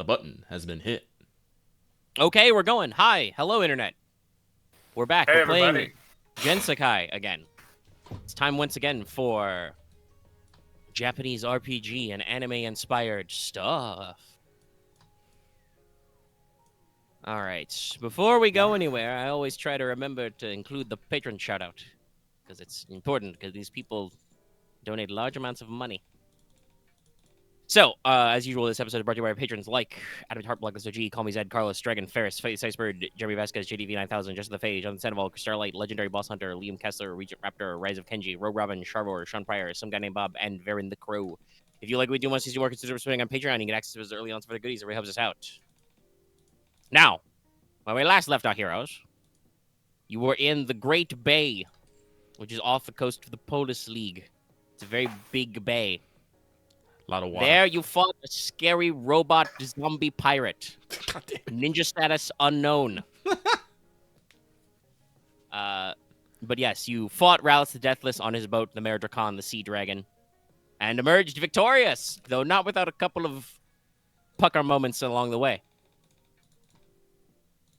The button has been hit. Okay, we're going. Hi. Hello, Internet. We're back. Hey, We're playing everybody. GenSekai again. It's time once again for Japanese RPG and anime-inspired stuff. All right. Before we go anywhere, I always try to remember to include the patron shout-out, because it's important, because these people donate large amounts of money. So, as usual, this episode is brought to you by our patrons like Adam Hart, Blacklist G, Call Me Zed, Carlos, Dragon, Ferris, Icebird, Jeremy Vasquez, JDV 9000, Justin the Phage, Jonathan Sandoval, Starlight, Legendary Boss Hunter, Liam Kessler, Regent Raptor, Rise of Kenji, Rogue Robin, Sharvor, Sean Pryor, some guy named Bob, and Varen the Crow. If you like what we do and want to see more, consider supporting on Patreon. You get access to us early on for the goodies. It really helps us out. Now, when we last left our heroes, you were in the Great Bay, which is off the coast of the Polis League. It's a very big bay. A lot of water. There you fought a scary robot zombie pirate. God damn it. Ninja status unknown. But yes, you fought Rallus the Deathless on his boat, the Meridrakon, the Sea Dragon, and emerged victorious, though not without a couple of pucker moments along the way.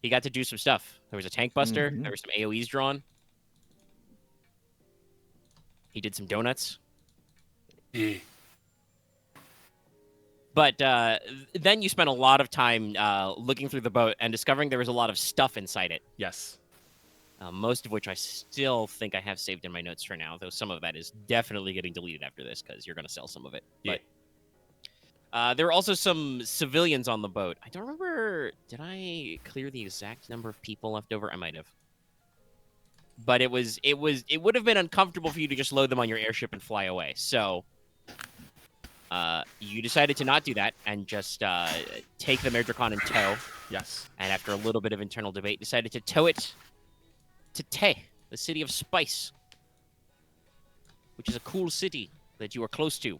He got to do some stuff. There was a tank buster. There were some AoEs drawn. He did some donuts. Yeah. But then you spent a lot of time looking through the boat and discovering there was a lot of stuff inside it. Yes. Most of which I still think I have saved in my notes for now, though some of that is definitely getting deleted after this because you're going to sell some of it. Yeah. But there were also some civilians on the boat. I don't remember. Did I clear the exact number of people left over? I might have. But it would have been uncomfortable for you to just load them on your airship and fly away. So you decided to not do that and just take the Meridrakon in tow. Yes. And after a little bit of internal debate, decided to tow it to Te, the city of spice, which is a cool city that you are close to.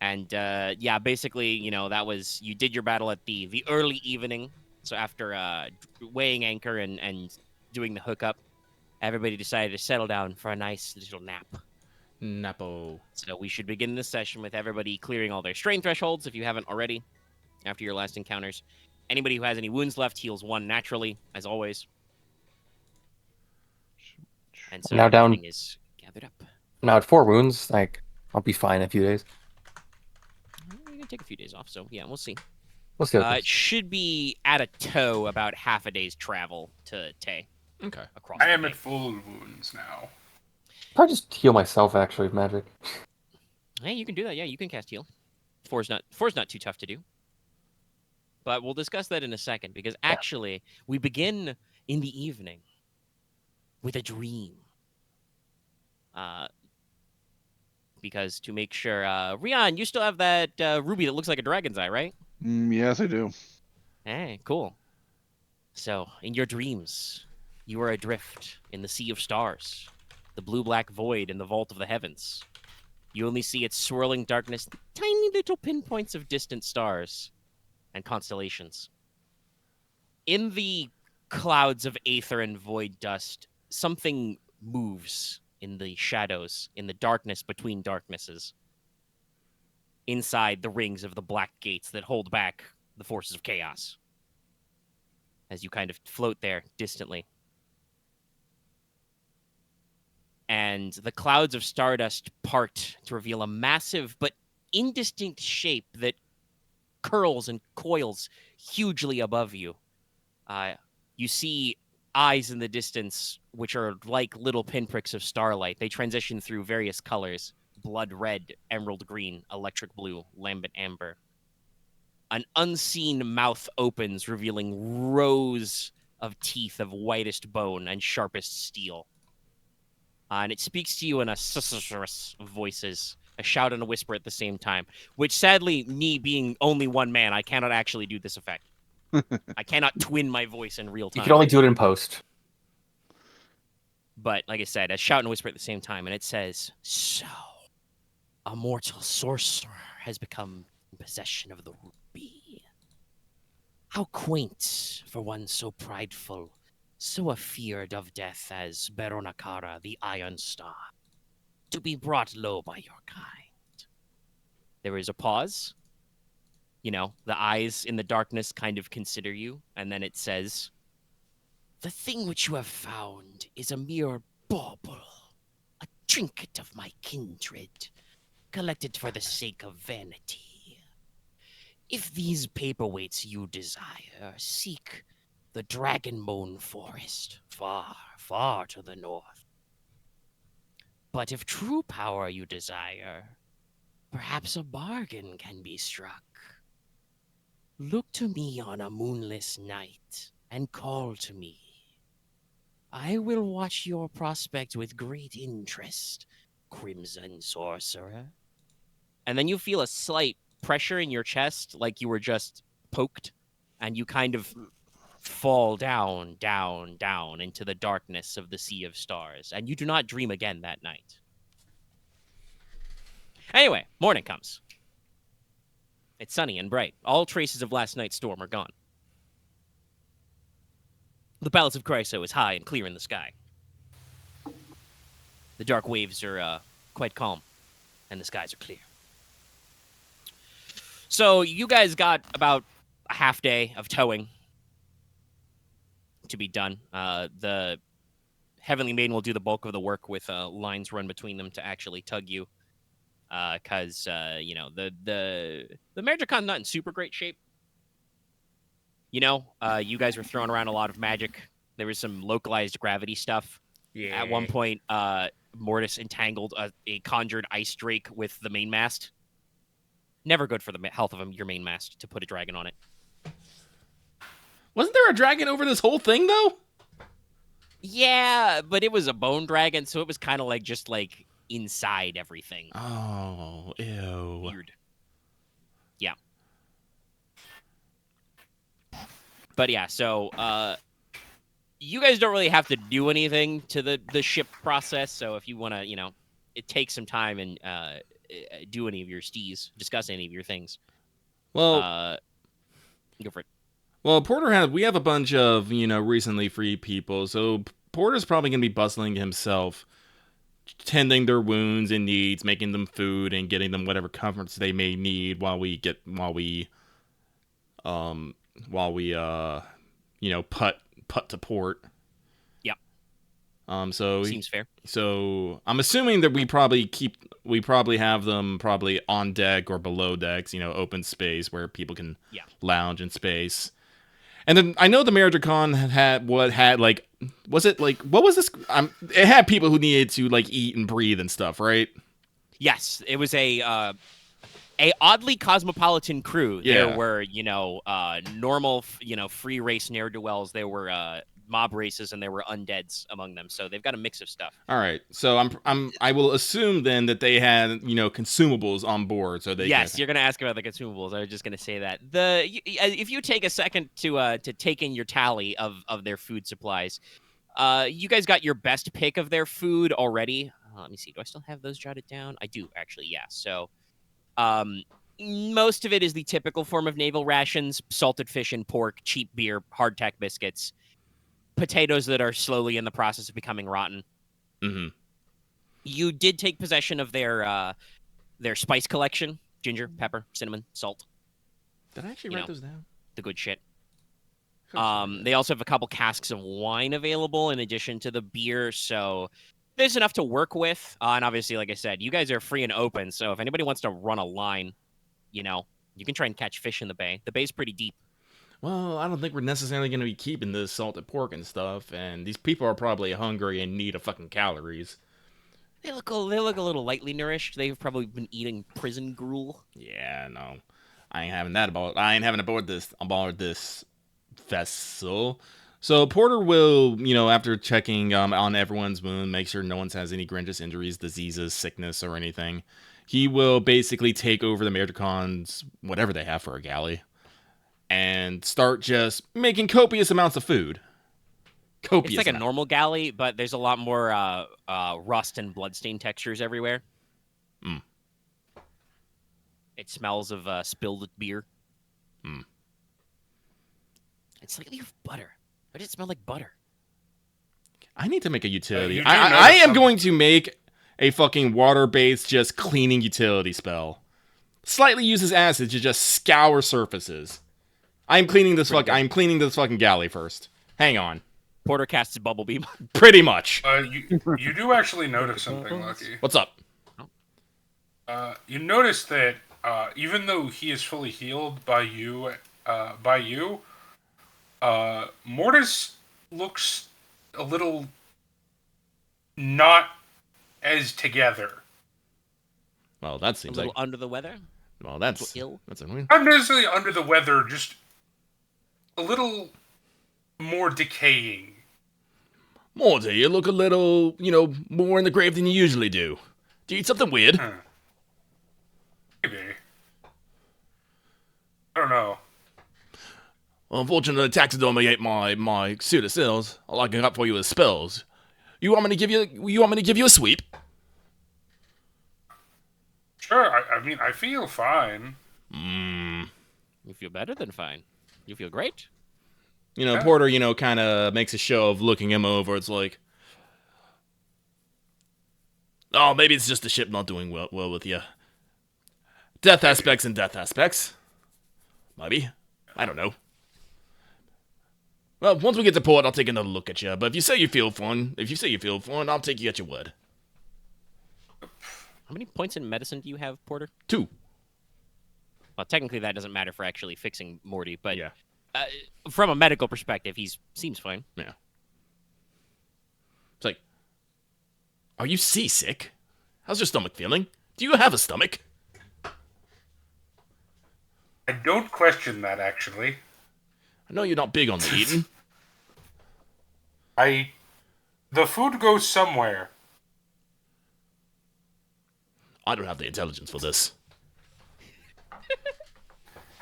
And yeah, basically, you know, that was, you did your battle at the early evening. So after weighing anchor and doing the hookup, everybody decided to settle down for a nice little nap. Napo. So we should begin this session with everybody clearing all their strain thresholds, if you haven't already, after your last encounters. Anybody who has any wounds left heals 1 naturally, as always. And so Now down- everything is gathered up. Now at 4 wounds, like, I'll be fine in a few days. You're going to take a few days off, so yeah, we'll see. We'll see. It should be at a tow about half a day's travel to Te. Okay. Across I the am bay. at full wounds now. Probably just heal myself, actually, with magic. Hey, you can do that. Yeah, you can cast heal. 4's not too tough to do. But we'll discuss that in a second, because actually, we begin in the evening with a dream. Because to make sure, Ryahn, you still have that ruby that looks like a dragon's eye, right? Yes, I do. Hey, cool. So, in your dreams, you are adrift in the sea of stars, the blue-black void in the vault of the heavens. You only see its swirling darkness, tiny little pinpoints of distant stars and constellations. In the clouds of aether and void dust, something moves in the shadows, in the darkness between darknesses, inside the rings of the black gates that hold back the forces of chaos, as you kind of float there distantly. And the clouds of stardust part to reveal a massive but indistinct shape that curls and coils hugely above you. You see eyes in the distance, which are like little pinpricks of starlight. They transition through various colors: blood red, emerald green, electric blue, lambent amber. An unseen mouth opens, revealing rows of teeth of whitest bone and sharpest steel. And it speaks to you in a susurrus of voices, a shout and a whisper at the same time, which sadly, me being only one man, I cannot actually do this effect. I cannot twin my voice in real time. You can only do it in post. But like I said, a shout and a whisper at the same time, and it says, "So, a mortal sorcerer has become in possession of the ruby. How quaint for one so prideful, so afeared of death as Beronakara, the Iron Star, to be brought low by your kind." There is a pause, the eyes in the darkness kind of consider you, and then it says, "The thing which you have found is a mere bauble, a trinket of my kindred, collected for the sake of vanity. If these paperweights you desire, seek the Dragonbone Forest, far, far to the north. But if true power you desire, perhaps a bargain can be struck. Look to me on a moonless night and call to me. I will watch your prospect with great interest, Crimson Sorcerer." And then you feel a slight pressure in your chest, like you were just poked, and you kind of fall down, down, down into the darkness of the Sea of Stars, and you do not dream again that night. Anyway, morning comes. It's sunny and bright. All traces of last night's storm are gone. The Palace of Chryso is high and clear in the sky. The dark waves are quite calm, and the skies are clear. So you guys got about a half day of towing to be done. The Heavenly Maiden will do the bulk of the work with lines run between them to actually tug you. Because the Magicon's not in super great shape. You guys were throwing around a lot of magic. There was some localized gravity stuff. Yeah. At one point, Mortis entangled a conjured ice drake with the mainmast. Never good for the health of your mainmast to put a dragon on it. Wasn't there a dragon over this whole thing, though? Yeah, but it was a bone dragon, so it was kind of just inside everything. Oh, ew. Weird. Yeah. But yeah, so you guys don't really have to do anything to the ship process. So if you want to, it takes some time and do any of your discuss any of your things. Well, go for it. Well, we have a bunch of, recently freed people, so Porter's probably going to be bustling himself, tending their wounds and needs, making them food, and getting them whatever comforts they may need while we putt to port. Yep. So seems fair. So I'm assuming that we probably have them on deck or below decks, open space where people can lounge in space. And then I know the Meridricon what was this? It had people who needed to eat and breathe and stuff, right? Yes, it was a oddly cosmopolitan crew. Yeah. There were normal free race ne'er-do-wells. There were mob races, and there were undeads among them. So they've got a mix of stuff. All right. So I will assume then that they had consumables on board. So you're gonna ask about the consumables. I was just gonna say that if you take a second to take in your tally of their food supplies, you guys got your best pick of their food already. Let me see. Do I still have those jotted down? I do actually. Yeah. So, most of it is the typical form of naval rations: salted fish and pork, cheap beer, hardtack biscuits, potatoes that are slowly in the process of becoming rotten. Mm-hmm. You did take possession of their spice collection: ginger, pepper, cinnamon, salt. Did I actually write those down? The good shit. They also have a couple casks of wine available in addition to the beer, so there's enough to work with. And obviously, like I said, you guys are free and open, so if anybody wants to run a line, you can try and catch fish in the bay. The bay's pretty deep. Well, I don't think we're necessarily going to be keeping this salted pork and stuff, and these people are probably hungry and need of fucking calories. They look a little lightly nourished. They've probably been eating prison gruel. Yeah, no. I ain't having aboard this vessel. So Porter will, after checking on everyone's wound, make sure no one has any grievous injuries, diseases, sickness, or anything. He will basically take over the Meridricons, whatever they have for a galley, and start just making copious amounts of food. It's like a normal galley, but there's a lot more rust and bloodstain textures everywhere. Mm. It smells of spilled beer. Mm. It's slightly of butter. Why does it smell like butter? I need to make a utility. You do I am notice going to make a fucking water-based just cleaning utility spell. slightly uses acid to just scour surfaces. I'm cleaning this Pretty fucking galley first. Hang on. Porter casts bubble beam. Pretty much. You do actually notice something, Lucky. What's up? You notice that even though he is fully healed by you, Mortis looks a little not as together. Well, that A seems little like. under the weather. Well, that's ill. that's annoying. Not necessarily under the weather, just a little more decaying. Morty, you look a little, more in the grave than you usually do. Do you eat something weird? Maybe. I don't know. Well, unfortunately, taxidermy ate my suit of cells. All I can got for you is spells. You want me to give you a sweep? Sure, I mean, I feel fine. You feel better than fine. You feel great. Yeah. Porter, kind of makes a show of looking him over. It's like, oh, maybe it's just the ship not doing well with you. Death aspects and death aspects. Maybe. I don't know. Well, once we get to port, I'll take another look at you. But if you say you feel fine, I'll take you at your word. How many points in medicine do you have, Porter? 2. Well, technically that doesn't matter for actually fixing Morty, but Yeah. From a medical perspective, he seems fine. Yeah. It's like, are you seasick? How's your stomach feeling? Do you have a stomach? I don't question that, actually. I know you're not big on the eating. The food goes somewhere. I don't have the intelligence for this.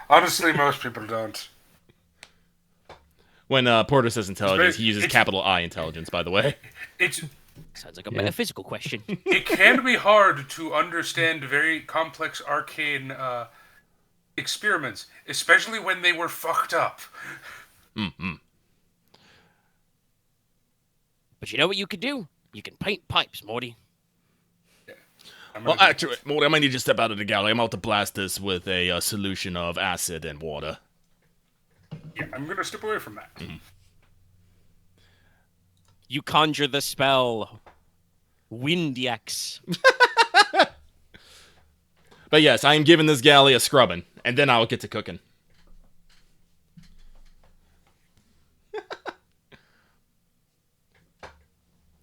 Honestly, most people don't. When Porter says intelligence, he uses it's- capital I intelligence, by the way. Sounds like a metaphysical question. It can be hard to understand very complex, arcane experiments, especially when they were fucked up. But you know what you could do? You can paint pipes, Morty. Well, actually, Morty, I might need you to step out of the galley. I'm about to blast this with a solution of acid and water. Yeah, I'm gonna step away from that. You conjure the spell. Windiax. But yes, I am giving this galley a scrubbing, and then I'll get to cooking.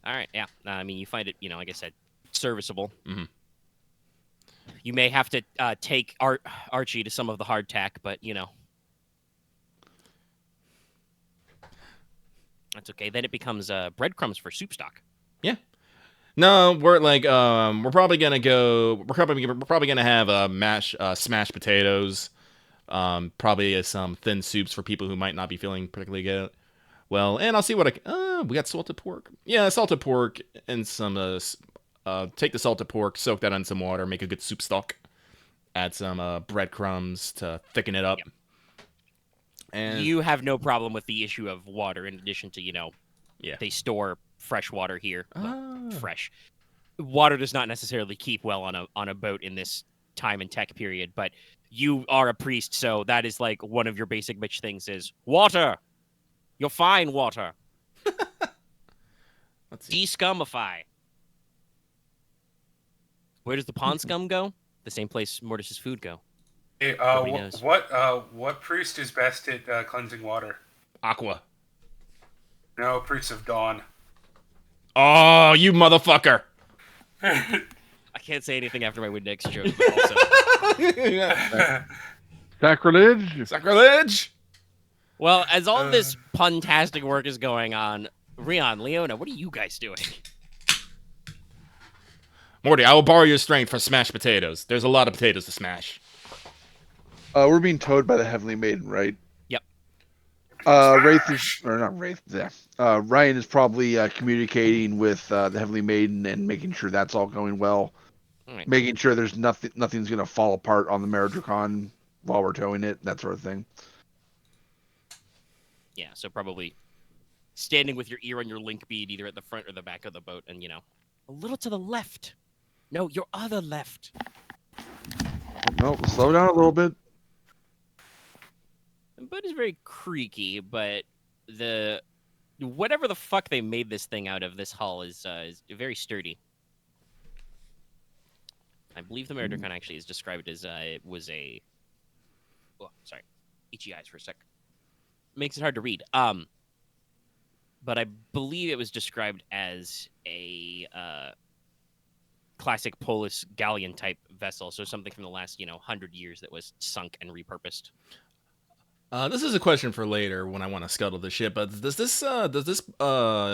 All right, yeah. I mean, you find it, like I said, serviceable. Mm-hmm. You may have to take Archie to some of the hardtack, but, that's okay. Then it becomes breadcrumbs for soup stock. Yeah. No, we're like we're probably gonna have smashed potatoes, probably some thin soups for people who might not be feeling particularly good. Well, and I'll see what we got salted pork. Yeah, salted pork and some take the salted pork, soak that in some water, make a good soup stock. Add some breadcrumbs to thicken it up. Yep. And You have no problem with the issue of water, in addition to, yeah. they store fresh water here. Ah. Fresh. Water does not necessarily keep well on a boat in this time and tech period, but you are a priest, so that is like one of your basic bitch things is water. You're fine, water. Let's see. De-scumify. Where does the pond scum go? The same place Mortis's food go. Hey, Nobody knows. what priest is best at cleansing water? Aqua. No, priest of dawn. Oh, you motherfucker! I can't say anything after my Windex joke. But also. Sacrilege. Sacrilege! Well, as all this puntastic work is going on, Ryahn, Leona, what are you guys doing? Morty, I will borrow your strength for smashed potatoes. There's a lot of potatoes to smash. We're being towed by the Heavenly Maiden, right? Yep. Wraith is, or not Wraith, yeah. Ryahn is probably communicating with the Heavenly Maiden and making sure that's all going well. All right. Making sure there's nothing's going to fall apart on the Merodracon while we're towing it, that sort of thing. Yeah, so probably standing with your ear on your link bead, either at the front or the back of the boat, and, a little to the left. No, your other left. No, slow down a little bit. The boat is very creaky, but the whatever the fuck they made this thing out of, this hull is very sturdy. I believe the Murdercon actually is described as it was a. Oh, sorry, itchy eyes for a sec. Makes it hard to read. But I believe it was described as a classic Polish galleon type vessel, so something from the last 100 years that was sunk and repurposed. This is a question for later when I want to scuttle the ship. But does this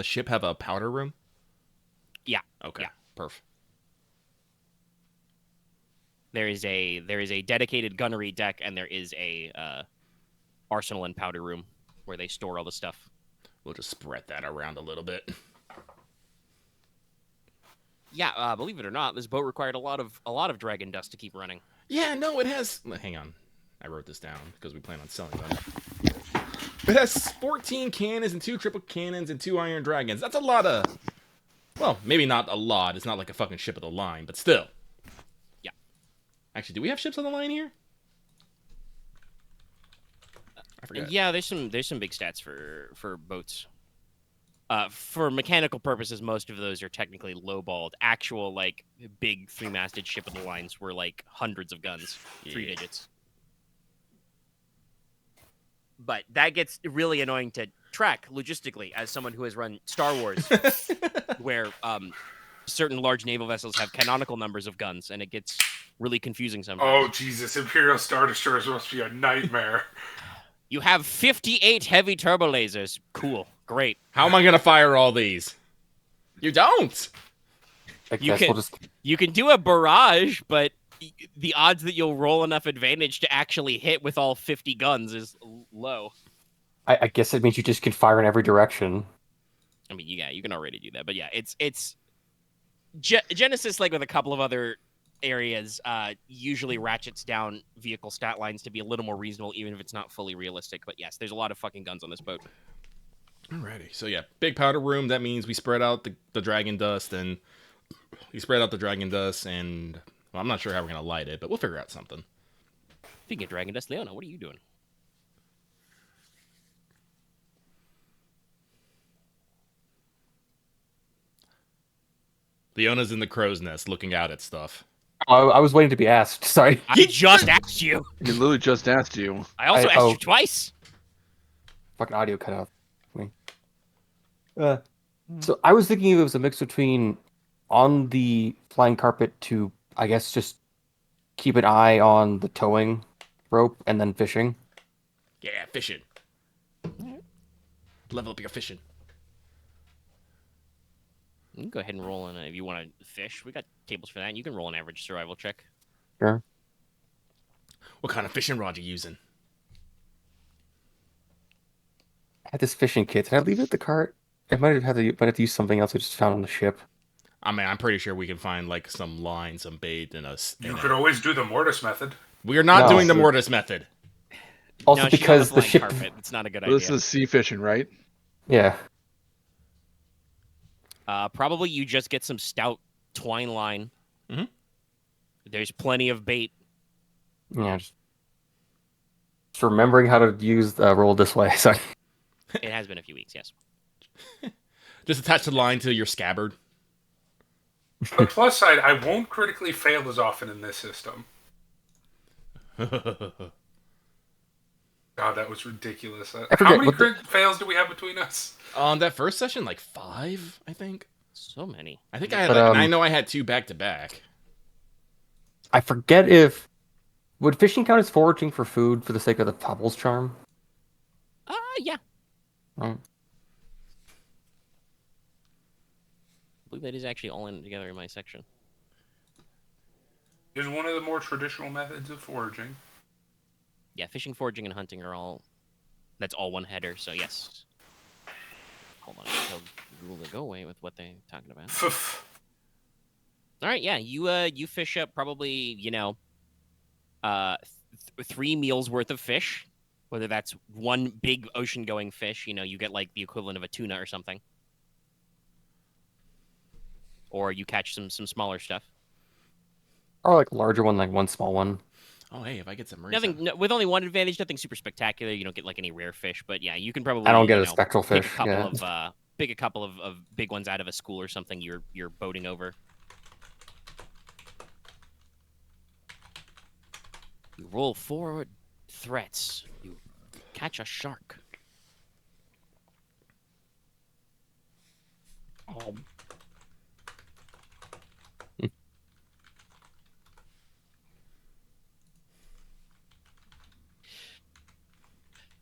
ship have a powder room? Yeah. Okay. Yeah. Perf. There is a dedicated gunnery deck, and there is a arsenal and powder room where they store all the stuff. We'll just spread that around a little bit. Yeah, believe it or not, this boat required a lot of dragon dust to keep running. Yeah, no, it has. Hang on, I wrote this down because we plan on selling them. It has 14 cannons and 2 triple cannons and 2 iron dragons. That's a lot of. Well, maybe not a lot. It's not like a fucking ship of the line, but still. Yeah. Actually, do we have ships on the line here? I forgot. Yeah, there's some big stats for boats. For mechanical purposes, most of those are technically lowballed. Actual big 3-masted ship of the lines were like hundreds of guns, 3 digits. But that gets really annoying to track logistically as someone who has run Star Wars, where certain large naval vessels have canonical numbers of guns, and it gets really confusing sometimes. Oh, Jesus. Imperial Star Destroyers must be a nightmare. You have 58 heavy turbo lasers. Cool. Great. How am I gonna fire all these? You don't. I guess we'll just. You can do a barrage, but the odds that you'll roll enough advantage to actually hit with all 50 guns is low. I guess it means you just can fire in every direction. I mean, you can already do that, but yeah, it's GeneSys, like with a couple of other areas, usually ratchets down vehicle stat lines to be a little more reasonable, even if it's not fully realistic. But yes, there's a lot of fucking guns on this boat. Alrighty, so yeah, big powder room. That means we spread out the dragon dust, and well, I'm not sure how we're gonna light it, but we'll figure out something. Speaking of dragon dust, Leona, what are you doing? Leona's in the crow's nest, looking out at stuff. I was waiting to be asked. Sorry. I just asked you. He literally just asked you. I also asked you twice. Fucking audio cut off. So I was thinking it was a mix between on the flying carpet to, I guess, just keep an eye on the towing rope and then fishing. Yeah, fishing. Level up your fishing. You can go ahead and roll in if you want to fish. We got tables for that. And you can roll an average survival check. Sure. What kind of fishing rod you using? I had this fishing kit. Did I leave it at the cart? I might have to use something else I just found on the ship. I mean, I'm pretty sure we can find like some line, some bait, and You could always do the Mortis method. We are not doing the Mortis method. Also, No, she's because on the flying ship. carpet. It's not a good Well, this idea. is sea fishing, right? Yeah. Probably you just get some stout twine line. Mhm. There's plenty of bait. Yeah. Just remembering how to use roll this way. Sorry. It has been a few weeks, yes. Just attach the line to your scabbard. The plus side, I won't critically fail as often in this system. God, that was ridiculous. forget How many what the- crit fails do we have between us? On that first session, like 5, I think. So many. I think I had. But, Like, I know I had 2 back to back. I forget if would fishing count as foraging for food for the sake of the Topple's charm. Yeah. Oh. I believe that is actually all in together in my section. Is one of the more traditional methods of foraging. Yeah, fishing, foraging, and hunting are all. That's all one header. So yes. Hold on, I'll tell Google to go away with what they're talking about. All right, yeah, you fish up probably 3 meals worth of fish, whether that's one big ocean going fish. You get like the equivalent of a tuna or something, or you catch some smaller stuff. Or like larger one, like one small one. Oh, hey, if I get some marine Nothing with only one advantage. Nothing super spectacular. You don't get like any rare fish, but yeah, you can probably. I don't get you a know, spectral pick fish. a couple Yeah. of pick a couple of big ones out of a school or something. You're boating over. You roll 4 threats. You catch a shark.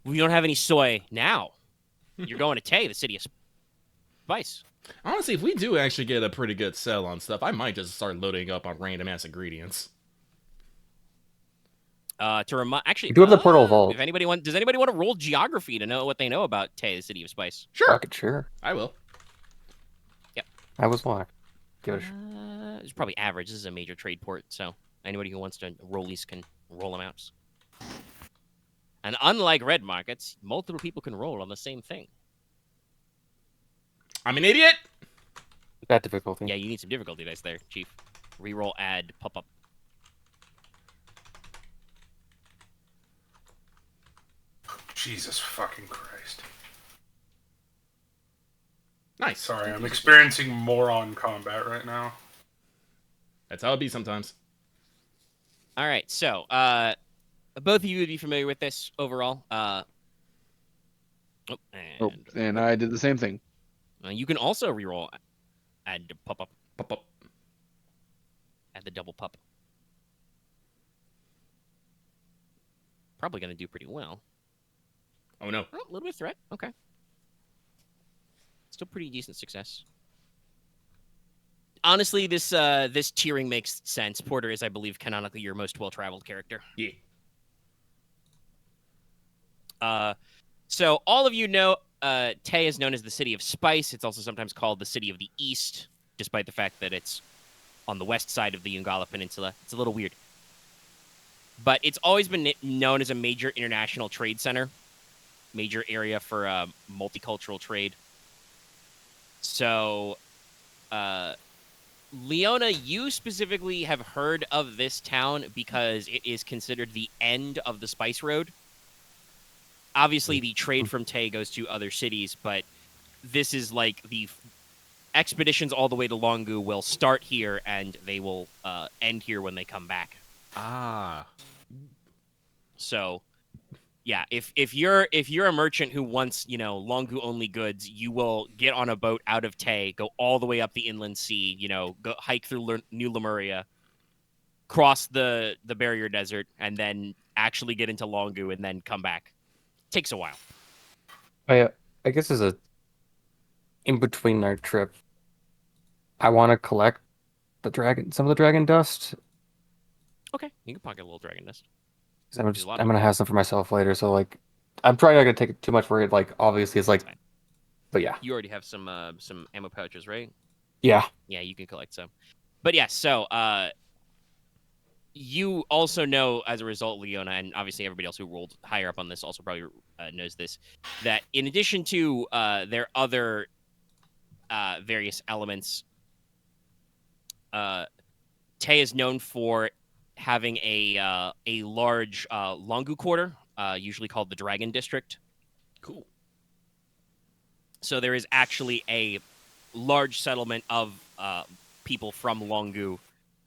We don't have any soy now. You're going to Tay, the city of spice. Honestly, if we do actually get a pretty good sell on stuff, I might just start loading up on random ass ingredients. Actually, We do have the portal vault. If anybody does anybody want to roll geography to know what they know about Tay, the city of spice? Sure, Fuck it, sure. I will. I was locked. Give it a It's probably average. This is a major trade port, so anybody who wants to roll these can roll them out. And unlike red markets, multiple people can roll on the same thing. I'm an idiot. that difficulty. Yeah, you need some difficulty dice there, Chief. Reroll, add, pop up. Jesus fucking Christ. Nice. Sorry, I'm experiencing moron combat right now. That's how it be sometimes. All right, so both of you would be familiar with this overall. And I did the same thing. You can also reroll, add to pop up, Pop up. add the double pup. Probably going to do pretty well. Oh no. Oh, a little bit of threat. Okay. Still pretty decent success. Honestly, this tiering makes sense. Porter is, I believe, canonically your most well-traveled character. Yeah. So all of you know, Tay is known as the City of Spice. It's also sometimes called the City of the East, despite the fact that it's on the west side of the Ungala Peninsula. It's a little weird. But it's always been known as a major international trade center, major area for multicultural trade. So, Leona, you specifically have heard of this town because it is considered the end of the Spice Road. Obviously, the trade from Tay goes to other cities, but this is like the expeditions all the way to Longu will start here, and they will end here when they come back. Ah. So, yeah, if you're a merchant who wants, Longu only goods, you will get on a boat out of Tay, go all the way up the inland sea, go hike through New Lemuria, cross the barrier desert, and then actually get into Longu and then come back. Takes a while. I guess as in between our trip, I want to collect some of the dragon dust. Okay, you can pocket a little dragon dust. 'Cause I'm gonna have some for myself later. So like, I'm probably not gonna take too much for it. Like obviously it's like, but yeah, You already have some ammo pouches, right? yeah. Yeah, you can collect some. But yeah, so you also know, as a result, Leona, and obviously everybody else who rolled higher up on this also probably knows this, that in addition to their other various elements, Tay is known for having a large Longu quarter, usually called the Dragon District. Cool. So there is actually a large settlement of people from Longu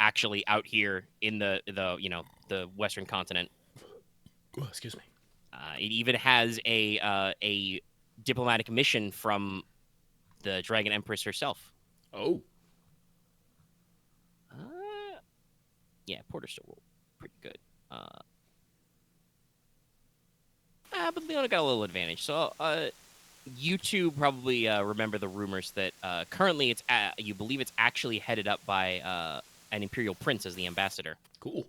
actually out here in the Western continent. Oh, excuse me. It even has a diplomatic mission from the Dragon Empress herself. Oh. Yeah, Porter still rolled pretty good. But Leona got a little advantage. So you two probably remember the rumors that currently you believe it's actually headed up by an Imperial Prince as the ambassador. Cool.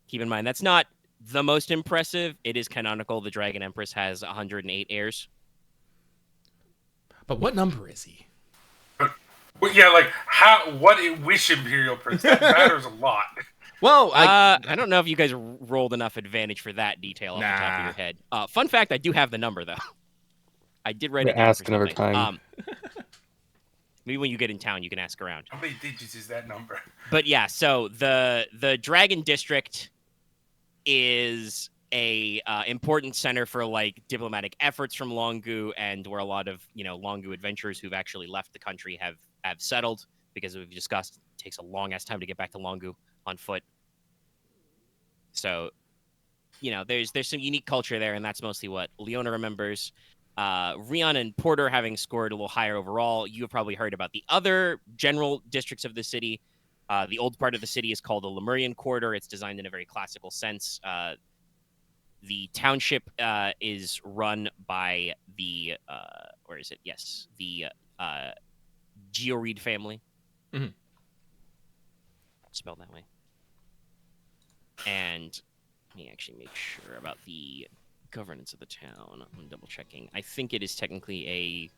Keep in mind, that's not the most impressive. It is canonical. The Dragon Empress has 108 heirs. But what number is he? Well, yeah, like which Imperial Prince? That matters a lot. Well, I don't know if you guys rolled enough advantage for that detail off the top of your head. Fun fact, I do have the number, though. I did write it down. Ask another time. Maybe when you get in town, you can ask around. How many digits is that number? But yeah, so the Dragon District is a important center for like diplomatic efforts from Longu, and where a lot of Longu adventurers who've actually left the country have settled, because as we've discussed, it takes a long ass time to get back to Longu on foot. So, there's some unique culture there, and that's mostly what Leona remembers. Ryahn and Porter having scored a little higher overall. You have probably heard about the other general districts of the city. The old part of the city is called the Lemurian Quarter. It's designed in a very classical sense. The township is run by the where is it? Yes, the Georeed family. Mm-hmm. Spelled that way. And let me actually make sure about the governance of the town. I'm double checking. I think it is technically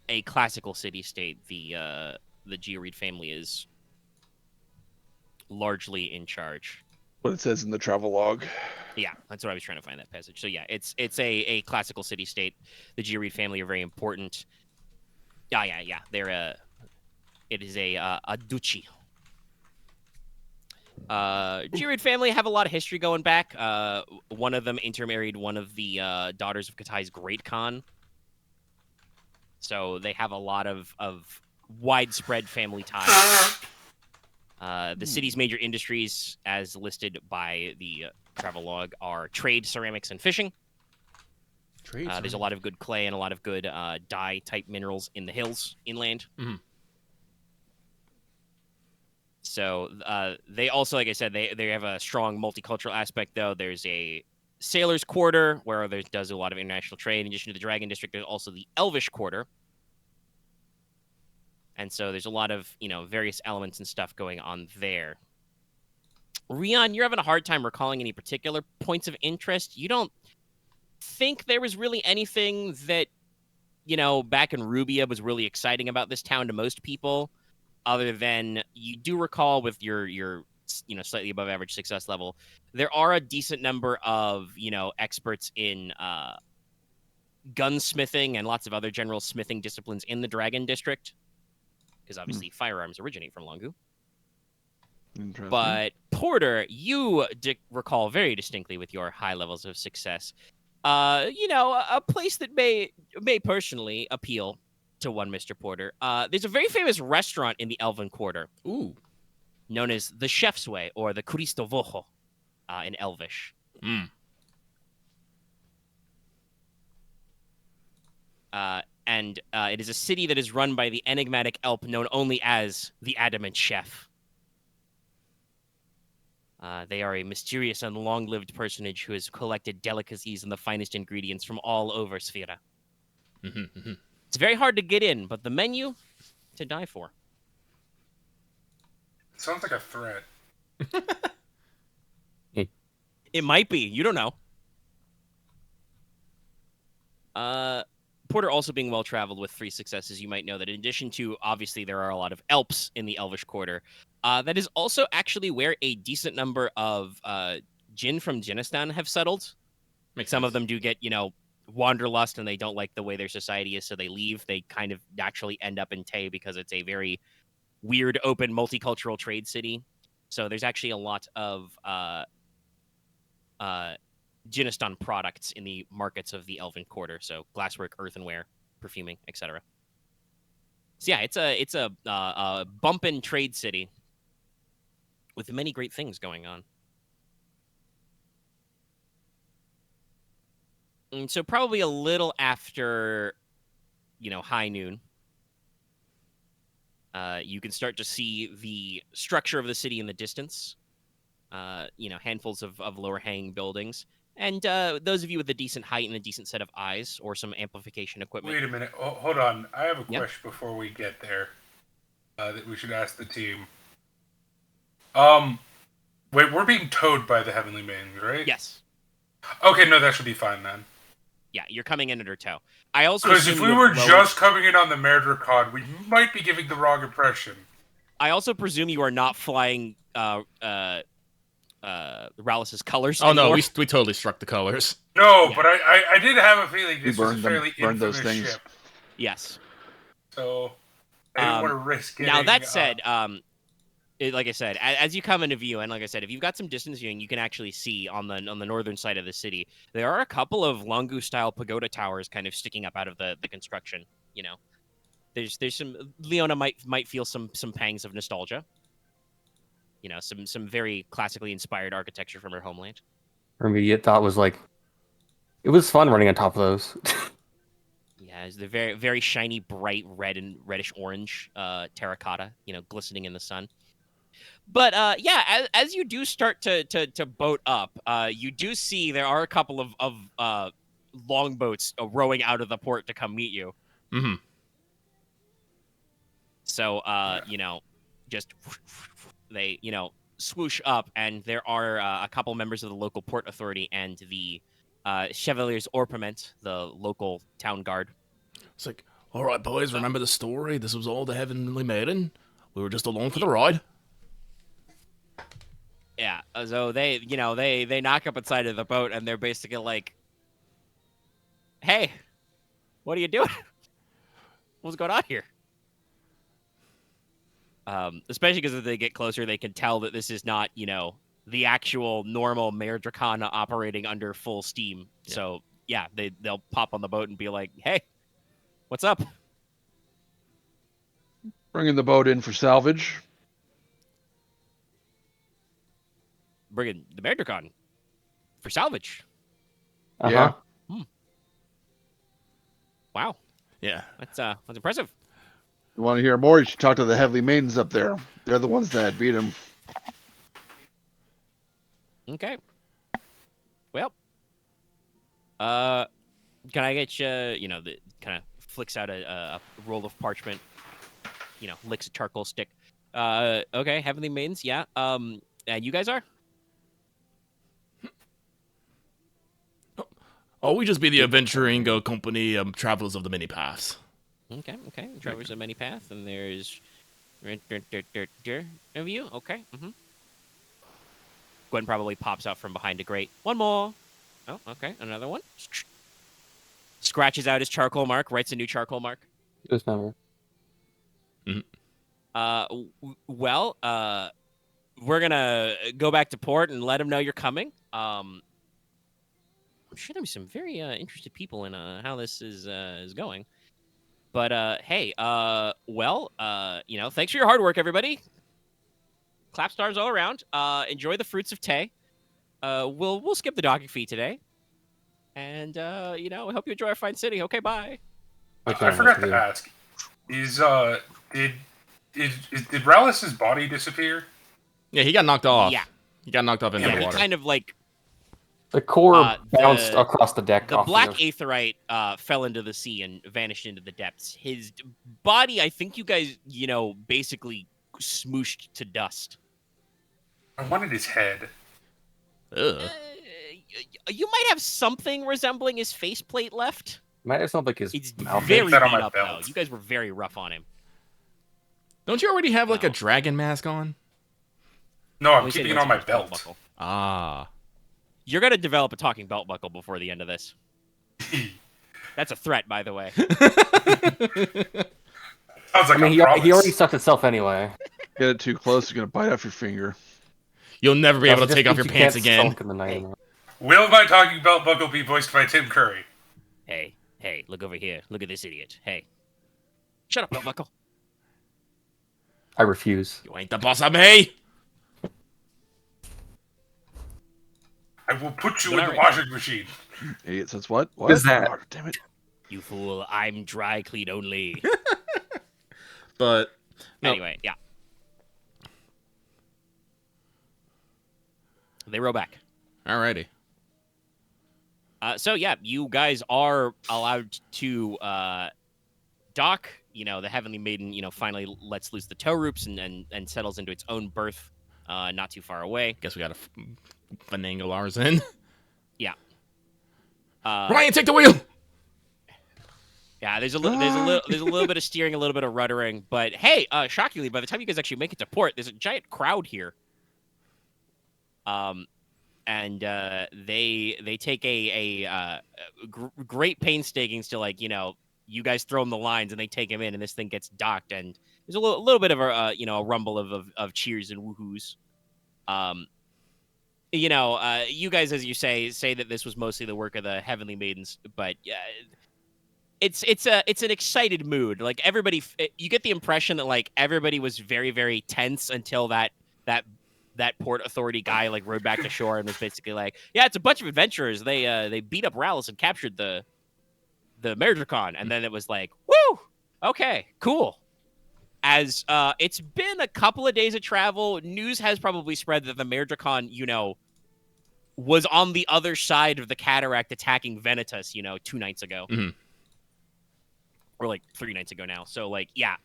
a classical city-state. The Georeed family is largely in charge. What it says in the travel log. Yeah, that's what I was trying to find, that passage. So yeah, it's a classical city-state. The Georeed family are very important. Yeah. It is a duchy. Georeed family have a lot of history going back. One of them intermarried one of the daughters of Katai's Great Khan. So they have a lot of widespread family ties. The city's major industries, as listed by the travelogue, are trade, ceramics, and fishing. There's a lot of good clay and a lot of good dye-type minerals in the hills inland. Mm-hmm. So they also, like I said, they have a strong multicultural aspect, though. There's a sailors' quarter where there does a lot of international trade. In addition to the Dragon District, there's also the Elvish quarter. And so there's a lot of, various elements and stuff going on there. Ryahn, you're having a hard time recalling any particular points of interest. You don't think there was really anything that, back in Rubia was really exciting about this town to most people, other than you do recall with your slightly above average success level, there are a decent number of, experts in gunsmithing and lots of other general smithing disciplines in the Dragon District. Because obviously firearms originate from Longu. But Porter, you recall very distinctly with your high levels of success, a place that may personally appeal to one Mr. Porter. There's a very famous restaurant in the Elven Quarter. Ooh. Known as the Chef's Way, or the Kristovoho in Elvish. Mm. And it is a city that is run by the enigmatic elf known only as the Adamant Chef. They are a mysterious and long-lived personage who has collected delicacies and the finest ingredients from all over Sfaira. Mm-hmm, mm-hmm. It's very hard to get in, but the menu, to die for. It sounds like a threat. It might be. You don't know. Porter also being well-traveled with 3 successes, you might know that in addition to, obviously, there are a lot of Elps in the Elvish Quarter, that is also actually where a decent number of Jinn from Jinistan have settled. Some of them do get, wanderlust, and they don't like the way their society is, so they leave. They kind of naturally end up in Tay because it's a very weird, open, multicultural trade city. So there's actually a lot of Jinistan products in the markets of the Elven Quarter, so glasswork, earthenware, perfuming, etc. So yeah, it's a bumpin' trade city with many great things going on. And so probably a little after, high noon, you can start to see the structure of the city in the distance. Handfuls of lower hanging buildings. And those of you with a decent height and a decent set of eyes or some amplification equipment. Wait a minute. Oh, hold on. I have a question before we get there that we should ask the team. Wait, we're being towed by the Heavenly Beings, right? Yes. Okay, no, that should be fine then. Yeah, you're coming in under tow. I also because if we were just coming in on the Murdercon, we might be giving the wrong impression. I also presume you are not flying Rallus's colors. Oh anymore. no, we totally struck the colors. No, but I did have a feeling this was a fairly burned those infamous things. ship. Yes. So I didn't want to risk getting... Now that said, like I said, as you come into view, and like I said, if you've got some distance viewing, you can actually see on the northern side of the city, there are a couple of Longu-style pagoda towers kind of sticking up out of the construction. You know, there's some Leona might feel some pangs of nostalgia. You know, some very classically inspired architecture from her homeland. Her immediate thought was like, it was fun running on top of those. Yeah, it's the very very shiny, bright red and reddish orange terracotta. You know, glistening in the sun. But yeah, as you do start to boat up, you do see there are a couple of longboats rowing out of the port to come meet you. Mm-hmm. So you know, just they swoosh up, and there are a couple members of the local port authority and the Chevaliers Orpiment, the local town guard. It's like, all right, boys, remember the story? This was all the Heavenly Maiden. We were just along for the ride. Yeah, so they knock up inside of the boat, and they're basically like, "Hey, what are you doing? What's going on here?" Especially because as they get closer, they can tell that this is not, the actual normal Mayor Dracana operating under full steam. Yeah. So yeah, they'll pop on the boat and be like, "Hey, what's up?" Bringing the boat in for salvage. Bringing the Mayor Dracon for salvage. Yeah. Wow. Yeah. That's impressive. You want to hear more? You should talk to the Heavenly Maidens up there. They're the ones that beat him. Okay. Well, can I get you? The kind of flicks out a roll of parchment. Licks a charcoal stick. Okay, Heavenly Maidens. Yeah. And you guys are? Oh, we just be the adventuring company travelers of the many paths. Okay. Travelers of many paths, and there's of you. Okay. Mm-hmm. Gwen probably pops out from behind a grate. One more. Oh, okay. Another one. Scratches out his charcoal mark. Writes a new charcoal mark. This number. Mm-hmm. Well, we're gonna go back to port and let him know you're coming. I'm sure there'll be some very interested people in how this is going. But hey, thanks for your hard work, everybody. Clap stars all around. Enjoy the fruits of Tay. We'll skip the docking fee today, and I hope you enjoy our fine city. Okay, bye. I forgot to ask: did Rallus's body disappear? Yeah, he got knocked off. Yeah, he got knocked off into the water. He kind of like. The core bounced across the deck. The black aetheryte fell into the sea and vanished into the depths. His body, I think you guys, basically smooshed to dust. I wanted his head. You might have something resembling his faceplate left. Might have something like his It's mouth. very beat on my up, belt. though. You guys were very rough on him. Don't you already have like a dragon mask on? No, I'm keeping it on my belt. Buckle. Ah. You're going to develop a talking belt buckle before the end of this. That's a threat, by the way. Sounds like he already sucked itself anyway. Get it too close, you're going to bite off your finger. You'll never be able to take off your pants again. Will my talking belt buckle be voiced by Tim Curry? Hey, look over here. Look at this idiot. Hey. Shut up, belt buckle. I refuse. You ain't the boss of me! I will put you in the washing machine. Idiot says what? What is that? Oh, damn it. You fool, I'm dry clean only. But anyway, yeah. They row back. Alrighty. So yeah, you guys are allowed to dock. The Heavenly Maiden, finally lets loose the tow ropes and settles into its own berth, not too far away. Guess we gotta finagle ours in. Yeah. Ryahn, take the wheel. Yeah, there's a little bit of steering, a little bit of ruddering, but hey, shockingly, by the time you guys actually make it to port, there's a giant crowd here. And they take a great painstaking to you guys throw them the lines and they take him in, and this thing gets docked, and there's a little bit of a a rumble of cheers and woohoos. You guys, as you say that this was mostly the work of the Heavenly Maidens, but it's an excited mood. Like everybody, you get the impression that like everybody was very, very tense until that Port Authority guy like rode back to shore and was basically like, yeah, it's a bunch of adventurers. They beat up Rallus and captured the Merdricon, and then it was like, woo, okay, cool. As it's been a couple of days of travel, news has probably spread that the Merdricon, was on the other side of the cataract attacking Venitas, 2 nights ago. Mm-hmm. Or like 3 nights ago now. So like, yeah,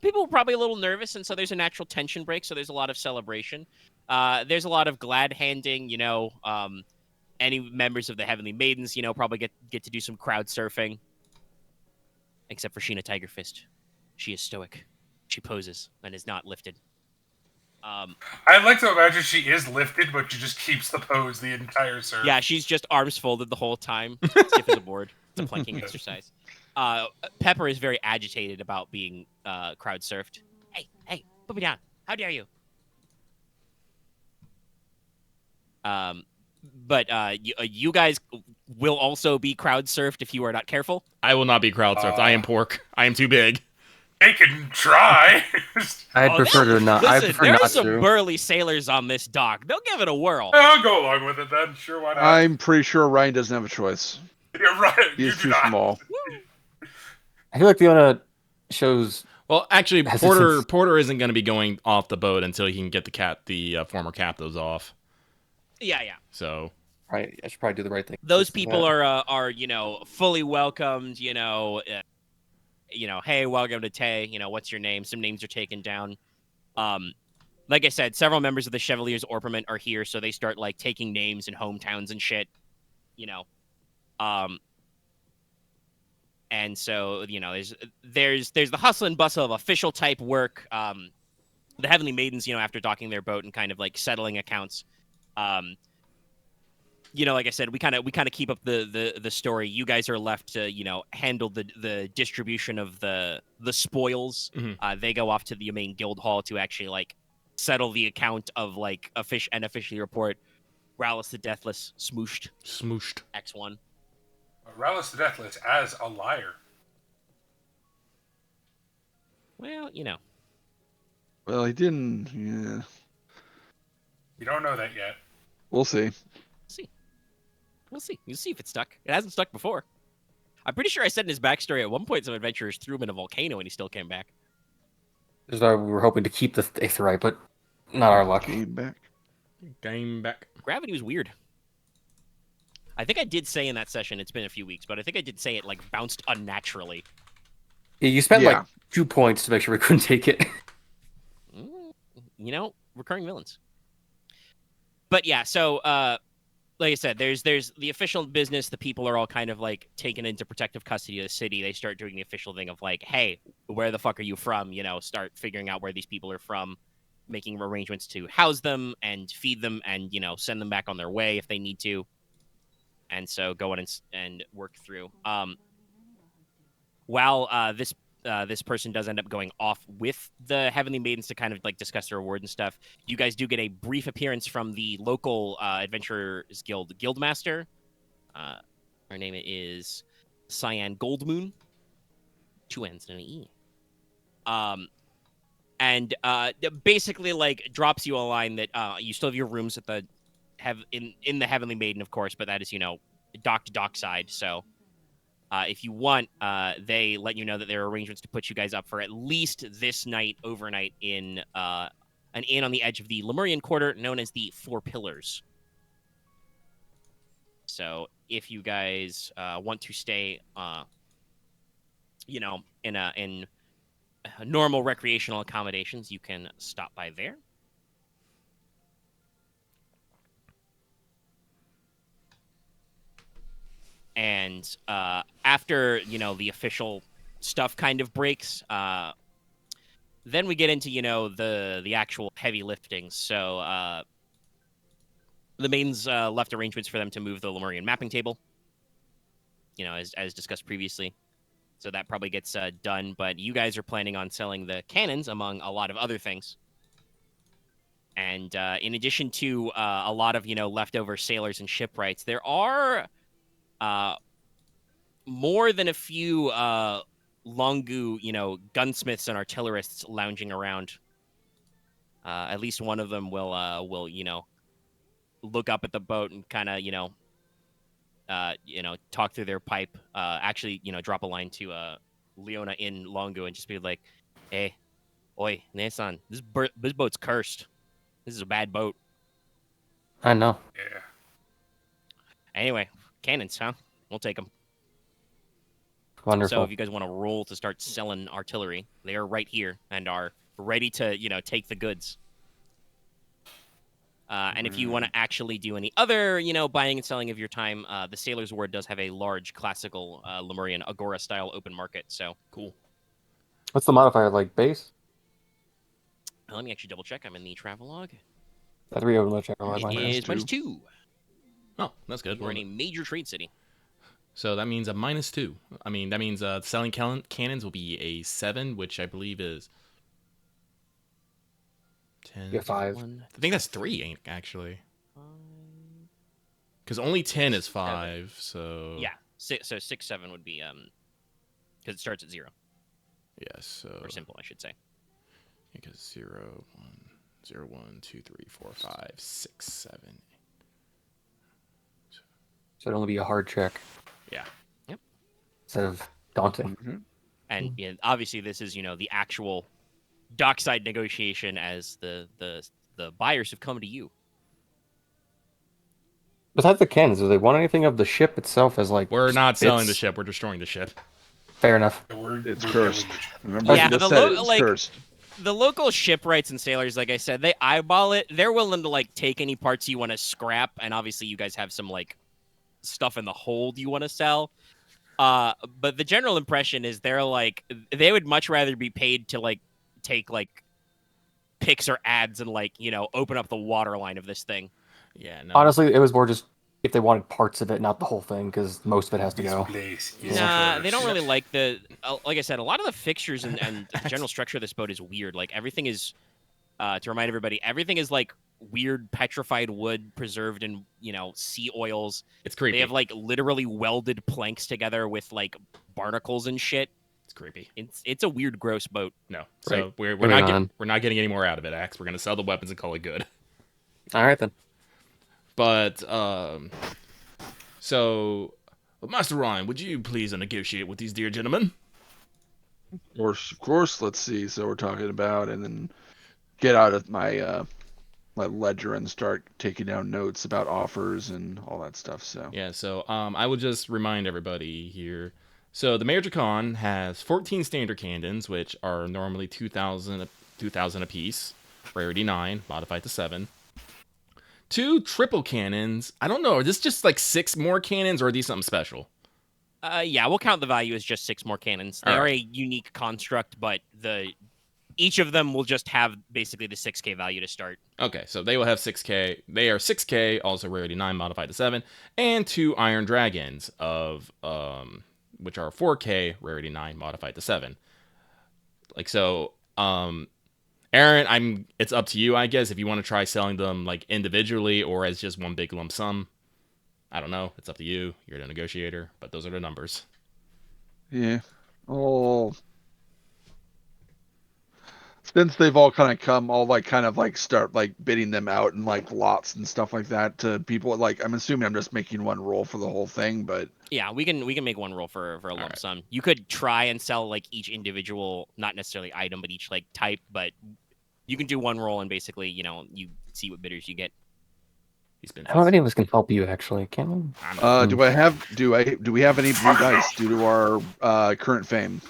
people were probably a little nervous, and so there's a natural tension break, so there's a lot of celebration. There's a lot of glad handing, any members of the Heavenly Maidens, probably get to do some crowd surfing. Except for Sheena Tigerfist. She is stoic. She poses and is not lifted. I'd like to imagine she is lifted, but she just keeps the pose the entire surf. Yeah, she's just arms folded the whole time, stiff as a board. It's a planking exercise. Pepper is very agitated about being crowd surfed. Hey, put me down. How dare you? But you guys will also be crowd surfed if you are not careful. I will not be crowd surfed. I am Porq. I am too big. They can try. I'd prefer to not. I Listen, prefer there not are some to. burly sailors on this dock. They'll give it a whirl. I'll go along with it then. Sure, why not? I'm pretty sure Ryahn doesn't have a choice. You're right. He You is do too not. small. I feel like Leona shows. Well, actually, Hesitance. Porter isn't going to be going off the boat until he can get the former captives off. Yeah. So Right, I should probably do the right thing. Those people are fully welcomed. Hey, welcome to Tay. What's your name? Some names are taken down. Like I said, several members of the Chevaliers Orpiment are here, so they start like taking names and hometowns and shit. And so there's the hustle and bustle of official type work. The Heavenly Maidens, after docking their boat and kind of like settling accounts. Like I said, we kind of keep up the story. You guys are left to handle the distribution of the spoils. Mhm. They go off to the main guild hall to actually like settle the account of like and officially report Rallus the Deathless smooshed X1. Rallus the Deathless as a liar. Well, Well, he didn't. Yeah, You don't know that yet. we'll see. We'll see. You'll see if it's stuck. It hasn't stuck before. I'm pretty sure I said in his backstory at one point some adventurers threw him in a volcano and he still came back. This is why we were hoping to keep the Aetherite, but not our luck. Came back. game back. Gravity was weird. I think I did say in that session, it's been a few weeks, but I think I did say it like bounced unnaturally. Yeah, you spent Yeah. like 2 points to make sure we couldn't take it. Recurring villains. But yeah, so like I said, there's the official business. The people are all kind of like taken into protective custody of the city. They start doing the official thing of like, hey, where the fuck are you from? Start figuring out where these people are from, making arrangements to house them and feed them and, send them back on their way if they need to. And so go in and work through. While this person does end up going off with the Heavenly Maidens to kind of like discuss their reward and stuff, you guys do get a brief appearance from the local Adventurers Guild Guildmaster. Her name is Cyan Goldmoon. 2 N's and an E. And basically like drops you a line that you still have your rooms at the in the Heavenly Maiden, of course, but that is dock to dock side. So if you want, they let you know that there are arrangements to put you guys up for at least this night overnight in an inn on the edge of the Lemurian Quarter known as the Four Pillars. So if you guys want to stay in normal recreational accommodations, you can stop by there. And after, the official stuff kind of breaks, then we get into, the actual heavy lifting. So the maidens left arrangements for them to move the Lemurian mapping table. as discussed previously. So that probably gets done. But you guys are planning on selling the cannons, among a lot of other things. And in addition to a lot of leftover sailors and shipwrights, there are more than a few Longu gunsmiths and artillerists lounging around. At least one of them will look up at the boat and kind of talk through their pipe. Actually, drop a line to Leona in Longu and just be like, "Hey, oi, Nesan, this boat's cursed. This is a bad boat." I know. Yeah. Anyway, cannons, huh? We'll take them. Wonderful. So if you guys want to roll to start selling artillery, they are right here and are ready to take the goods. And if you want to actually do any other, buying and selling of your time, the Sailor's Ward does have a large classical Lemurian Agora-style open market. So Cool. What's the modifier, like base? let me actually double check. I'm in the travelogue. That 3 open which I It is -2. Oh, that's good. We're in a major trade city. So that means a -2. I mean, that means selling cannons will be a 7, which I believe is 10. Yeah, 5. I think that's 3, ain't actually. Because only 10 is 5, so... Yeah, so 6, 7 would be, because it starts at 0. Yes, so... Or simple, I should say. Because 0, 1, 0, 1, 2, 3, 4, 5, 6, 7. So it'd only be a hard check Yeah. Yep. instead of daunting. Mhm. And obviously this is, the actual dockside negotiation as the buyers have come to you. Besides the cannons, do they want anything of the ship itself as like? We're not selling the bits? ship, we're destroying the ship. Fair enough. It's we're cursed. killing Remember, Yeah, I just the said lo- it's like- cursed. The local shipwrights and sailors, like I said, they eyeball it. They're willing to take any parts you want to scrap, and obviously you guys have some stuff in the hold you want to sell. But the general impression is they would much rather be paid to take pics or ads and open up the waterline of this thing. Yeah, no. Honestly, it was more just if they wanted parts of it, not the whole thing, because most of it has to This go. place is Nah, they don't cursed. really like like I said, a lot of the fixtures and the general structure of this boat is weird. Like everything is, to remind everybody, everything is weird petrified wood preserved in sea oils. It's creepy. They have literally welded planks together with barnacles and shit. It's creepy. It's a weird, gross boat. No. So Right. we're Moving not on. we're not getting any more out of it, Axe. We're gonna sell the weapons and call it good. All right then. But so Master Ryahn, would you please negotiate with these dear gentlemen? Of course. Let's see. So we're talking about, and then get out of my my ledger and start taking down notes about offers and all that stuff. So Yeah, so I will just remind everybody here. So the Major Con has 14 standard cannons, which are normally 2,000 apiece, rarity 9, modified to 7. 2 triple cannons. I don't know, are this just 6 more cannons, or are these something special? Yeah, we'll count the value as just 6 more cannons. They All are right. a unique construct, but each of them will just have basically the 6K value to start. Okay, so they will have 6K. They are 6K, also rarity 9, modified to 7, and 2 Iron Dragons of which are 4K, rarity 9, modified to 7. Aren, it's up to you, I guess, if you want to try selling them individually or as just one big lump sum. I don't know. It's up to you. You're the negotiator, but those are the numbers. yeah. Oh. Since they've all kind of come, I'll start bidding them out in lots and stuff like that to people. I'm assuming I'm just making one roll for the whole thing, but Yeah, we can make one roll for a lump right. sum. You could try and sell each individual, not necessarily item, but each type. But you can do one roll and basically you see what bidders you get. He's been. I don't know if any of us can help you actually, can we? do we have any blue dice due to our current fame?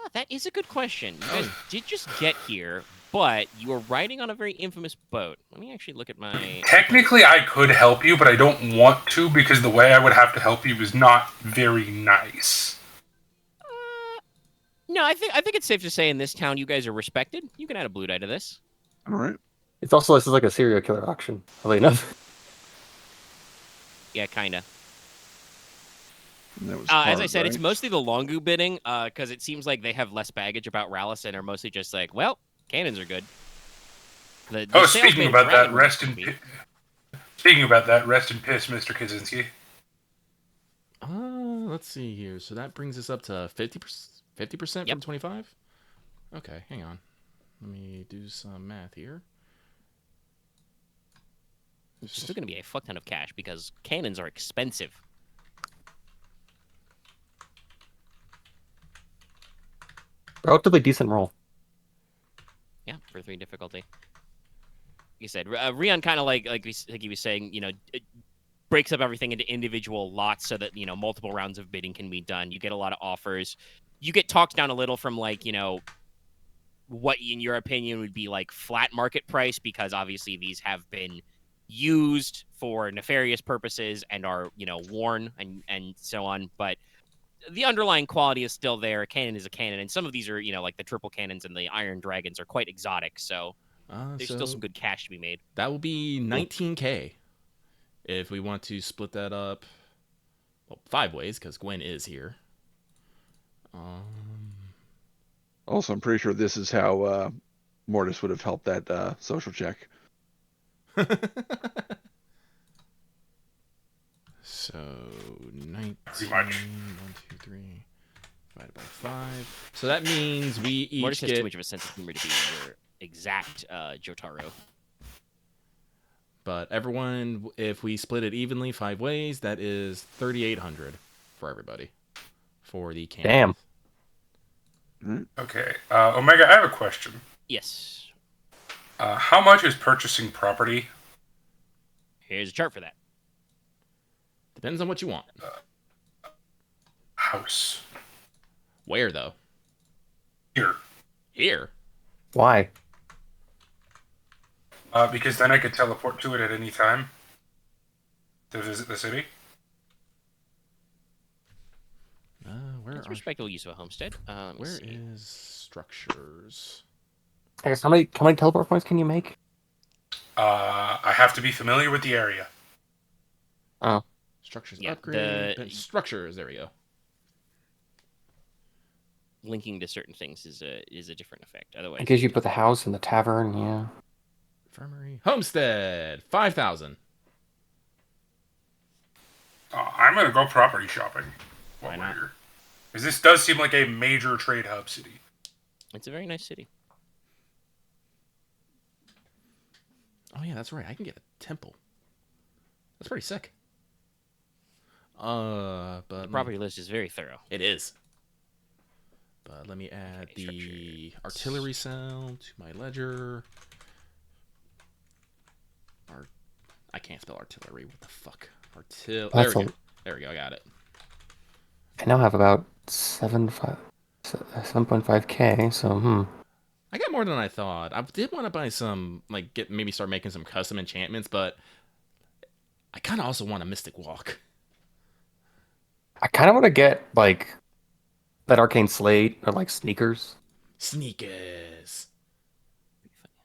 Oh, that is a good question. You guys did just get here, but you were riding on a very infamous boat. Let me actually look at my. Technically, I could help you, but I don't want to because the way I would have to help you is not very nice. No, I think it's safe to say in this town you guys are respected. You can add a blue die to this. All right. It's also this is like a serial killer auction. Oddly enough. Yeah, kinda. And that was As I hard, said, it's right? mostly the Longu bidding, because it seems like they have less baggage about Rallus and are mostly just like, well, cannons are good. The Oh, sales speaking made about that, dragon were sweet. speaking about that, rest in piss, Mr. Kaczynski. Let's see here. So that brings us up to 50%, 50% Yep. from 25? Okay, hang on. Let me do some math here. It's still going to be a fuck ton of cash because cannons are expensive. Relatively decent roll. Yeah, for 3 difficulty. Like you said, Ryahn kind of like he was saying, it breaks up everything into individual lots so that, multiple rounds of bidding can be done. You get a lot of offers. You get talked down a little from what in your opinion would be like flat market price, because obviously these have been used for nefarious purposes and are, worn and so on. But the underlying quality is still there. A cannon is a cannon, and some of these are, like the triple cannons and the iron dragons are quite exotic. So there's still some good cash to be made. That will be 19K if we want to split that up 5 ways, because Gwen is here. Also, I'm pretty sure this is how Mortis would have helped that social check. So 19, 1, 2, Pretty much. 3, divided by 5. So that means we each Mortis has get. too much of a sense of humor to be your exact Jotaro. But everyone, if we split it evenly 5 ways, that is 3,800 for everybody for the cannon. Damn. Okay, Omega, I have a question. Yes. How much is purchasing property? Here's a chart for that. Depends on what you want. House. Where though? Here. Here. Why? Because then I could teleport to it at any time to visit the city. Where That's are? respectable use of a homestead. Where is structures? I guess how many teleport points can you make? I have to be familiar with the area. Oh, Structures Yeah, upgrade. Structures. There we go. linking to certain things is a different effect. Otherwise, I guess you put the house in the tavern. Yeah. Infirmary. Homestead. 5,000. I'm gonna go property shopping. Why not? Because this does seem like a major trade hub city. it's a very nice city. Oh yeah, that's right. I can get a temple. That's pretty sick. But The property list is very thorough. it is. But let me add Okay, the structures. artillery cell to my ledger. I can't spell artillery. What the fuck? There That's we a- go. There we go. I got it. I now have about 7.5K. So I got more than I thought. I did want to buy some, maybe start making some custom enchantments, but I kind of also want a Mystic Walk. I kind of want to get like that arcane slate or like sneakers. Sneakers.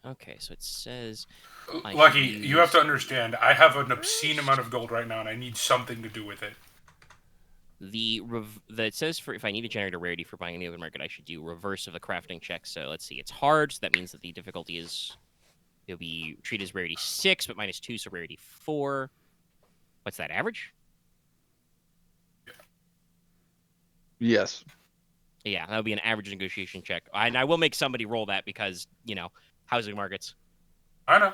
Okay, so it says I Lucky, can you have to use- understand, I have an obscene amount of gold right now, and I need something to do with it. That says if I need to generate a rarity for buying in the open market, I should do reverse of the crafting check. So let's see, it's hard, so that means that the difficulty it'll be treated as rarity 6, but -2, so rarity 4. What's that, average? Yes. Yeah, that would be an average negotiation check. And I will make somebody roll that because, housing markets. I know.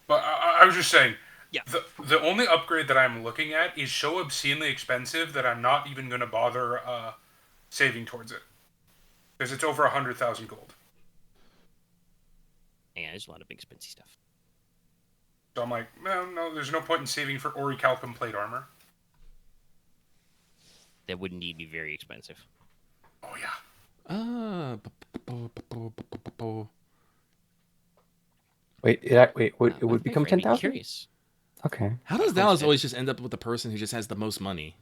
But I was just saying, Yeah. the only upgrade that I'm looking at is so obscenely expensive that I'm not even going to bother saving towards it. Because it's over 100,000 gold. Yeah, there's a lot of big expensive stuff. So I'm like, no, there's no point in saving for Orichalcum plate armor. That would indeed be very expensive. Oh, yeah. Wait, it would Okay, become Frank, 10,000. Curious. Okay. How does Homestead. Dallas always just end up with the person who just has the most money?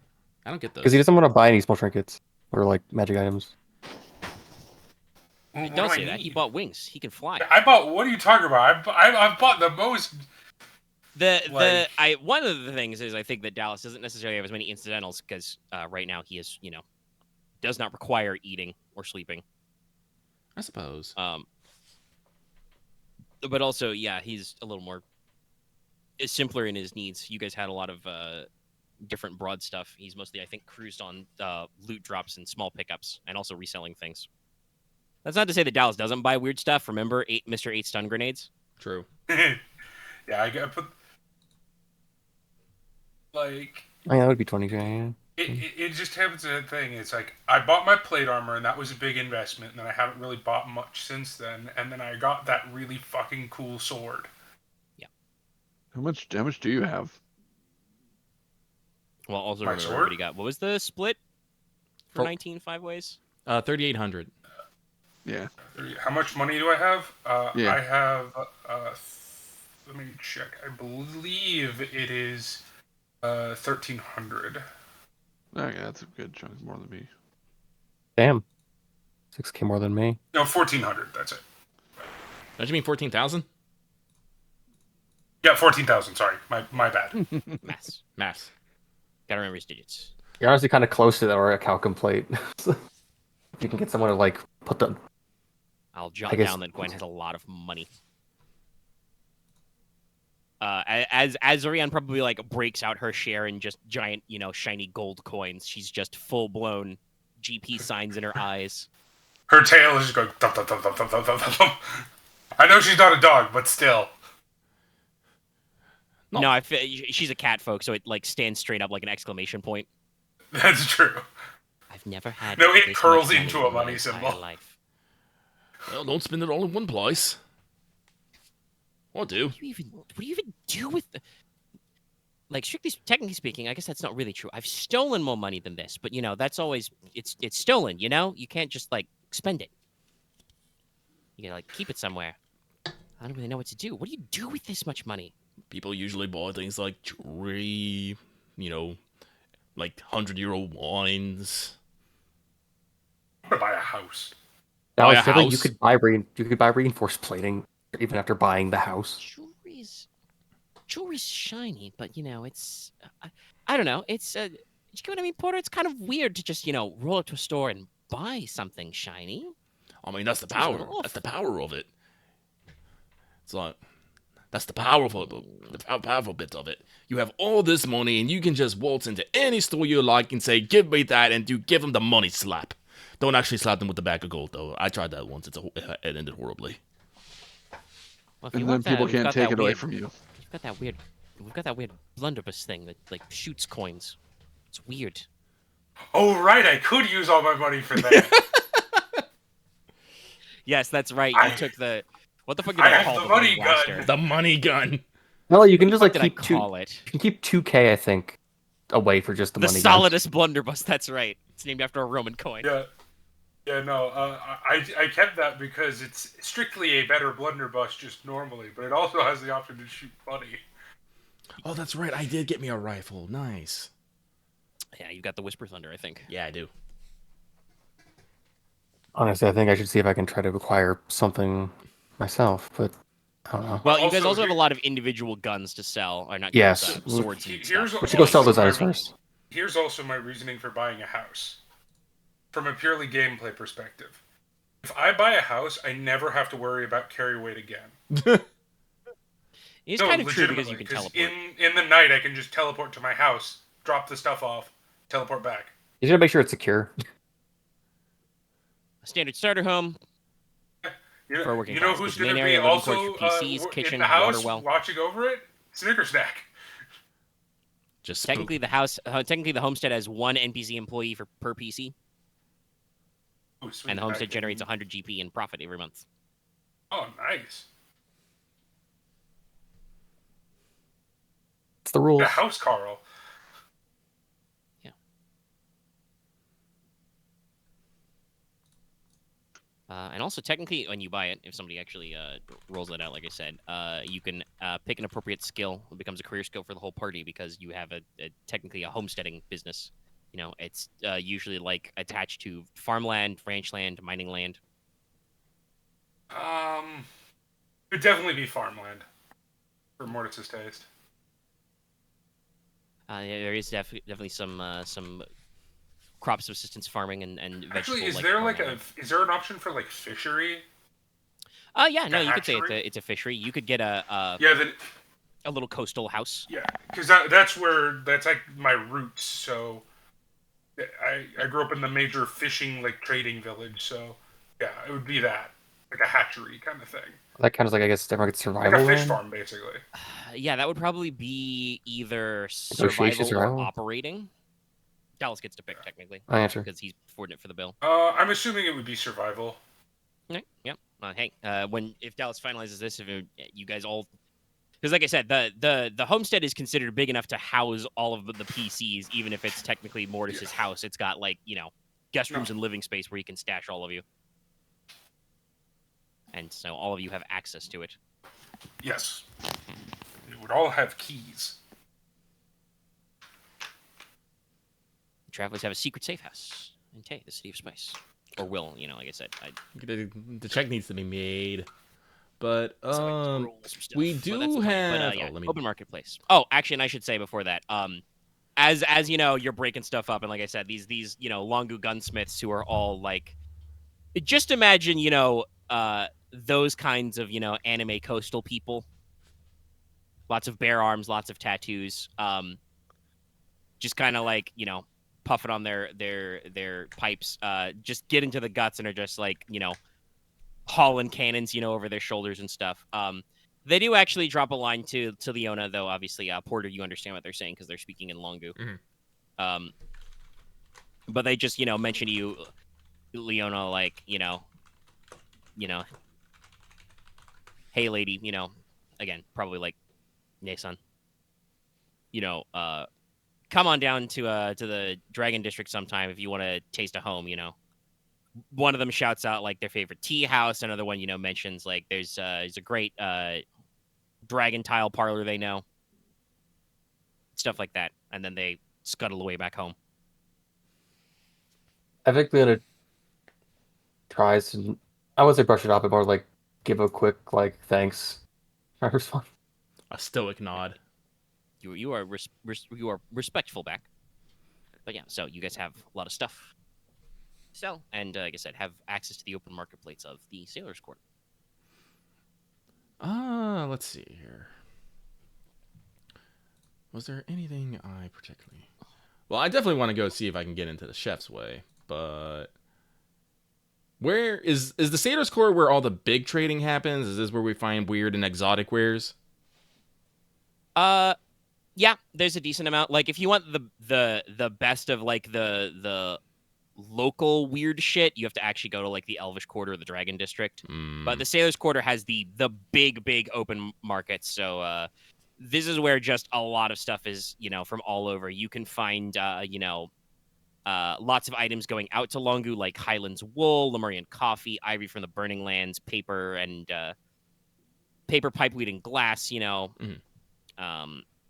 I don't get those. Because he doesn't want to buy any small trinkets or like magic items. Well, what Don't do say I that. He need? bought wings. He can fly. I bought. What are you talking about? I've bought the most One of the things is I think that Dallas doesn't necessarily have as many incidentals because right now he is does not require eating or sleeping. I suppose. But also he's a little more simpler in his needs. You guys had a lot of different broad stuff. He's mostly I think cruised on loot drops and small pickups and also reselling things. That's not to say that Dallas doesn't buy weird stuff. Remember Mr. 8 stun grenades? True. Yeah, I got put like. I mean, that would be 20K. Yeah. It just happens to a thing. It's like I bought my plate armor, and that was a big investment, and then I haven't really bought much since then. And then I got that really fucking cool sword. Yeah. How much do you have? Well, also My remember sword? everybody got. What was the split for For- 19 5 ways? 3,800. Yeah. How much money do I have? Yeah. I have. Let me check. I believe it is 1,300. Okay, that's a good chunk more than me. Damn. 6K more than me. No, 1,400. That's it. Don't you mean 14,000? Yeah, 14,000. Sorry, my bad. Maths. Gotta remember his digits. You're honestly kind of close to that or a Calcum plate. So, if you can get someone to like put the. I'll jot guess- down that Gwen has a lot of money. As Ryahn probably like breaks out her share in just giant, shiny gold coins. She's just full blown GP signs in her eyes. Her tail is just going. Thump, thump, thump, thump, thump, thump, thump, thump. I know she's not a dog, but still. No. No, she's a cat, folks, so it like stands straight up like an exclamation point. That's true. I've never had. No, it this curls much into money a in my money entire symbol. Life. Well, don't spend it all in one place. Or do. What do you even do with the... Like, technically speaking, I guess that's not really true. I've stolen more money than this, but that's always it's stolen. You can't just like spend it. You gotta like keep it somewhere. I don't really know what to do. What do you do with this much money? People usually buy things like jewelry, like 100-euro wines. I'm gonna buy a house. Now, Buy I a feel like you house? could buy reinforced plating even after buying the house. Jewelry's shiny, but it's I don't know. It's you get what I mean, Porter? It's kind of weird to just roll up to a store and buy something shiny. I mean, that's the Seems a power. little off. That's the power of it. It's like that's the powerful bit of it. You have all this money, and you can just waltz into any store you like and say, "Give me that," and give them the money slap. Don't actually slap them with the bag of gold, though. I tried that once. It ended horribly. Well, if you And then want that, people we've can't got take that it away weird- from you. We've got that weird blunderbuss thing that like shoots coins. It's weird. Oh right, I could use all my money for that. Yes, that's right. I- You took the what the fuck did I I have call the money gun. blaster? The money gun. No, you can What just the like fuck did keep I two. call it? You can keep 2K, I think, away for just the The money. gun. solidest blunderbuss. That's right. It's named after a Roman coin. Yeah, no. I kept that because it's strictly a better blunderbuss just normally, but it also has the option to shoot money. Oh, that's right. I did get me a rifle. Nice. Yeah, you got the Whisper Thunder, I think. Yeah, I do. Honestly, I think I should see if I can try to acquire something myself, but I don't know. Well, you guys Also, also have a here- lot of individual guns to sell, or not Yes. guns, swords and Here's stuff. We should go sell those also items my- first. Here's also my reasoning for buying a house. From a purely gameplay perspective. If I buy a house, I never have to worry about carry weight again. It's kind of true because you can legitimately, teleport. In the night, I can just teleport to my house, drop the stuff off, teleport back. You should make sure it's secure. A standard starter home. You For a working you know class, who's with main going to area, be living also quarters for PCs, kitchen, in the house water well. watching over it? Snickersnack. Just Technically, the homestead has one NPC employee per PC, Ooh, sweet. and the I homestead can- generates 100 GP in profit every month. Oh, nice. It's the rules. The house, Carl. And also, technically, when you buy it, if somebody actually rolls that out, like I said, you can pick an appropriate skill. It becomes a career skill for the whole party because you have technically a homesteading business. It's usually like attached to farmland, ranch land, mining land. It would definitely be farmland for Mortis' taste. There is definitely some crop subsistence farming and vegetable. Actually, is like, there farming. is there an option for like fishery? Yeah, no, you could say hatchery? it's a fishery. You could get a Yeah, little coastal house. yeah, because that's like my roots. So I grew up in the major fishing like trading village. So yeah, it would be that like a hatchery kind of thing, That kind of like, I guess, like like survival a fish land? farm basically. Yeah, that would probably be either Negotiation survival or survival? operating. Dallas gets to pick technically I answer. because he's affording it for the bill. I'm assuming it would be survival. Right. Yep. Hey, if Dallas finalizes this, if you guys all, because like I said, the homestead is considered big enough to house all of the PCs, even if it's technically Mortis's house. It's got like guest rooms and living space where you can stash all of you, and so all of you have access to it. Yes, it would all have keys. Travelers have a secret safe house in Tay, the city of spice, or will like I said. The check needs to be made. But we do have. Yeah, let me. open marketplace. Oh, actually, and I should say before that, as you know, you're breaking stuff up, and like I said, these Longu gunsmiths who are all like, just imagine those kinds of anime coastal people. Lots of bare arms, lots of tattoos. Just kind of like puffing on their pipes. Just get into the guts and are just like hauling cannons over their shoulders and stuff. They do actually drop a line to Leona, though. Obviously, Porter, you understand what they're saying because they're speaking in Longu. Mm-hmm. But they just mention to you, Leona, like hey lady, again probably like, nay son, come on down to the Dragon District sometime if you want to taste a home. One of them shouts out like their favorite tea house. Another one mentions like there's a great dragon tile parlor they know, stuff like that, and then they scuttle away back home. I think Leona tries to, I wouldn't say brush it off, but more like give a quick like thanks. I respond. A stoic nod. You are respectful back. But yeah, so you guys have a lot of stuff to sell, and like I said, have access to the open marketplace of the Sailor's Court. Let's see here. Was there anything I particularly? Well, I definitely want to go see if I can get into the chef's way, but where is the Sailor's Court where all the big trading happens? Is this where we find weird and exotic wares? Yeah, there's a decent amount. Like if you want the best of like the local weird shit, you have to actually go to like the Elvish Quarter or the Dragon District. But the Sailor's Quarter has the big open markets. So this is where just a lot of stuff is from all over. You can find lots of items going out to Longu, like Highlands wool, Lemurian coffee, ivory from the Burning Lands, paper and paper, pipeweed, and glass.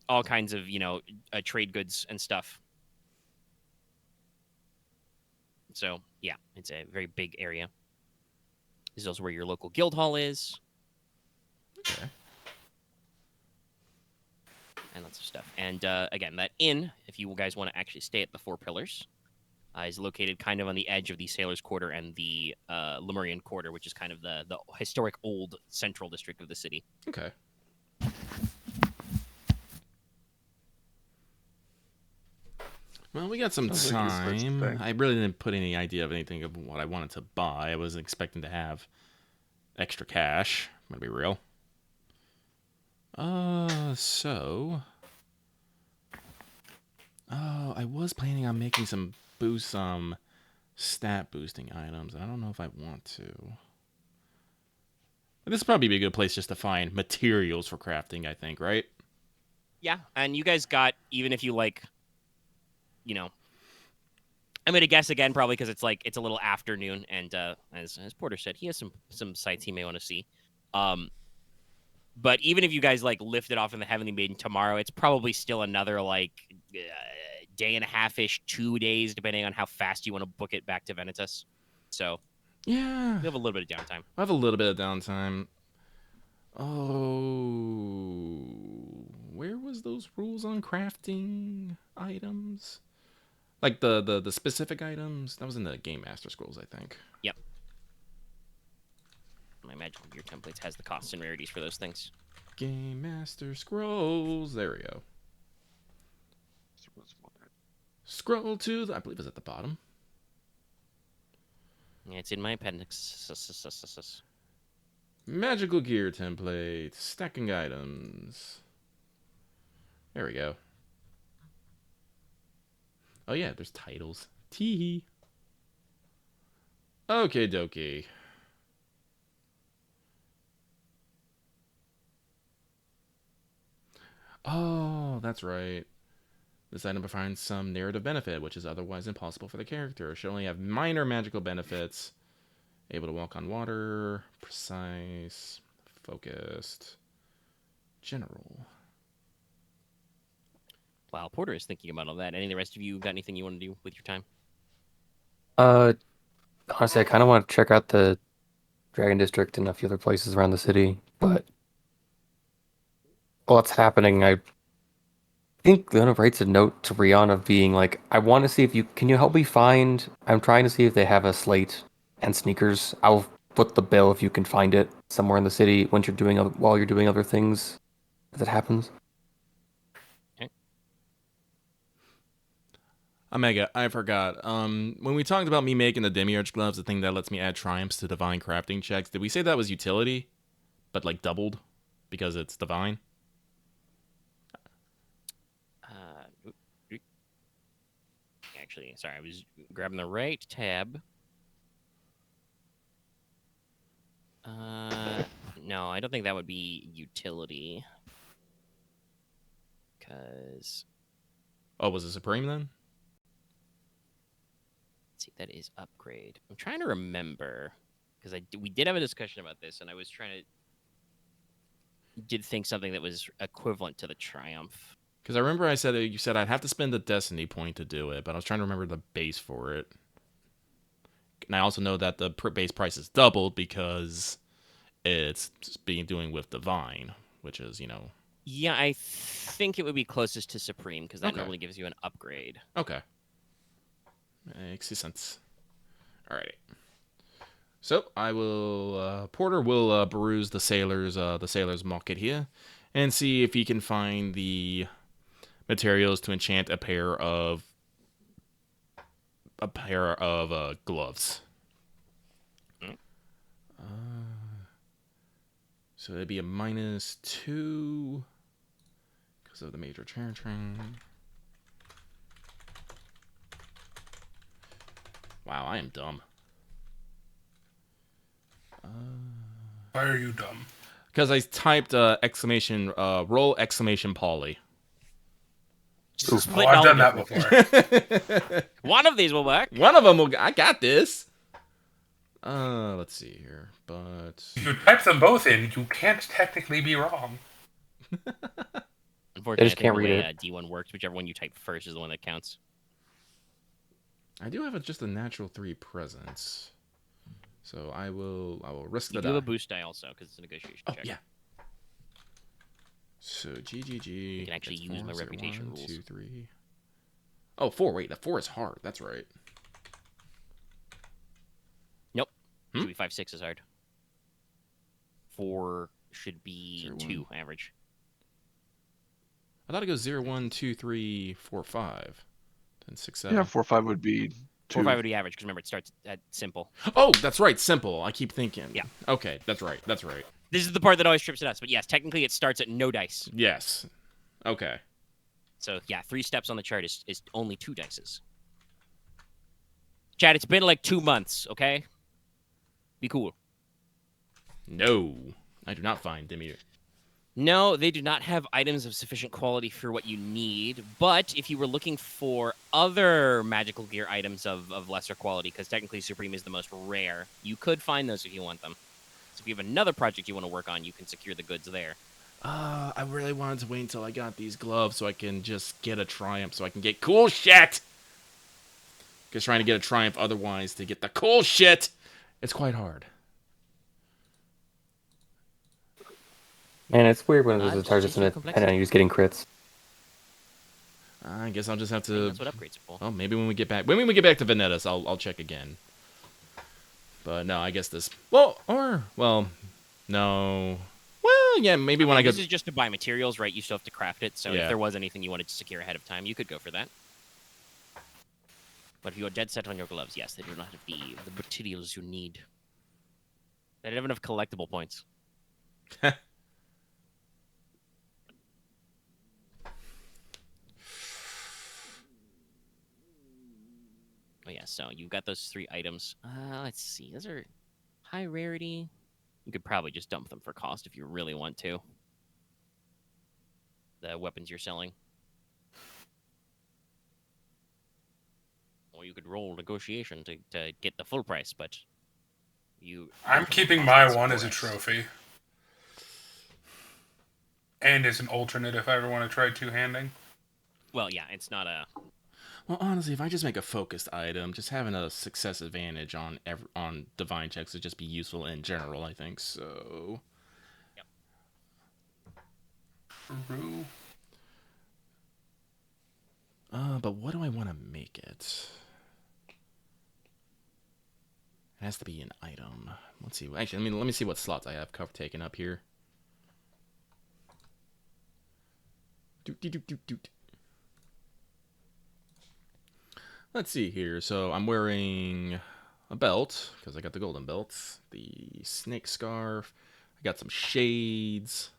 All kinds of trade goods and stuff. So yeah, it's a very big area. This is also where your local guild hall is. Okay. And lots of stuff. And again, that inn, if you guys want to actually stay at the Four Pillars, is located kind of on the edge of the Sailor's Quarter and the Lemurian Quarter, which is kind of the historic old central district of the city. Okay. Well, we got some time. I really didn't put any idea of anything of what I wanted to buy. I wasn't expecting to have extra cash. I'm gonna be real. I was planning on making some stat boosting items. I don't know if I want to. But this would probably be a good place just to find materials for crafting, I think, right? Yeah, and you guys got, even if you like, I'm gonna guess again probably because it's a little afternoon, and as Porter said, he has some sites he may want to see. But even if you guys like lift it off in the Heavenly Maiden tomorrow, it's probably still another like day and a half-ish, 2 days, depending on how fast you want to book it back to Venitas. So yeah, we have a little bit of downtime. I have a little bit of downtime. Oh, where was those rules on crafting items? Like the specific items? That was in the Game Master Scrolls, I think. Yep. My magical gear templates has the costs and rarities for those things. Game Master Scrolls. There we go. Scroll to the, I believe it's at the bottom. Yeah, it's in my appendix. Magical gear template. Stacking items. There we go. Oh yeah, there's titles. Teehee. Okay, dokie. Oh, that's right. This item provides some narrative benefit, which is otherwise impossible for the character. Should only have minor magical benefits. Able to walk on water. Precise. Focused. General. While Porter is thinking about all that, any of the rest of you got anything you want to do with your time? Honestly, I kind of want to check out the Dragon District and a few other places around the city, but while it's happening, I think Leona writes a note to Ryahn of being like, I want to see if you can you help me find. I'm trying to see if they have a slate and sneakers. I'll foot the bill if you can find it somewhere in the city when you're doing while you're doing other things as it happens. Omega, I forgot. When we talked about me making the Demiurge gloves, the thing that lets me add triumphs to divine crafting checks, did we say that was utility, but like doubled because it's divine? Actually, sorry, I was grabbing the right tab. No, I don't think that would be utility. Because... Oh, was it Supreme then? Let's see, that is upgrade. I'm trying to remember. Because we did have a discussion about this, and I was trying to... Did think something that was equivalent to the Triumph. Because I remember you said I'd have to spend a Destiny point to do it, but I was trying to remember the base for it. And I also know that the base price is doubled because it's being doing with Divine, which is, you know... Yeah, I think it would be closest to Supreme, because that Okay. normally gives you an upgrade. Okay. Makes sense. Alright. So, I will... Porter will peruse the sailor's market here, and see if he can find the materials to enchant a pair of gloves. So it'd be a -2 because of the major train. Wow, I am dumb. Why are you dumb? Because I typed roll exclamation poly. Oh, I've done that before. One of these will work. One of them I got this. Let's see here. But If you type them both in, you can't technically be wrong. Unfortunately, just can't read it. D1 works. Whichever one you type first is the one that counts. I do have just a natural 3 presence. So I will risk You the do die. a boost die also, because it's a negotiation Oh, check. yeah. So GGG. You can actually That's use my 4, reputation 1, rules. 2, 3. Oh, 4. Wait, the 4 is hard. That's right. Nope. Hmm? Should be 5, 6 is hard. 4 should be 0, 2 average. I thought it goes 0, 1, 2, 3, 4, 5. Then 6, 7. Yeah, 4, 5 would be 4, 2. 5 would be average, because remember, it starts at simple. Oh, that's right. Simple. I keep thinking. Yeah. Okay, that's right. That's right. This is the part that always trips it us. But yes, technically it starts at no dice. Yes. Okay. So yeah, 3 steps on the chart is only 2 dices. Chad, it's been like 2 months, okay? Be cool. No, I do not find Demiurge. No, they do not have items of sufficient quality for what you need. But if you were looking for other magical gear items of lesser quality, because technically Supreme is the most rare, you could find those if you want them. So if you have another project you want to work on, you can secure the goods there. I really wanted to wait until I got these gloves so I can just get a Triumph so I can get cool shit. Because trying to get a Triumph otherwise to get the cool shit, it's quite hard. Man, it's weird when there's a Just target your and complexity. you're just getting crits. I guess I'll just have I mean, to. that's what upgrades are for. Oh, maybe when we get back to Venetus, I'll check again. But no, I guess this. Well, no. Well, yeah, maybe when I go. This is just to buy materials, right? You still have to craft it. So Yeah. if there was anything you wanted to secure ahead of time, you could go for that. But if you're dead set on your gloves, yes, they do not have the materials you need. They don't have enough collectible points. Oh yeah, so you've got those 3 items. Let's see. Those are high rarity. You could probably just dump them for cost if you really want to. The weapons you're selling. Or you could roll negotiation to get the full price, but I'm keeping my one as a trophy. And as an alternate if I ever want to try two-handing. Well, yeah, it's not a... Well, honestly, if I just make a focused item, just having a success advantage on divine checks would just be useful in general, I think. So. Yep. True. But what do I want to make it? It has to be an item. Let's see. Actually, let me see what slots I have taken up here. Doot. Let's see here. So I'm wearing a belt because I got the golden belt, the snake scarf. I got some shades.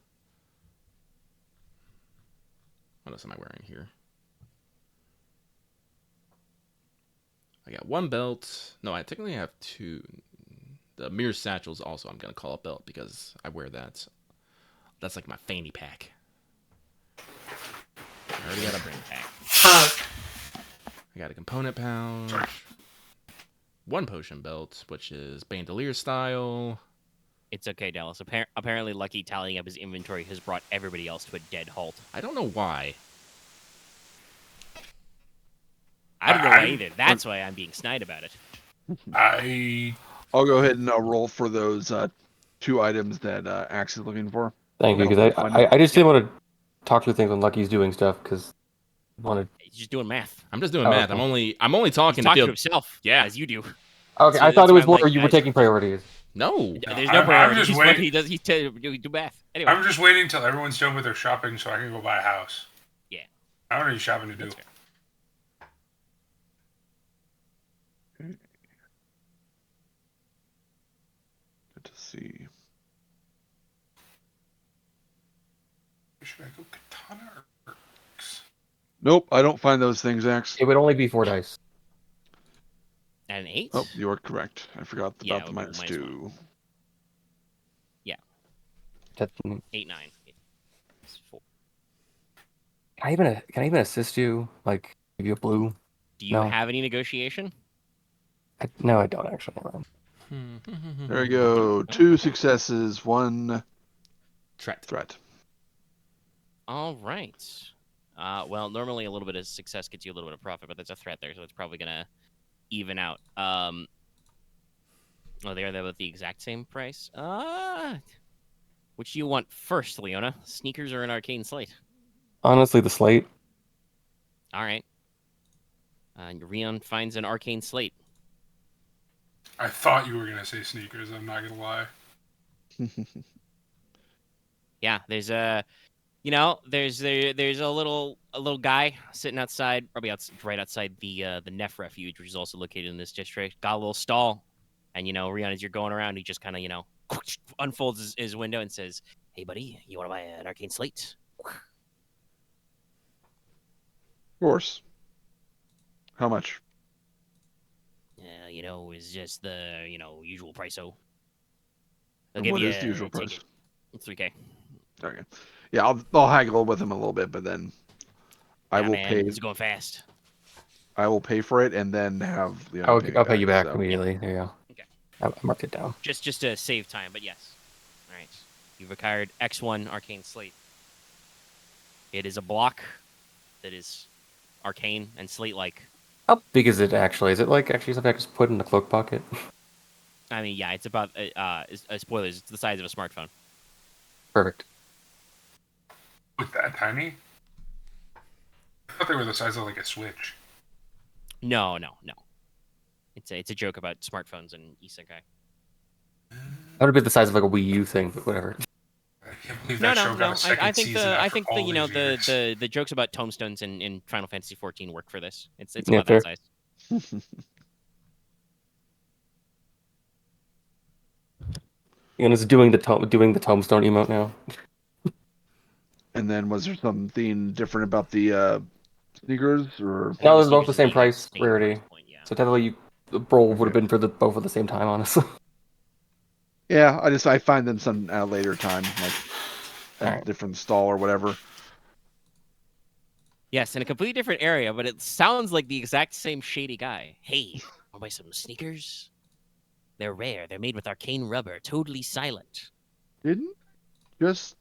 What else am I wearing here? I got 1 belt. No, I technically have 2. The mirror satchels also I'm going to call a belt because I wear that. That's like my fanny pack. I already got a brain pack. I got a component pouch. 1 potion belt, which is bandolier style. It's okay, Dallas. Apparently, Lucky tallying up his inventory has brought everybody else to a dead halt. I don't know why. I don't know why either. That's why I'm being snide about it. I'll go ahead and roll for those 2 items that Axe is looking for. Thank you, because I just didn't want to talk through things when Lucky's doing stuff, because He's just doing math. I'm just doing math. Okay. I'm only talking He's talking to to himself. Yeah. As you do. Okay, I thought it was more you were taking priorities. No. There's no I'm priority. just He's waiting. He do math. Anyway. I'm just waiting until everyone's done with their shopping so I can go buy a house. Yeah. I don't have any shopping to do. That's fair. Good to see. Should I go katana or Porq? Nope, I don't find those things, Axe. It would only be 4 dice. And 8? Oh, you are correct. I forgot Yeah, about the minus minus 2. That- 8, 9. It's 4. Can I even assist you? Like, give you a blue? Do you No. have any negotiation? No, I don't actually. There we go. 2 successes, 1 threat. All right. Well, normally a little bit of success gets you a little bit of profit, but there's a threat there, so it's probably gonna even out. Oh, they're both the exact same price. Which do you want first, Leona? Sneakers or an arcane slate? Honestly, the slate. All right. Ryahn finds an arcane slate. I thought you were gonna say sneakers. I'm not gonna lie. Yeah, there's a, there's a little guy sitting outside, probably right outside the Neff refuge, which is also located in this district. Got a little stall, and Ryahn, as you're going around, he just kind of unfolds his window and says, "Hey, buddy, you want to buy an arcane slate?" Of course. How much? It's just the usual price. So And what is the usual price? It's 3K. Okay. Yeah, I'll haggle with him a little bit, but then I will pay. It's going fast. I will pay for it and then have the. I'll pay you back immediately. There you go. Okay. I marked it down. Just to save time, but yes. All right. You've acquired X1 Arcane Slate. It is a block that is arcane and slate-like. How big is it actually? Is it like actually something I just put in the cloak pocket? I mean, yeah, it's about spoilers. It's the size of a smartphone. Perfect. With that tiny? I thought they were the size of like a Switch. No. It's a joke about smartphones and isekai. That would be the size of like a Wii U thing, but whatever. I can't believe No. that show got a second I think season after all you know these years. the jokes about tomestones in Final Fantasy 14 work for this. It's Yeah, about that fair. size. And it's doing the tombstone emote now. And then was there something different about the sneakers or? I think No, the it's both sneakers the and same leggings price same rarity. price point, yeah. So technically, the roll would have Okay. been for both at the same time, honestly. Yeah, I find them some at a later time, like a Alright. different stall or whatever. Yes, in a completely different area, but it sounds like the exact same shady guy. Hey, wanna buy some sneakers? They're rare. They're made with arcane rubber, totally silent. Didn't just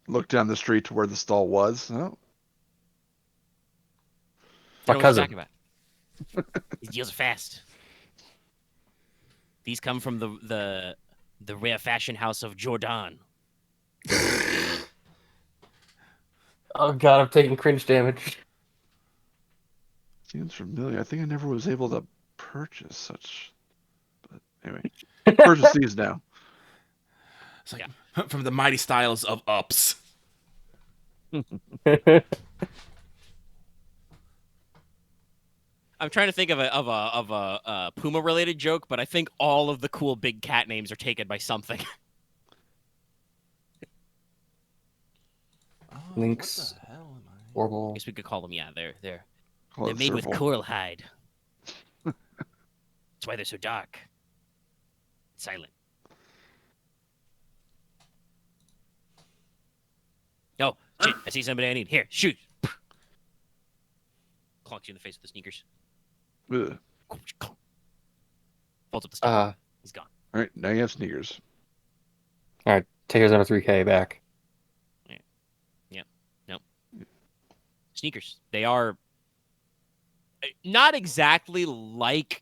look down the street to where the stall was. Oh, My Know what you're cousin. talking about. These deals are fast. These come from the rare fashion house of Jordan. Oh god, I'm taking cringe damage. seems familiar. I think I never was able to purchase such. But anyway, purchase these now. It's like from the mighty styles of Ups. I'm trying to think of a Puma related joke, but I think all of the cool big cat names are taken by something. Lynx, What the hell am I? I Orbital. guess we could call them. Yeah, they're Call they're it made with Serval. coral hide. That's why they're so dark, silent. Oh shit! I see somebody I need. Here, shoot! Clonks you in the face with the sneakers. Ugh. Folds up the sneaker. He's gone. All right, now you have sneakers. Alright, take us on a 3K back. Sneakers. They are not exactly like,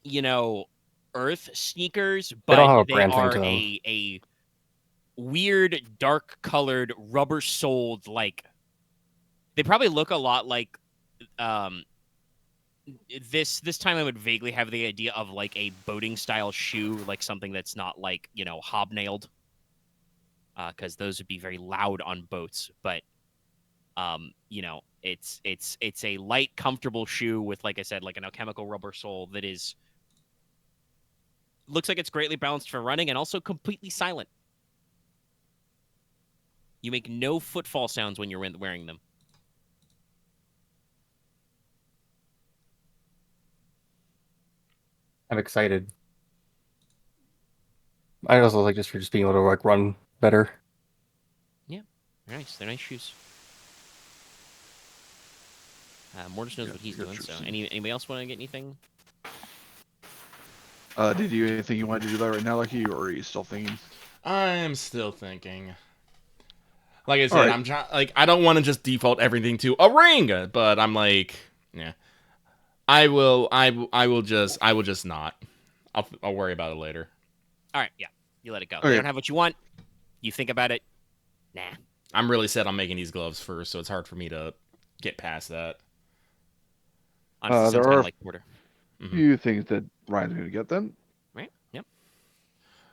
Earth sneakers, They don't have but a they brand thing are to them. a weird dark colored rubber soled like they probably look a lot like this time I would vaguely have the idea of like a boating style shoe, like something that's not like, hobnailed. Because those would be very loud on boats, but it's a light, comfortable shoe with, like I said, like an alchemical rubber sole that looks like it's greatly balanced for running and also completely silent. You make no footfall sounds when you're wearing them. I'm excited. I also like just for being able to like run better. Nice. They're nice shoes. Mortis knows Yeah, what he's good doing. So, shoes. anybody else want to get anything? Did you anything you wanted to do that right now, Lucky, or are you still thinking? I'm still thinking. Like I said, Alright. I'm trying. Like I don't want to just default everything to a ring, but I'm like, yeah, I will just not. I'll worry about it later. All right, yeah, you let it go. Okay. You don't have what you want. You think about it. Nah. I'm really set on making these gloves first, so it's hard for me to get past that. Honestly, There sounds kind are- of like Porter. Few things that Ryan's going to get then. Right? Yep.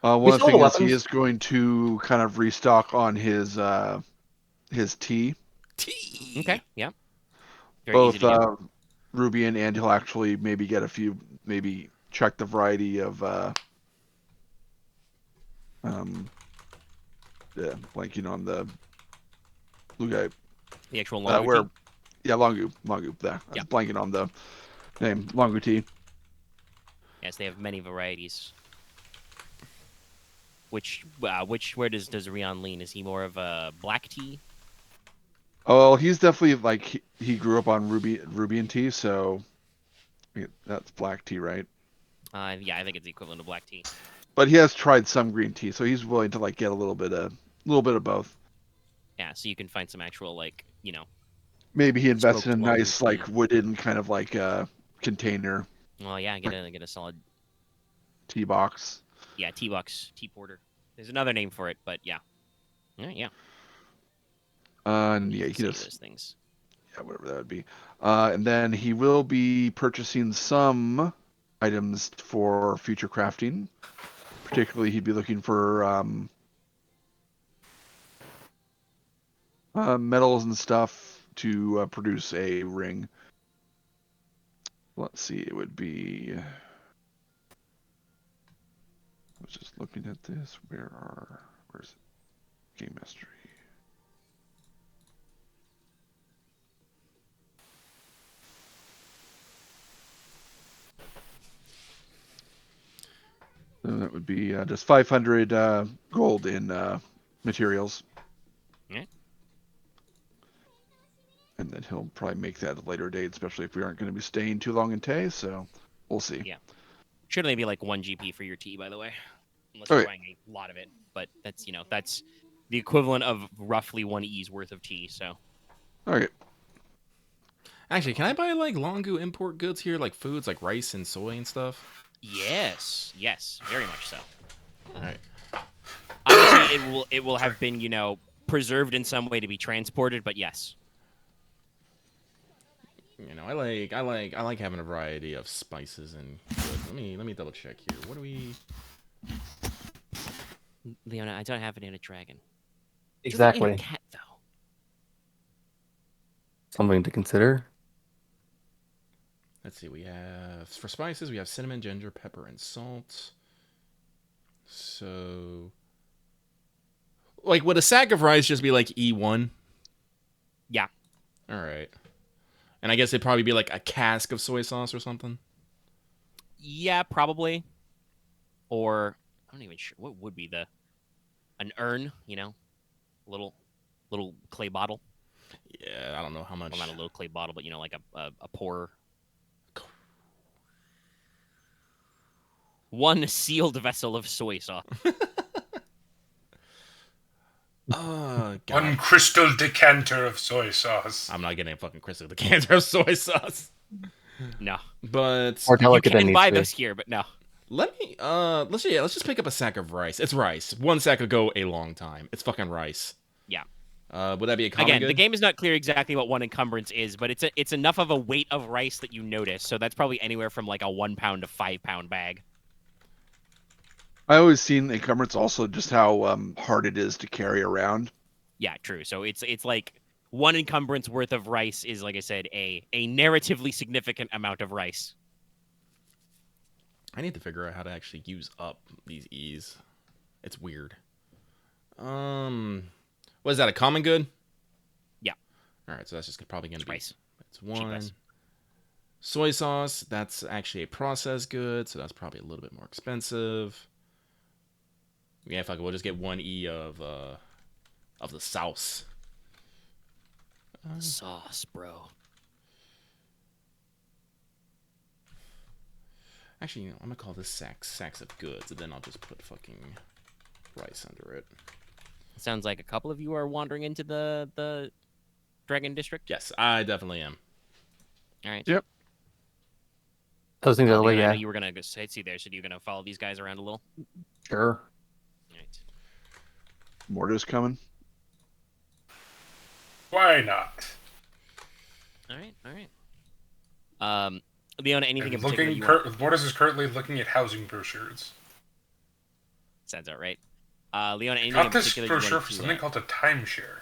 One of the still have things is he weapons. is going to kind of restock on his tea. Tea. Okay. Yeah. Very Both easy to do. Rubian, and he'll actually maybe get a few, maybe check the variety of blanking on the blue guy. The actual Longu Where tea. yeah, Longu. There. Yeah. I'm blanking on the name. Longu tea. Yes, they have many varieties. Where does Ryahn lean? Is he more of a black tea? Oh, he's definitely like he grew up on Rubian tea, so that's black tea, right? Yeah, I think it's the equivalent of black tea. But he has tried some green tea, so he's willing to like get a little bit of both. Yeah, so you can find some actual Maybe he invests in a smoked Longu nice tea. like wooden kind of like container Well, yeah, get a solid tea box. tea box, tea porter. There's another name for it, but yeah. Yeah. And yeah, he Say does. those things. Yeah, whatever that would be. And then he will be purchasing some items for future crafting. Particularly, he'd be looking for metals and stuff to produce a ring. Let's see, it would be. I was just looking at this. Where's it? Game Mastery. So that would be just 500 gold in materials. Yeah. And then he'll probably make that at a later date, especially if we aren't going to be staying too long in Tay. So we'll see. Yeah. Should only be like 1 GP for your tea, by the way, unless Okay. you're buying a lot of it. But that's that's the equivalent of roughly 1 E's worth of tea. So. Okay. Actually, can I buy like Longu import goods here, like foods like rice and soy and stuff? Yes, very much so. All right. Obviously, it will have been preserved in some way to be transported, but yes. I like having a variety of spices and goods. Let me double check here. What do we? Leona, I don't have it in a dragon. Exactly. In a cat though. Something to consider. Let's see. We have for spices. We have cinnamon, ginger, pepper, and salt. So, like, would a sack of rice just be like E1? Yeah. All right. And I guess it'd probably be like a cask of soy sauce or something. Yeah, probably. Or I'm not even sure what would be an urn, little clay bottle. Yeah, I don't know how much. Well, not a little clay bottle, but like a pour. One sealed vessel of soy sauce. Oh, God. One crystal decanter of soy sauce. I'm not getting a fucking crystal decanter of soy sauce. No. But More You delicate than can needs buy to be. those here, but no. let me let's just pick up a sack of rice. It's rice. One sack will go a long time. It's fucking rice. Yeah. Would that be a common Again, good? the game is not clear exactly what one encumbrance is, but it's enough of a weight of rice that you notice. So that's probably anywhere from like a 1 pound to 5 pound bag. I always seen encumbrance also just how hard it is to carry around. Yeah, true. So it's like 1 encumbrance worth of rice is, like I said, a narratively significant amount of rice. I need to figure out how to actually use up these E's. It's weird. What is that, a common good? Yeah. All right, so that's just probably going to be Rice. That's one. rice. Soy sauce, that's actually a processed good, so that's probably a little bit more expensive. Yeah, fuck it, we'll just get 1 E of the sauce. Sauce, bro. Actually, I'm gonna call this sacks of goods, and then I'll just put fucking rice under it. It sounds like a couple of you are wandering into the Dragon District. Yes, I definitely am. All right. Yep. I was thinking the other way, I know yeah. you were gonna go see there, so you're gonna follow these guys around a little. Sure. All right. Mortis coming. Why not? All right. Leona, anything in And particular you want? Mortis is currently looking at housing brochures. Sounds all right. Leona, anything Got in this particular you brochure want for to? something called a timeshare.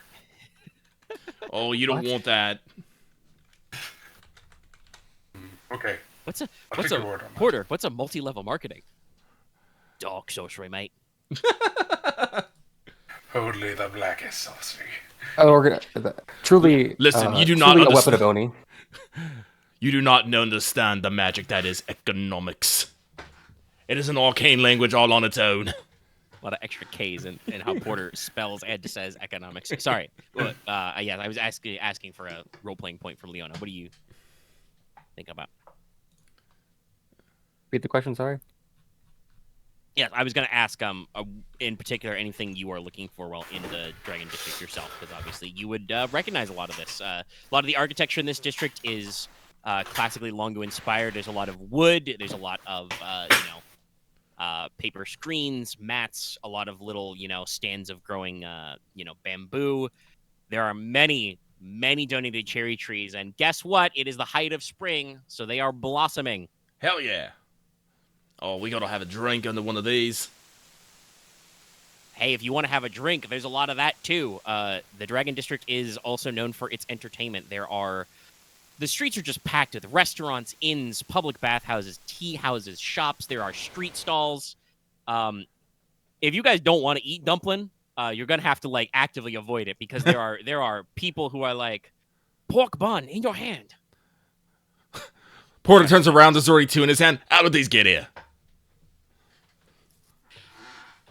Oh, you don't What? want that. Okay. What's I'll a take your word on that. Porter? What's a multi-level marketing? Dog sorcery, mate. Only the blackest sorcery. Truly, Listen, you do not truly a weapon understand. of Oni. You do not understand the magic that is economics. It is an arcane language all on its own. A lot of extra K's in how Porter spells and says economics. Sorry. But, yeah, I was asking for a role-playing point from Leona. What do you think about? Read the question, sorry. Yeah, I was going to ask, in particular, anything you are looking for while in the Dragon District yourself, because obviously you would recognize a lot of this. A lot of the architecture in this district is classically Longu inspired. There's a lot of wood. There's a lot of, paper screens, mats, a lot of little, stands of growing, bamboo. There are many, many donated cherry trees, and guess what? It is the height of spring, so they are blossoming. Hell yeah. Oh, we gotta have a drink under one of these. Hey, if you want to have a drink, there's a lot of that too. The Dragon District is also known for its entertainment. The streets are just packed with restaurants, inns, public bathhouses, tea houses, shops. There are street stalls. If you guys don't want to eat dumpling, you're gonna have to like actively avoid it because there are people who are like, pork bun in your hand. Porter turns around, there's already two in his hand. How did these get here?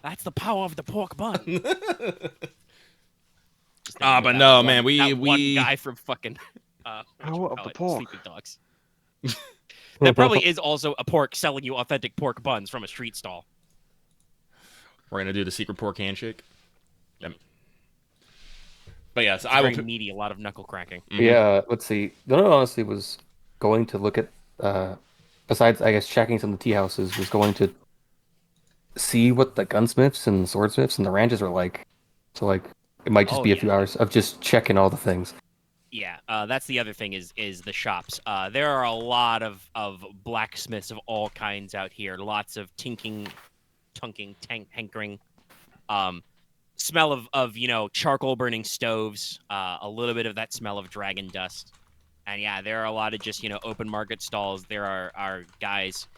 That's the power of the pork bun. But no, man, one guy from fucking Power of the pork. Sleeping Dogs. That probably is also a pork selling you authentic pork buns from a street stall. We're gonna do the secret pork handshake. Yep. But yes, It's I will. very meaty, a lot of knuckle cracking. Yeah, let's see. The one honestly was going to look at, besides, I guess, checking some of the tea houses, was going to see what the gunsmiths and swordsmiths and the ranches are like. So, like, it might just be a few hours of just checking all the things. Yeah, that's the other thing is the shops. There are a lot of blacksmiths of all kinds out here. Lots of hankering. Smell of charcoal burning stoves. A little bit of that smell of dragon dust. And yeah, there are a lot of just open market stalls. There are guys.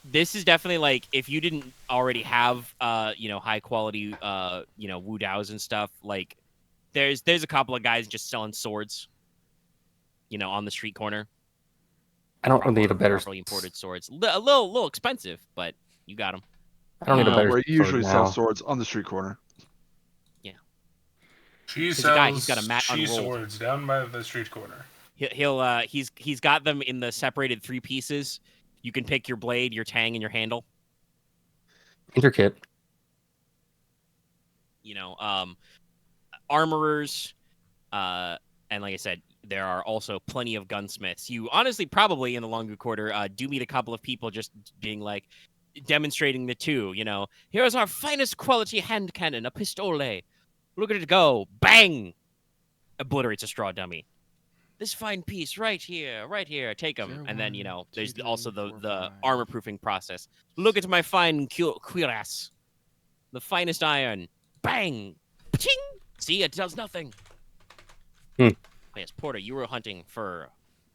This is definitely like if you didn't already have high quality Wu Daos and stuff like. There's a couple of guys just selling swords, on the street corner. I don't need a better properly imported swords. A little expensive, but you got them. I don't need a better. We usually sword sell now. swords on the street corner. Yeah. He's He's got a mat she unrolled. swords down by the street corner. He's got them in the separated 3 pieces. You can pick your blade, your tang, and your handle. Intricate. Armorers, and like I said, there are also plenty of gunsmiths. You honestly probably in the Longu Quarter do meet a couple of people just being like demonstrating the two. Here's our finest quality hand cannon, a pistole. Look at it go, bang! Obliterates a straw dummy. This fine piece right here, take them. And then there's also the armor proofing process. Look at my fine cuirass, the finest iron, bang, ching. See, it does nothing. Yes, Porter, you were hunting for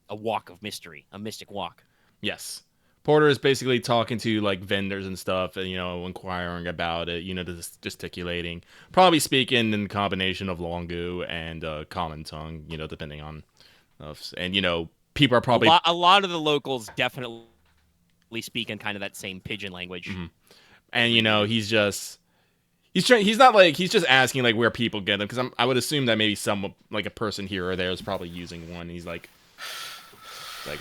a walk of mystery, a mystic walk. Yes. Porter is basically talking to like vendors and stuff, and inquiring about it. Gesticulating, probably speaking in combination of Longu and common tongue. Depending on, and people are probably a lot of the locals definitely speak in kind of that same pidgin language. Mm-hmm. And he's just asking like where people get them because I would assume that maybe some like a person here or there is probably using one. And he's like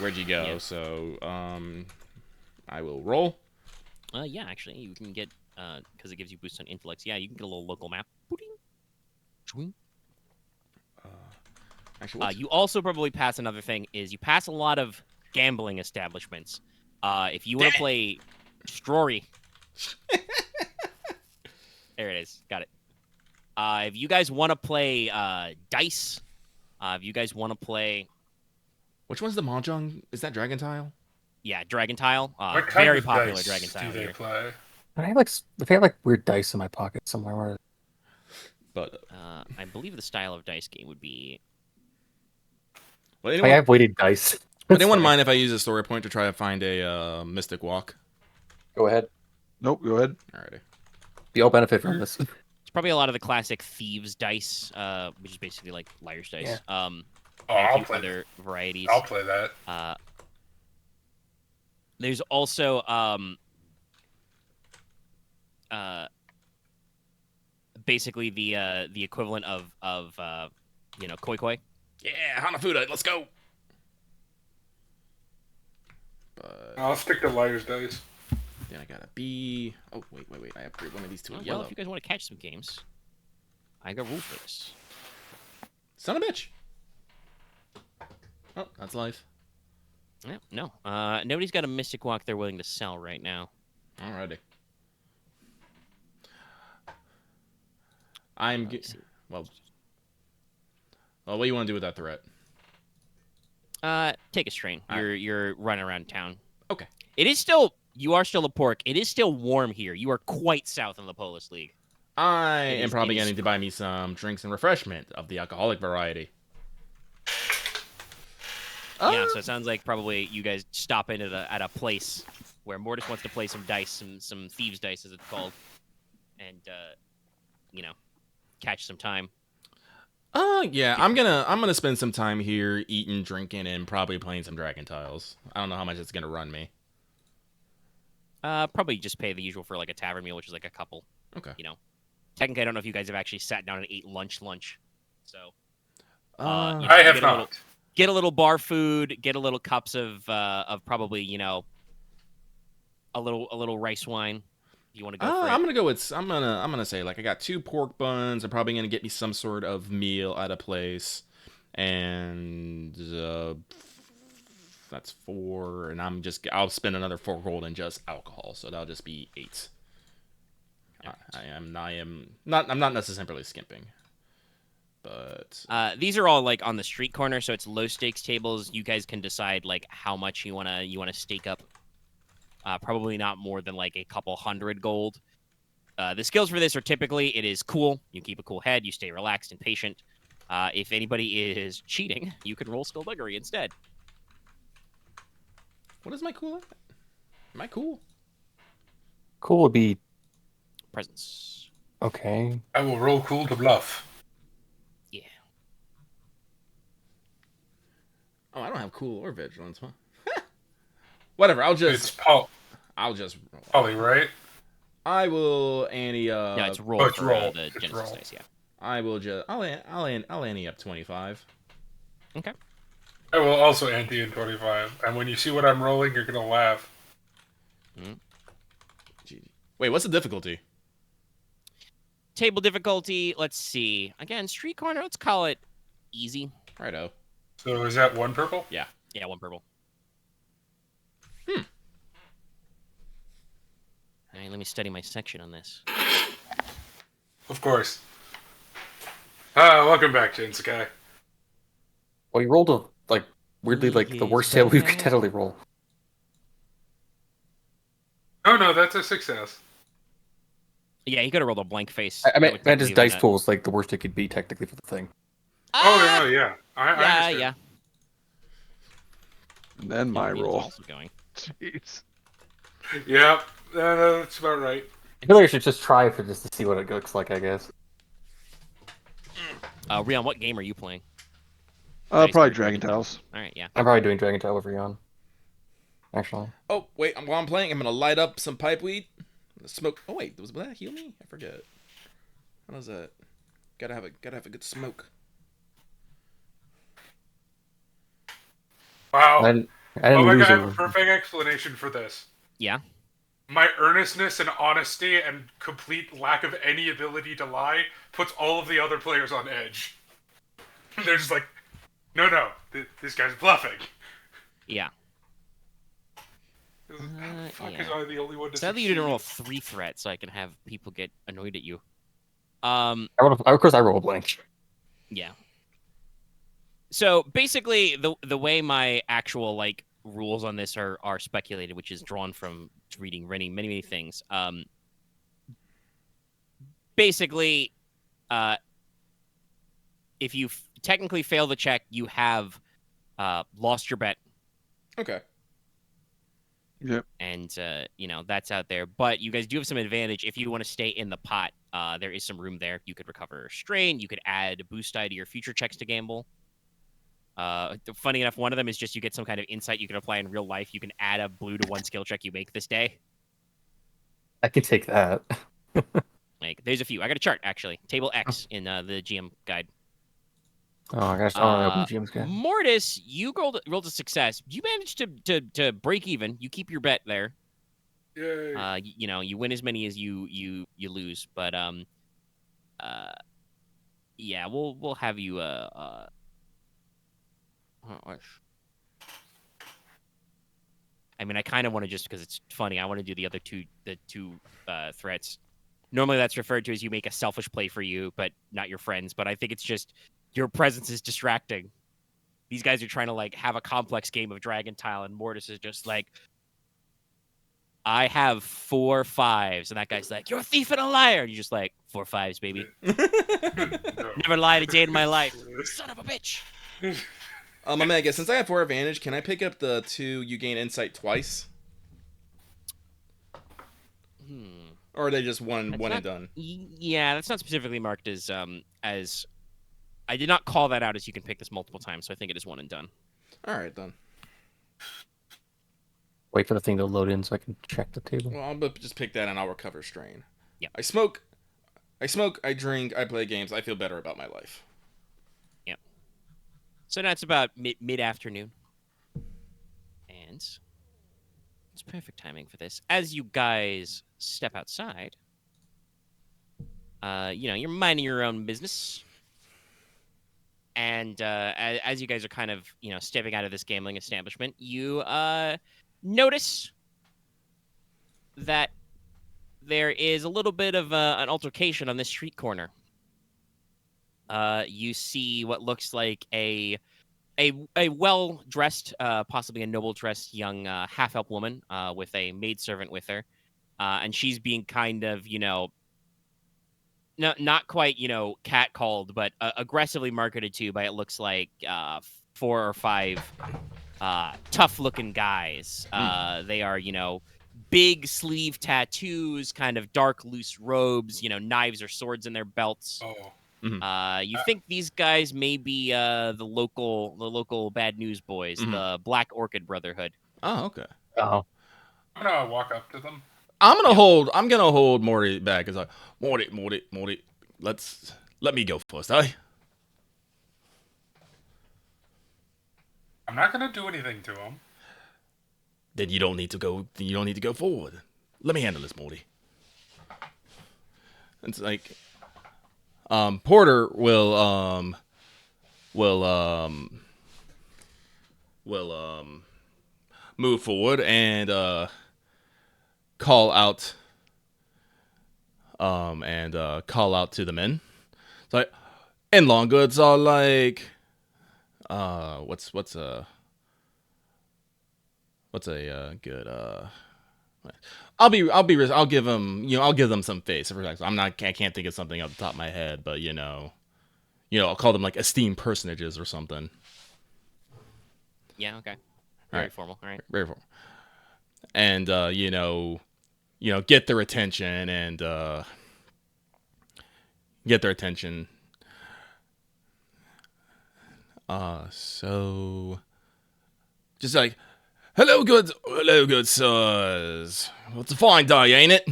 where'd you go? Yeah. So I will roll. Yeah, actually, you can get because it gives you boost on intellects. Yeah, you can get a little local map. Actually, you also probably pass another thing is you pass a lot of gambling establishments. If you want to play Strory. There it is. Got it. If you guys want to play dice, if you guys want to play... Which one's the Mahjong? Is that Dragon Tile? Yeah, Dragon Tile. What kind very of popular dice Dragon Tile do they here. play? I have like weird dice in my pocket somewhere. But I believe the style of dice game would be... Well, I have weighted dice. Would anyone mind if I use a story point to try to find a mystic walk? Go ahead. Nope, go ahead. Alrighty. We all benefit from this. It's probably a lot of the classic thieves dice, which is basically like liar's dice. Yeah. I'll play other varieties. I'll play that. There's also basically the equivalent of koi koi. Yeah, Hanafuda, let's go. But I'll stick to liar's dice. then I got a B. Oh wait, I upgrade one of these to a Well, yellow. if you guys want to catch some games, I got rules for this. Son of a bitch. Oh, that's life. Yeah, no. Nobody's got a mystic walk they're willing to sell right now. Alrighty. Well, what do you want to do with that threat? Take a strain. All right. You're running around town. Okay. It is still. You are still a Porq. It is still warm here. You are quite south in the Polis League. I It am is- probably it is- going to buy me some drinks and refreshment of the alcoholic variety. Yeah, so it sounds like probably you guys stop in at a place where Mortis wants to play some dice, some thieves' dice as it's called, and catch some time. Yeah, I'm gonna spend some time here eating, drinking, and probably playing some Dragon Tiles. I don't know how much it's gonna run me. Probably just pay the usual for like a tavern meal, which is like a couple. Okay. Technically, I don't know if you guys have actually sat down and ate lunch. So I have not. Get a little bar food. Get a little cups of probably a little rice wine. You want to go for it? I'm gonna go with I'm gonna say like I got 2 pork buns. I'm probably gonna get me some sort of meal at a place, and that's 4. And I'll spend another 4 gold in just alcohol, so that'll just be 8. I'm not necessarily skimping, but these are all like on the street corner, so it's low stakes tables. You guys can decide like how much you wanna stake up. Probably not more than like a couple hundred gold. The skills for this are typically it is cool. You keep a cool head. You stay relaxed and patient. If anybody is cheating, you can roll skullduggery instead. what is my cool at? Am I cool? Cool would be Presence. okay. I will roll cool to bluff. Yeah. Oh, I don't have cool or vigilance, huh? Whatever. It's I'll just roll. Polly, right? I will ante up. Yeah, it's roll it's for roll. the It's GeneSys roll. dice. Yeah. I will just I'll ante up 25. Okay. I will also ante in 25. And when you see what I'm rolling, you're gonna laugh. Gee. Wait, what's the difficulty? Table difficulty. Let's see. Again, street corner. Let's call it easy. Righto. So is that 1 purple? Yeah. Yeah, 1 purple. All right, let me study my section on this. Of course. Welcome back, GenSekai. Well, you rolled a weirdly the He's worst table you could back. technically roll. Oh no, that's a success. Yeah, he could have rolled a blank face. I That meant would his technically dice win it. pool is like the worst it could be technically for the thing. Oh no, yeah. I Yeah, understand. yeah. And then my Rubian's roll. also going. Jeez. Yep, that's about right. I feel like I should just try for just to see what it looks like. I guess. Ryahn, what game are you playing? Probably Dragon Tiles. All right, yeah. I'm probably doing Dragon Tail over Ryahn. Actually, Oh wait, while I'm playing, I'm gonna light up some pipe weed. Smoke. Oh wait, will that heal me? I forget. How does that? Gotta have a good smoke. Wow. I didn't Oh my lose god, I have a it. perfect explanation for this. Yeah. My earnestness and honesty and complete lack of any ability to lie puts all of the other players on edge. They're just like, no, this guy's bluffing. Yeah. How the fuck yeah. is I the only one to Sadly, you didn't roll succeed? 3 threats, so I can have people get annoyed at you. Of course, I roll a blank. Yeah. So basically, the way my actual like rules on this are speculated, which is drawn from reading many things. Basically, if you technically fail the check, you have lost your bet, Okay. Yep. and that's out there. But you guys do have some advantage if you want to stay in the pot. There is some room there. You could recover strain. You could add boost die to your future checks to gamble. Funny enough, one of them is just you get some kind of insight you can apply in real life. You can add a blue to 1 skill check you make this day. I can take that. Like, there's a few. I got a chart actually. Table X in the GM guide. Oh, I gosh, I don't know open GM's guy. Mortis, you rolled a success. You managed to break even. You keep your bet there. Yay. You win as many as you lose. But yeah, we'll have you I mean, I kind of want to just because it's funny. I want to do the other two threats. Normally that's referred to as you make a selfish play for you, but not your friends. But I think it's just your presence is distracting. These guys are trying to like have a complex game of Dragon Tile, and Mortis is just like, I have 4 5s, and that guy's like, you're a thief and a liar. And you're just like, 4 5s, baby. No. Never lied a day in my life. Son of a bitch. Omega, since I have 4 advantage, can I pick up the 2 you gain insight twice? Or are they just one and done? Yeah, that's not specifically marked as I did not call that out as you can pick this multiple times, so I think it is one and done. All right, then. Wait for the thing to load in so I can check the table. Well, I'll just pick that and I'll recover strain. Yeah. I smoke, I drink, I play games, I feel better about my life. Yeah. So that's about mid-afternoon. And it's perfect timing for this. As you guys step outside, you're minding your own business. And as you guys are kind of, stepping out of this gambling establishment, you notice that there is a little bit of an altercation on this street corner. You see what looks like a well-dressed, possibly a noble-dressed young half-elf woman with a maidservant with her. And she's being kind of, not quite, catcalled, but aggressively marketed to by, it looks like, 4 or 5 tough-looking guys. They are, big sleeve tattoos, kind of dark, loose robes, knives or swords in their belts. Oh. Mm-hmm. You think these guys may be the local Bad News Boys, the Black Orchid Brotherhood. Oh, okay. Oh. I'm gonna walk up to them. I'm gonna hold Morty back. It's like, Morty, let me go first, eh? I'm not gonna do anything to him. Then you don't need to go forward. Let me handle this, Morty. It's like, Porter will move forward and call out to the men. It's like, and Longu, it's all like, what's a good I'll give them some face. I can't think of something off the top of my head, but I'll call them like esteemed personages or something. Yeah, okay. Very formal. All right. Very formal. And get their attention So just like, hello good sirs. Well, it's a fine day, ain't it?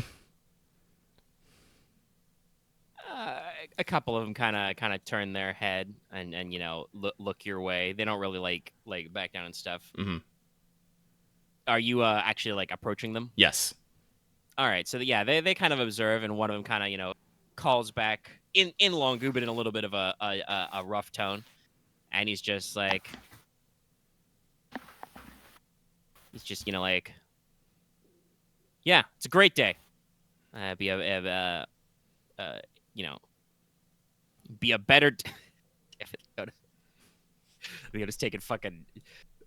A couple of them kind of turn their head and look your way. They don't really like back down and stuff. Mm-hmm. Are you actually like approaching them? Yes. All right. So yeah, they kind of observe, and one of them kind of calls back in Longu, but in a little bit of a rough tone, and he's just like, like, yeah, it's a great day. Be a better. We're just taking fucking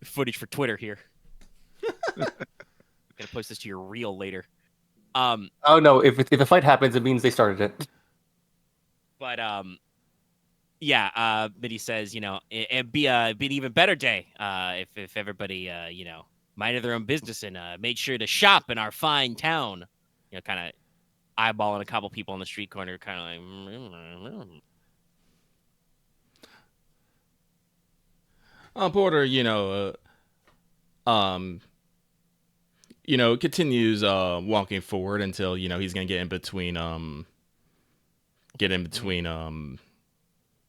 footage for Twitter here. Gonna post this to your reel later. Oh no! If a fight happens, it means they started it. But yeah. But he says, it'd be an even better day if everybody minded their own business and made sure to shop in our fine town. Kind of eyeballing a couple people on the street corner, kind of like. Porter, continues walking forward until he's gonna get in between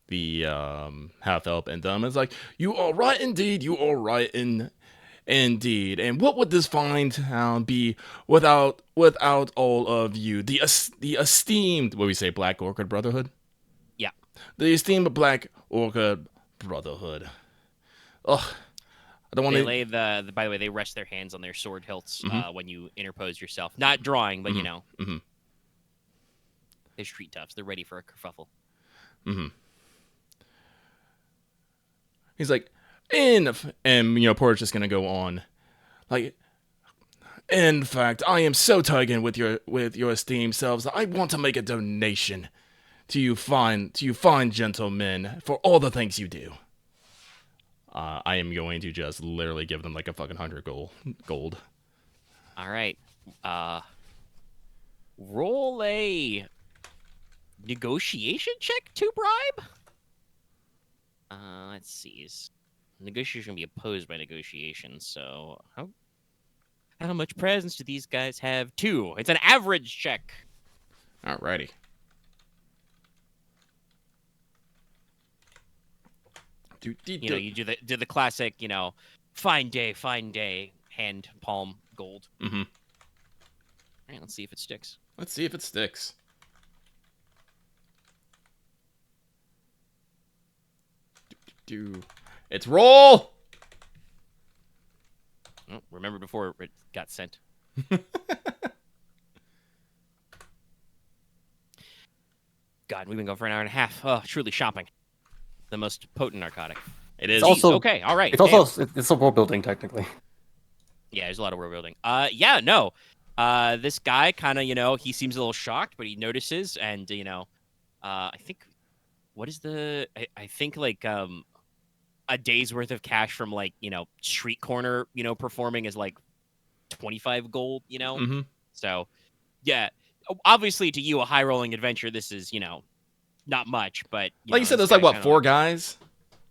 the half elf and them. It's like, you are right indeed. You are right indeed. And what would this fine town be without all of you? The esteemed, what we say, Black Orchid Brotherhood. Yeah. The esteemed Black Orchid Brotherhood. Ugh. I don't want to. They lay by the way, they rest their hands on their sword hilts when you interpose yourself. Not drawing, but Mm-hmm. They're street toughs. They're ready for a kerfuffle. Mm-hmm. He's like, and Porq's just gonna go on, like, in fact, I am so taken with your esteemed selves that I want to make a donation to you fine gentlemen for all the things you do. I am going to just literally give them like a fucking 100 gold. All right. Roll a negotiation check to bribe. Let's see. Negotiation will be opposed by negotiation. So how much presence do these guys have? 2. It's an average check. Alrighty. You do the classic, fine day, hand, palm, gold. Mm-hmm. All right, let's see if it sticks. It's roll! Oh, remember before it got sent. God, we've been going for an hour and a half. Oh, truly shopping. The most potent narcotic. It is. It's also okay, all right. It's also it's a world building technically. Yeah, there's a lot of world building. This guy kind of, he seems a little shocked, but he notices, and I think, what is I think like a day's worth of cash from like street corner performing is like 25 gold. Mm-hmm. So yeah, obviously to you a high rolling adventure, this is not much, but like you said, there's like what 4 guys.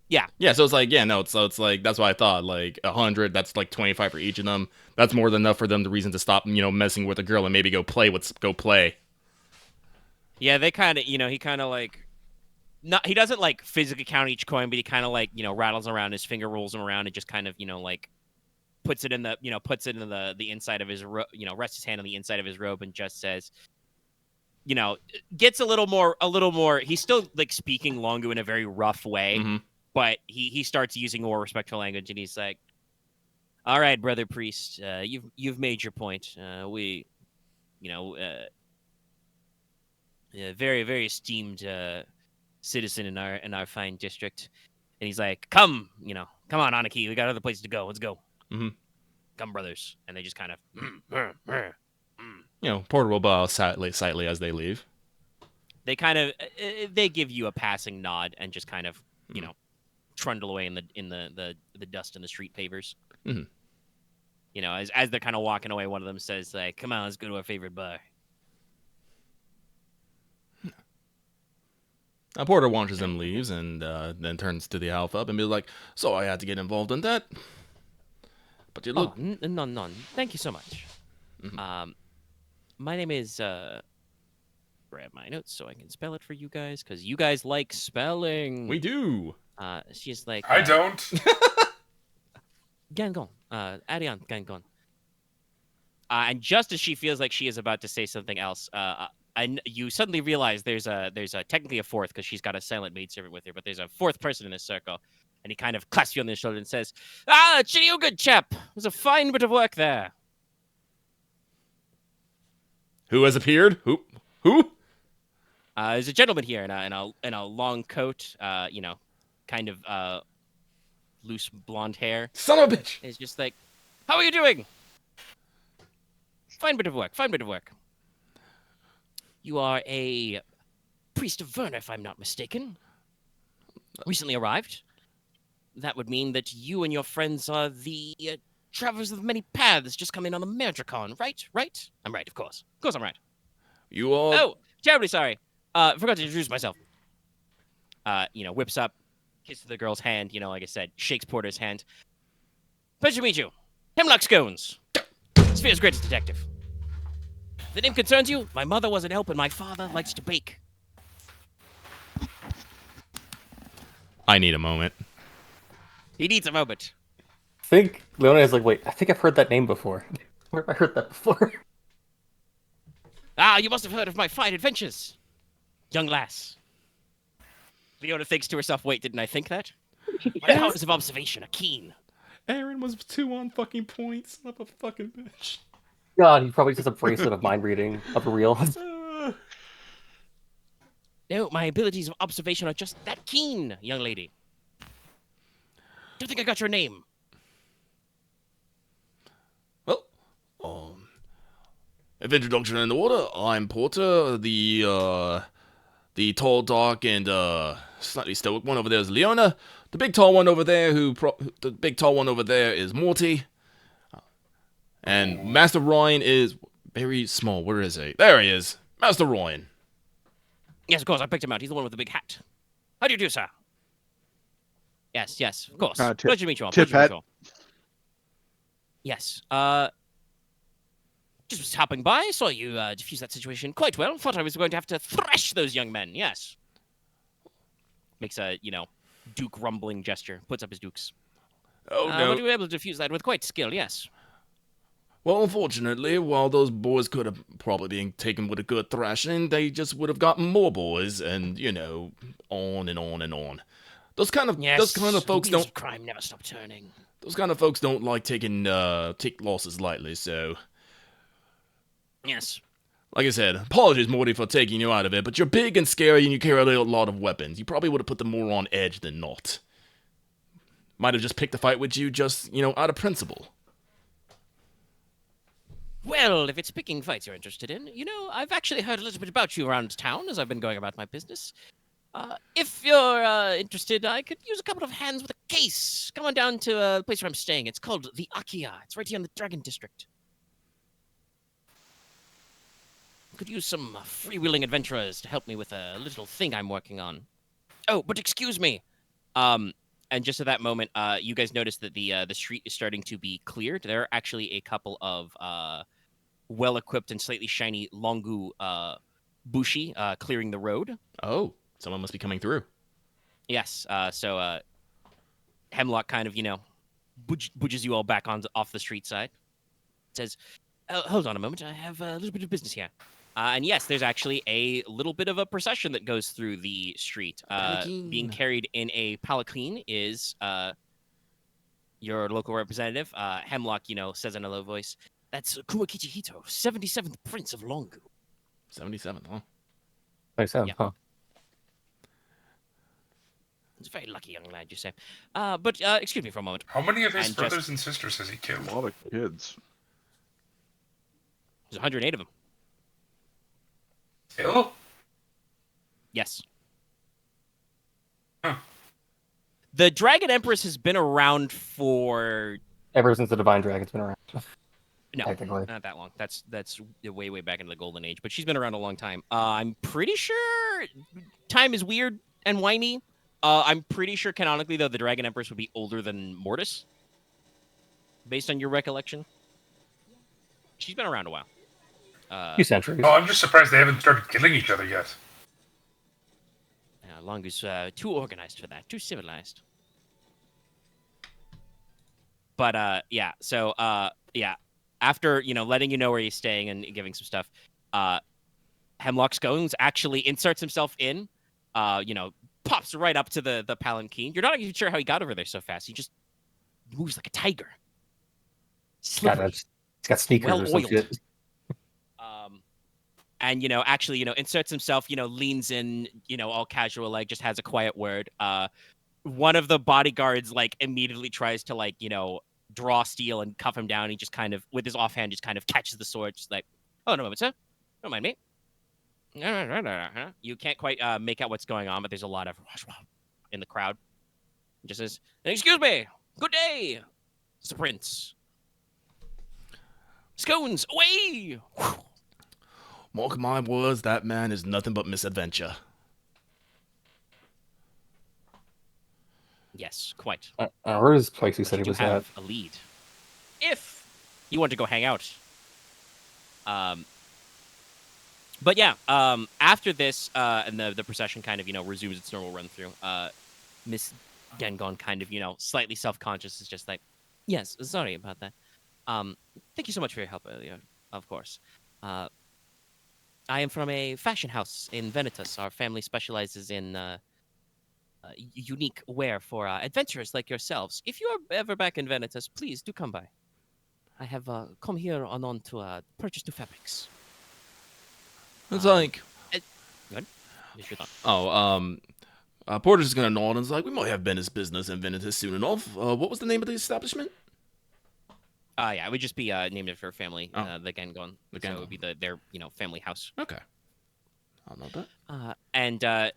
Yeah. Yeah, so it's like, it's like, that's what I thought, like 100, that's like 25 for each of them. That's more than enough for them, the reason to stop, messing with a girl and maybe go play. Yeah, they kind of, he kind of like, not, he doesn't like physically count each coin, but he kind of like, rattles around his finger, rolls them around, and just kind of, like puts it in the, the inside of his, rests his hand on the inside of his robe and just says, gets a little more, he's still like speaking Longu in a very rough way. Mm-hmm. But he starts using more respectful language, and he's like, "All right, brother priest, you've made your point. We, very very esteemed citizen in our fine district." And he's like, "Come on, Aniki, we got other places to go. Let's go. Mm-hmm. Come, brothers." And they just kind of, Porter will bow slightly as they leave. They kind of they give you a passing nod and just kind of trundle away in the dust and the street pavers. Mm-hmm. As they're kind of walking away, one of them says like, "Come on, let's go to our favorite bar." Now Porter watches them leaves and then turns to the half up and be like, "So I had to get involved in that, but you look." Oh, none. Thank you so much. Mm-hmm. My name is grab my notes so I can spell it for you guys because you guys like spelling. We do. She's like, I don't. Gangon. Arian, Gangon. And just as she feels like she is about to say something else, and you suddenly realize there's technically a fourth because she's got a silent maidservant with her, but there's a fourth person in this circle, and he kind of claps you on the shoulder and says, "Chidi, good chap. It was a fine bit of work there." Who has appeared? Who? There's a gentleman here in a long coat, kind of loose blonde hair. Son of a bitch! It's just like, "How are you doing? Fine bit of work. You are a priest of Verna, if I'm not mistaken. Recently arrived. That would mean that you and your friends are the travelers of many paths just come in on the Merdricon, right? Right? I'm right, of course. Of course I'm right. You all... Oh, terribly sorry. Forgot to introduce myself. Whips up, kisses the girl's hand, like I said, shakes Porter's hand. Pleasure to meet you. Hemlock Scones. Sphere's greatest detective. If the name concerns you, my mother was an elf and my father likes to bake. I need a moment. He needs a moment. I think Leona is like, wait, I think I've heard that name before. Where have I heard that before? You must have heard of my fine adventures, young lass. Leona thinks to herself, wait, didn't I think that? My powers of observation are keen. Aren was 2 on fucking points. Son of a fucking bitch. God, he probably just a bracelet of mind reading of a real. No, my abilities of observation are just that keen, young lady. Do you think I got your name? Well, if introduction in order, I'm Porter. The tall, dark, and slightly stoic one over there is Leona. The big tall one over there, is Morty. And Master Ryahn is very small. Where is he? There he is, Master Ryahn. Yes, of course, I picked him out. He's the one with the big hat. How do you do, sir? Yes, of course. Pleasure to meet you all. Tip Pleasure to meet hat. you all. Yes, just was hopping by, saw you diffuse that situation quite well. Thought I was going to have to thrash those young men, yes. Makes a, Duke rumbling gesture. Puts up his dukes. Oh, no. But you were able to defuse that with quite skill, yes. Well, unfortunately, while those boys could have probably been taken with a good thrashing, they just would have gotten more boys, and, on and on and on. Those kind of folks wheels don't. of crime never stop turning. Those kind of folks don't like take losses lightly. So, Yes. like I said, apologies, Morty, for taking you out of it. But you're big and scary, and you carry a lot of weapons. You probably would have put them more on edge than not. Might have just picked a fight with you, just out of principle. Well, if it's picking fights you're interested in, I've actually heard a little bit about you around town as I've been going about my business. If you're interested, I could use a couple of hands with a case. Come on down to the place where I'm staying. It's called the Akia. It's right here in the Dragon District. Could use some freewheeling adventurers to help me with a little thing I'm working on. Oh, but excuse me. And just at that moment, you guys notice that the street is starting to be cleared. There are actually a couple of well-equipped and slightly shiny Longu bushi clearing the road. Oh, someone must be coming through. Yes. So Hemlock kind of, budges you all back off the street side. Says, hold on a moment. I have a little bit of business here. And yes, there's actually a little bit of a procession that goes through the street. Being carried in a palanquin is your local representative. Hemlock, says in a low voice, that's Kumakichi Hito, 77th Prince of Longu. 77th, huh? 27, Yeah. huh? He's a very lucky young lad, you say. But excuse me for a moment. How many of his And brothers and sisters has he A killed? lot of kids. There's 108 of them. Still? Yes. Huh. The Dragon Empress has been around for Ever since the Divine Dragon's been around. no, Technically. not that long. That's way back into the Golden Age. But she's been around a long time. I'm pretty sure time is weird and whiny. I'm pretty sure canonically though the Dragon Empress would be older than Mortis, based on your recollection. She's been around a while. A few centuries. Oh, I'm just surprised they haven't started killing each other yet. Longu's too organized for that, too civilized. But yeah, so after letting you know where he's staying and giving some stuff, Hemlock Scones actually inserts himself in, pops right up to the palanquin. You're not even sure how he got over there so fast. He just moves like a tiger. Slippery. He's got sneakers or some Well-oiled. shit. And actually inserts himself, leans in, all casual, like just has a quiet word. One of the bodyguards like immediately tries to draw steel and cuff him down. He just kind of with his offhand just kind of catches the sword, just like, oh, no moment, sir, don't mind me. You can't quite make out what's going on, but there's a lot of in the crowd. He just says, excuse me, good day, Mr. Prince. Scones away. Mark my words, that man is nothing but misadventure. Yes, quite. Where is this place he But said you he do was at? have a lead. If you want to go hang out. But yeah, after this, and the procession kind of, resumes its normal run through, Miss Dengon kind of, slightly self-conscious is just like, yes, sorry about that. Thank you so much for your help earlier, of course. I am from a fashion house in Venitus. Our family specializes in unique wear for adventurers like yourselves. If you are ever back in Venitus, please do come by. I have come here on to purchase new fabrics. It's like, good. Just your thought. Porter's just gonna nod and is like, we might have business in Venice soon enough. What was the name of the establishment? Yeah, it would just be named after her family, the Gengon. The So Gengon. it would be their family house. Okay. I'll note that. And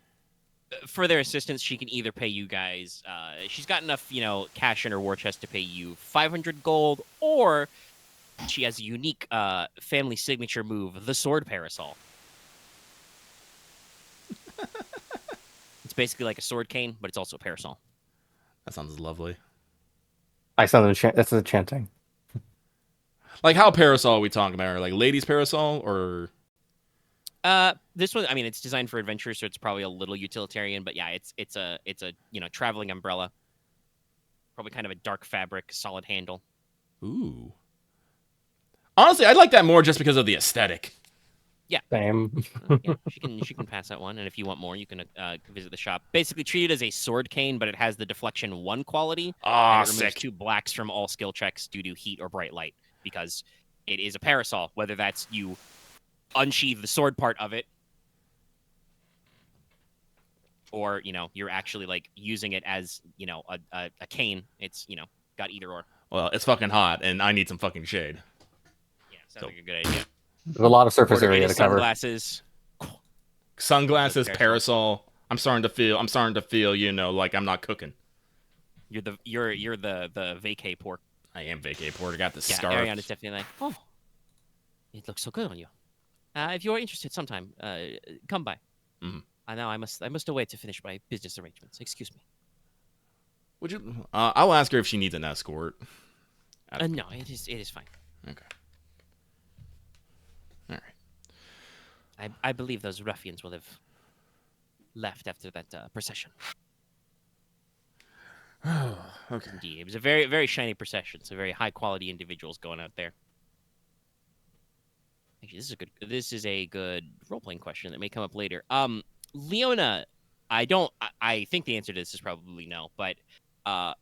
for their assistance, she can either pay you guys. She's got enough, cash in her war chest to pay you 500 gold, or she has a unique family signature move, the sword parasol. It's basically like a sword cane, but it's also a parasol. That sounds lovely. I sound that's enchanting. Like, how parasol are we talking about? Like, ladies' parasol, or? This one, I mean, it's designed for adventure, so it's probably a little utilitarian. But yeah, it's a traveling umbrella. Probably kind of a dark fabric, solid handle. Ooh. Honestly, I'd like that more just because of the aesthetic. Yeah. Same. Yeah, she can pass that one, and if you want more, you can visit the shop. Basically, treat it as a sword cane, but it has the deflection 1 quality. Ah, and it removes sick. 2 blacks from all skill checks due to heat or bright light, because it is a parasol. Whether that's you unsheath the sword part of it, or you're actually like using it as a cane. It's got either or. Well, it's fucking hot, and I need some fucking shade. Yeah, sounds like a good idea. There's a lot of surface Porter, area it to is cover. sunglasses. Sunglasses, Parasol. parasol. I'm starting to feel, like I'm not cooking. You're the vacay Porq. I am vacay Porter. I got the Yeah, scarf. Ariane is definitely like, oh, it looks so good on you. If you are interested, sometime come by. Mhm. Now I must away to finish my business arrangements. Excuse me. Would you? I'll ask her if she needs an escort. No, it is fine. Okay. All right. I believe those ruffians will have left after that procession. Okay. Indeed, it was a very, very shiny procession. So very high quality individuals going out there. Actually, this is a good role playing question that may come up later. Leona, I think the answer to this is probably no, but I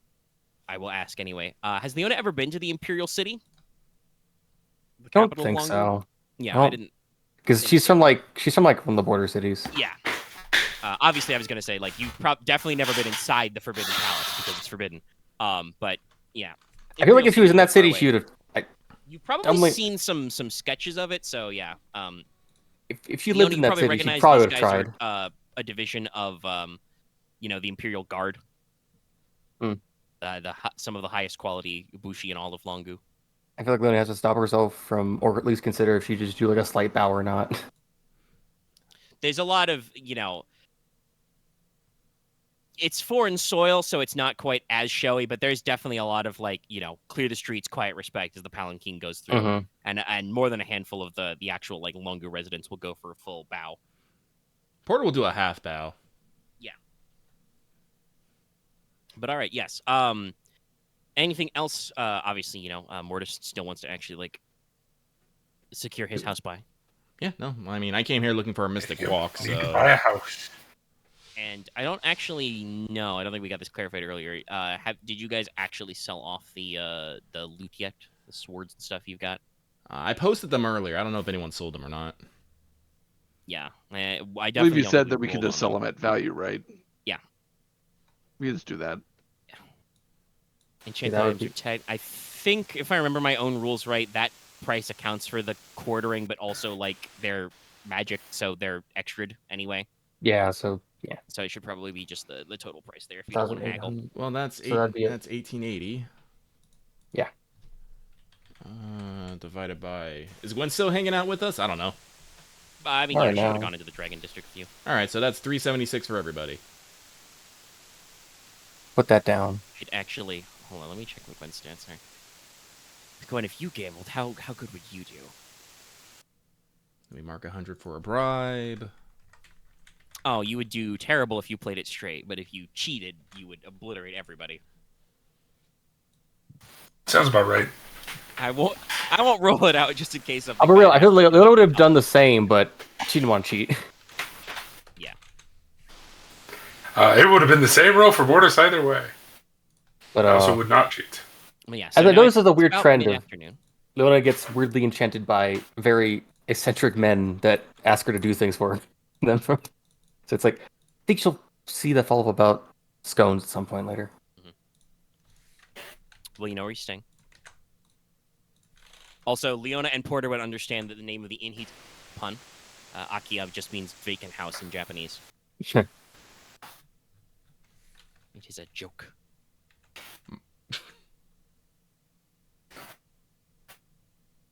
will ask anyway. Has Leona ever been to the Imperial City? The Don't capital think of Longu? so. Yeah, Well, I didn't. Because she's from one of the border cities. Yeah. Obviously, I was gonna say like you definitely never been inside the Forbidden Palace because it's forbidden. But yeah. I feel like if she was in that Imperial city, she would have. You've probably Only- seen some sketches of it, so yeah. If she Leona, lived in you that probably city, she recognize probably these would have guys tried. are a division of the Imperial Guard. Hmm. Some of the highest quality Bushi in all of Longu. I feel like Leona has to stop herself from, or at least consider if she just do like a slight bow or not. There's a lot of it's foreign soil, so it's not quite as showy, but there's definitely a lot of clear the streets, quiet respect as the palanquin goes through, Mhm. and more than a handful of the actual Longu residents will go for a full bow. Porter will do a half bow. But all right, yes. Anything else? Obviously, Mortis still wants to actually secure his house by. Yeah, no. I mean, I came here looking for a mystic walk, Need to so. buy a house. And I don't actually know. I don't think we got this clarified earlier. Did you guys actually sell off the loot yet? The swords and stuff you've got? I posted them earlier. I don't know if anyone sold them or not. Yeah, I I definitely. believe you don't said think that we could rolled just on sell them at value, right? Yeah. We can just do that. Enchanted that would items are tagged. I think, if I remember my own rules right, that price accounts for the quartering, but also they're magic, so they're extra'd anyway. Yeah, so yeah. So it should probably be just the total price there if you don't want to haggle. 1,800. Well, that's So that'd be it. that's 1880. Yeah. Divided by. Is Gwen still hanging out with us? I don't know. I mean, I yeah, don't she would have know. gone into the Dragon District with you. All right, so that's 376 for everybody. Put that down. Should actually hold on. Let me check what Gwen's stats are. Gwen, if you gambled, how good would you do? Let me mark 100 for a bribe. Oh, you would do terrible if you played it straight, but if you cheated, you would obliterate everybody. Sounds about right. I won't roll it out just in case of. I'll be real. I feel like Leona would have done the same, but she didn't want to cheat. Yeah. It would have been the same roll for Mortis either way. But I also would not cheat. Well, yeah. as I now noticed, it's there's a weird about trend of mid-afternoon. Leona gets weirdly enchanted by very eccentric men that ask her to do things for them. So it's like, I think she'll see the follow-up about scones at some point later. Well, you know where he's staying. Also, Leona and Porter would understand that the name of the inn he's pun. Akiya just means vacant house in Japanese. Sure. It is a joke.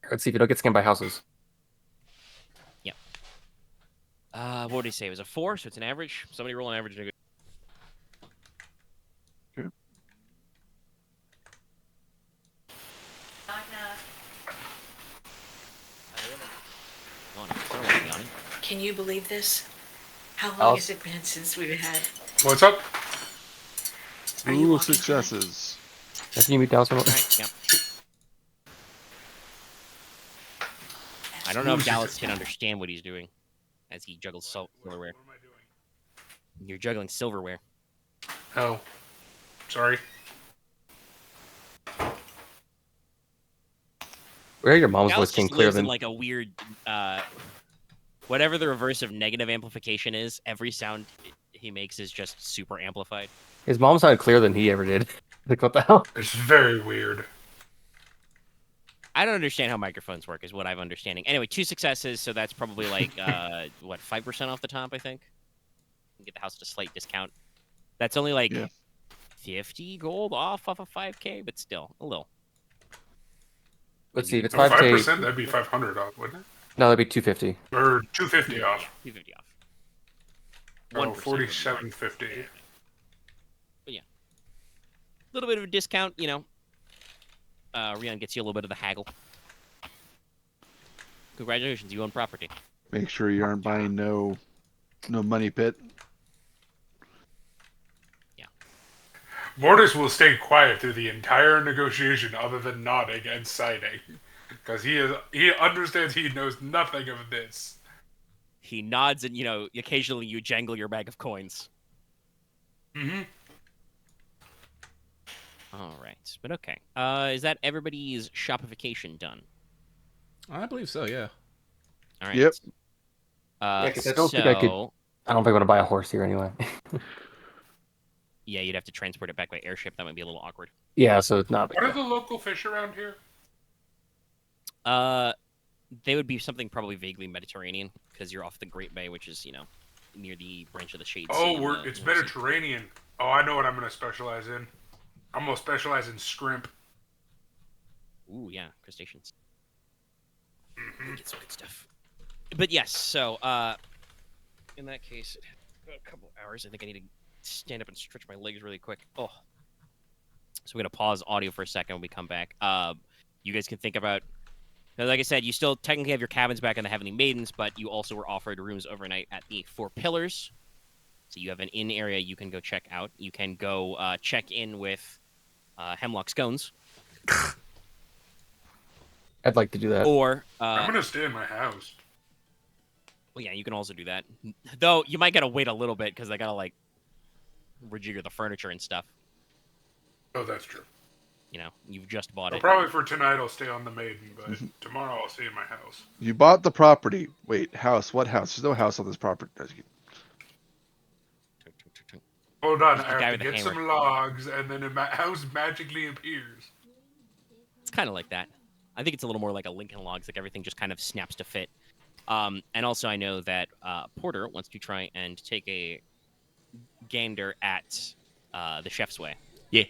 Let's see if you don't get scammed by houses. What did he say? It was a 4, so it's an average. Somebody roll an average. Can you believe this? How long Alice? has it been since we've had? What's up? Are you Ooh, walking successes. Can you meet Dallas? Alright, yeah. I don't know if Dallas can understand what he's doing as he juggles silverware. What am I doing? You're juggling silverware. Oh, sorry. Where your mom's Dallas voice came just clear lives in than like a weird, whatever the reverse of negative amplification is. Every sound he makes is just super amplified. his mom sounded clearer than he ever did. Like, what the hell? It's very weird. I don't understand how microphones work, is what I'm understanding. Anyway, 2 successes, so that's probably like, what, 5% off the top, I think? You can get the house at a slight discount. That's only like Yeah. 50 gold off of 5k, but still, a little. Let's see if it's Oh, 5K. 5%, that'd be 500 off, wouldn't it? No, that'd be 250. Or 250 off. 250 off. Oh, 1% would be 47.50. a little bit of a discount, you know. Ryahn gets you a little bit of the haggle. Congratulations, you own property. Make sure you aren't buying no money pit. Mortis will stay quiet through the entire negotiation other than nodding and signing. Because he understands he knows nothing of this. He nods and, you know, occasionally you jangle your bag of coins. Mm-hmm. All right, but okay. Is that everybody's shopification done? I believe so. Yeah. All right. Yep. Yeah, 'cause I don't think I could- I don't think I'm gonna buy a horse here anyway. Yeah, you'd have to transport it back by airship. That might be a little awkward. Yeah, so it's not. What are the local fish around here? They would be something probably vaguely Mediterranean because you're off the Great Bay, which is, you know, near the branch of the Shade Sea. Oh, it's Mediterranean. Oh, I know what I'm going to specialize in. I'm going to specialize in scrimp. Ooh, yeah, crustaceans. Mm-hmm. Get some good stuff. But yes, so in that case, a couple hours. I think I need to stand up and stretch my legs really quick. Oh, so we're gonna pause audio for a second when we come back. You guys can think about. Like I said, you still technically have your cabins back in the Heavenly Maidens, but you also were offered rooms overnight at the Four Pillars. So you have an inn area you can go check out. You can go check in with Hemlock Scones. I'd like to do that. Or I'm going to stay in my house. well, yeah, you can also do that. Though you might gotta wait a little bit because I gotta like rejigger the furniture and stuff. Oh, that's true. You know, you've just bought Well, it. probably for tonight I'll stay on the Maiden, but tomorrow I'll stay in my house. You bought the property. Wait, house? What house? There's no house on this property. Hold on, He's the I guy have with to the get hammer. some logs, and then a house magically appears. It's kind of like that. I think it's a little more like a Lincoln Logs, like everything just kind of snaps to fit. And also, I know that Porter wants to try and take a gander at the Chef's Way. Yeah.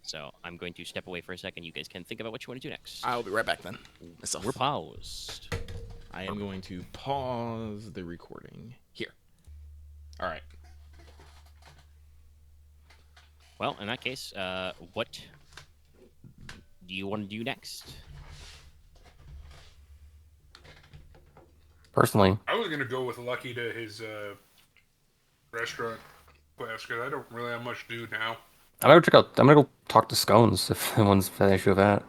So I'm going to step away for a second. You guys can think about what you want to do next. I'll be right back then. Myself. We're paused. I am going to pause the recording here. All right. Well, in that case, what do you want to do next? Personally, I was gonna go with Lucky to his restaurant class because I don't really have much to do now. I'm gonna go talk to Scones if anyone's had an issue with that.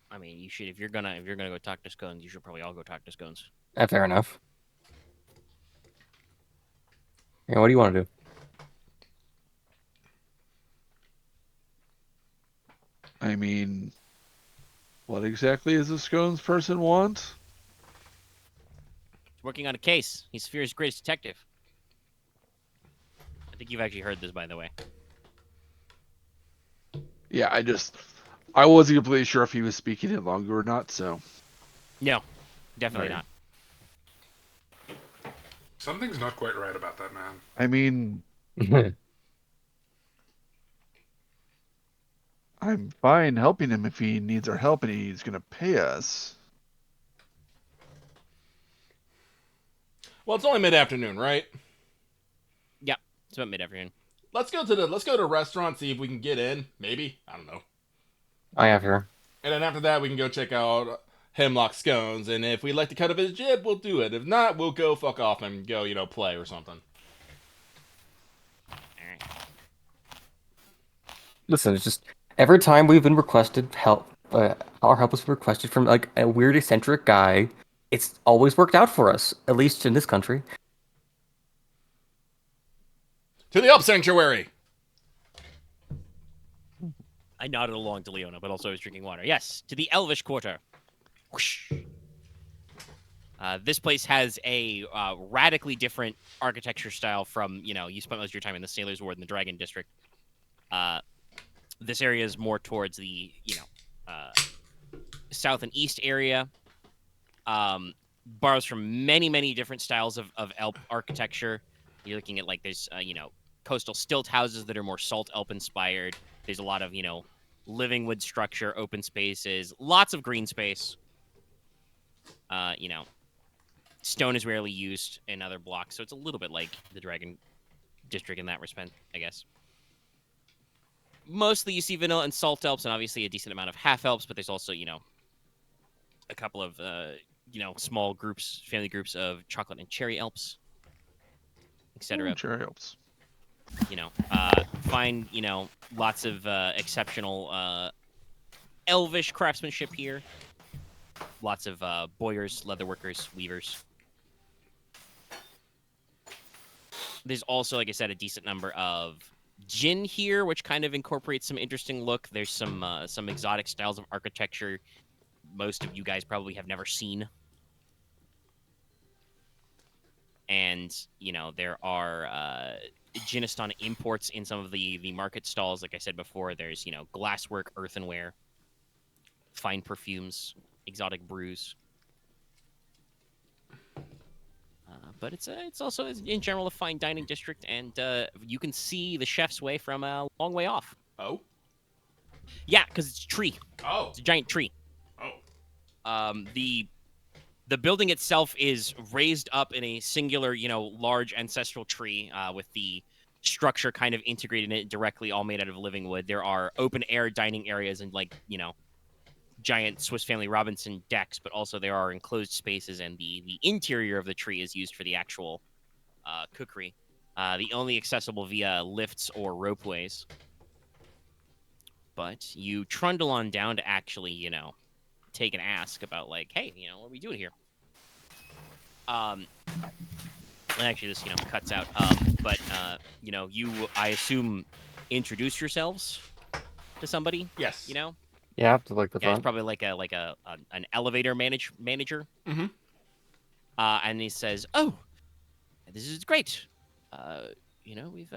I mean, you should if you're gonna go talk to Scones, you should probably all go talk to Scones. Fair enough. Yeah, what do you want to do? I mean, What exactly does the scones person want? He's working on a case. He's Sphera's greatest detective. I think you've actually heard this, by the way. Yeah, I wasn't completely sure if he was speaking in Longu or not, so. No, definitely Right. not. Something's not quite right about that man. I mean, I'm fine helping him if he needs our help and he's going to pay us. Well, it's only mid-afternoon, right? Yeah, it's about mid-afternoon. Let's go to a restaurant, see if we can get in. Maybe, I don't know. I have her. And then after that, we can go check out Hemlock Scones. And if we'd like to cut up his jib, we'll do it. If not, we'll go fuck off and go, play or something. All right. Listen, it's just every time we've been requested help, our help was requested from like a weird eccentric guy. It's always worked out for us, at least in this country. To the Elf Sanctuary! I nodded along to Leona, but also I was drinking water. Yes, to the Elvish Quarter. Whoosh. This place has a radically different architecture style from, you spent most of your time in the Sailor's Ward and the Dragon District. This area is more towards the, south and east area. Borrows from many, many different styles of Elp architecture. You're looking at, there's, coastal stilt houses that are more Salt Elp inspired. There's a lot of, living wood structure, open spaces, lots of green space. Stone is rarely used in other blocks, so it's a little bit like the Dragon District in that respect, I guess. Mostly you see vanilla and salt elves, and obviously a decent amount of half elves, but there's also, a couple of, small groups, family groups of chocolate and cherry elves, etc. Cherry helps. Find, lots of exceptional elvish craftsmanship here. Lots of bowyers, leatherworkers, weavers. There's also, like I said, a decent number of gin here, which kind of incorporates some interesting look. There's some exotic styles of architecture most of you guys probably have never seen. And, there are Geniston imports in some of the market stalls. Like I said before, there's, glasswork, earthenware, fine perfumes, exotic brews. But it's also, in general, a fine dining district, and you can see the Chef's Way from a long way off. Oh? Yeah, because it's a tree. Oh. It's a giant tree. Oh. The building itself is raised up in a singular, large ancestral tree with the structure kind of integrated in it directly, all made out of living wood. There are open-air dining areas and, giant Swiss Family Robinson decks, but also there are enclosed spaces, and the interior of the tree is used for the actual cookery. The only accessible via lifts or ropeways. But you trundle on down to actually, take an ask about, hey, what are we doing here? And actually, this, cuts out. But you, I assume, introduce yourselves to somebody. Yes. Yeah, to like the Yeah, it's front. probably an elevator manager. Mm-hmm. And he says, "Oh, this is great. We've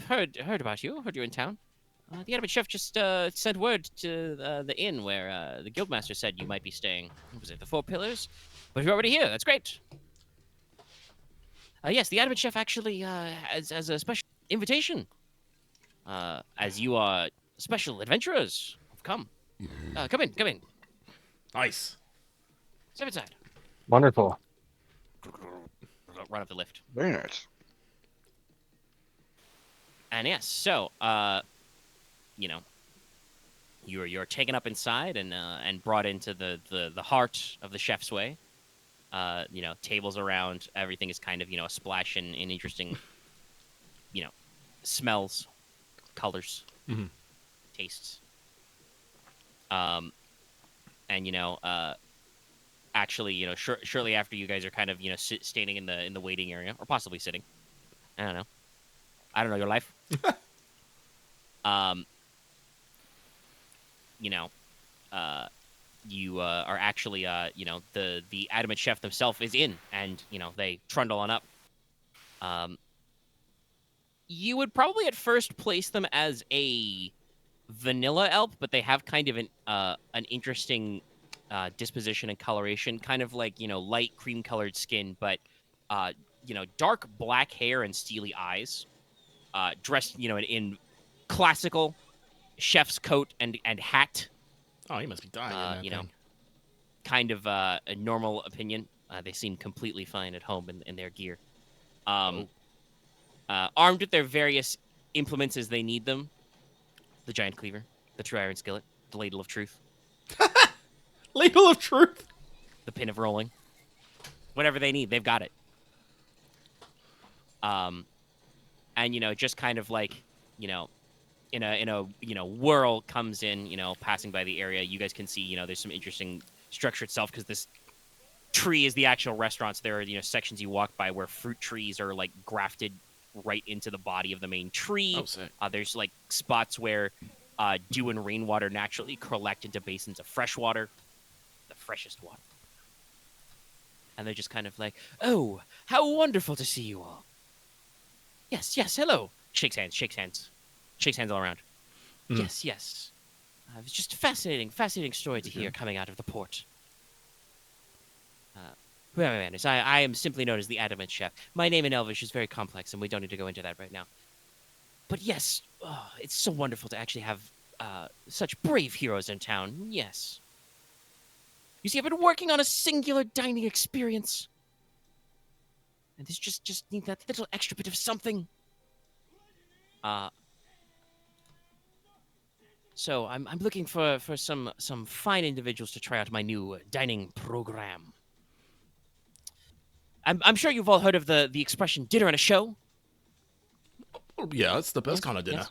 heard about you. Heard you're in town. The Edward chef just sent word to the inn where the guildmaster said you might be staying. Was it the Four Pillars? But you're already here. That's great. Yes, the Edward chef actually has a special invitation. As you are special adventurers have come. Come in. Nice. Step inside. Wonderful. Run up the lift. Very nice. And yes, so you're taken up inside and brought into the heart of the Chef's Way. Tables around, everything is kind of a splash in interesting smells, colors, Mhm. tastes. And actually, shortly after you guys are kind of standing in the waiting area, or possibly sitting. I don't know your life. you are actually, the adamant chef themselves is in, and they trundle on up. You would probably at first place them as a vanilla elf, but they have kind of an interesting disposition and coloration, kind of like light cream colored skin, but dark black hair and steely eyes, dressed in classical chef's coat and hat. Oh, he must be dying in that thing. Kind of a normal opinion. They seem completely fine at home in their gear. Armed with their various implements as they need them. The giant cleaver, the true iron skillet, the ladle of truth. Ladle of truth? The pin of rolling. Whatever they need, they've got it. And, just kind of like, in a whirl comes in, passing by the area. You guys can see, there's some interesting structure itself because this tree is the actual restaurant. So there are, sections you walk by where fruit trees are like grafted right into the body of the main tree. Oh, sick. There's like spots where dew and rainwater naturally collect into basins of fresh water, the freshest water. And they're just kind of like, oh, how wonderful to see you all. Yes, hello. Shakes hands all around. Mm. Yes. It's just a fascinating story to hear coming out of the port. I am simply known as the Adamant Chef. My name in Elvish is very complex, and we don't need to go into that right now. But yes, it's so wonderful to actually have such brave heroes in town. Yes. You see, I've been working on a singular dining experience. And this just need that little extra bit of something. So I'm looking for some fine individuals to try out my new dining program. I'm sure you've all heard of the expression dinner and a show. Yeah, it's the best kind of dinner. Yes.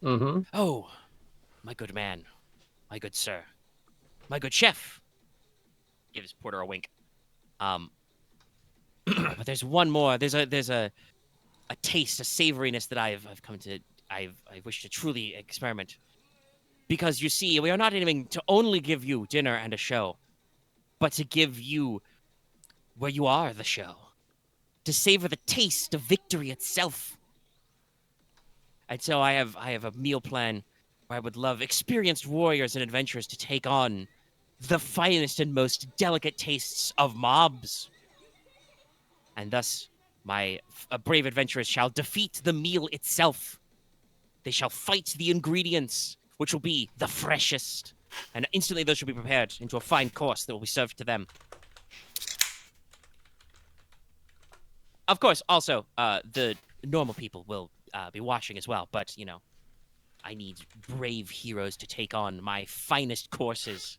Mm-hmm. Oh, my good man, my good sir, my good chef. Gives Porter a wink. But there's one more. There's a taste, a savoriness that I wish to truly experiment. Because you see, we are not aiming to only give you dinner and a show, but to give you where you are the show. To savor the taste of victory itself. And so I have a meal plan where I would love experienced warriors and adventurers to take on the finest and most delicate tastes of mobs. And thus, my brave adventurers shall defeat the meal itself. They shall fight the ingredients, which will be the freshest. And instantly those shall be prepared into a fine course that will be served to them. Of course, also, the normal people will be watching as well. But, I need brave heroes to take on my finest courses.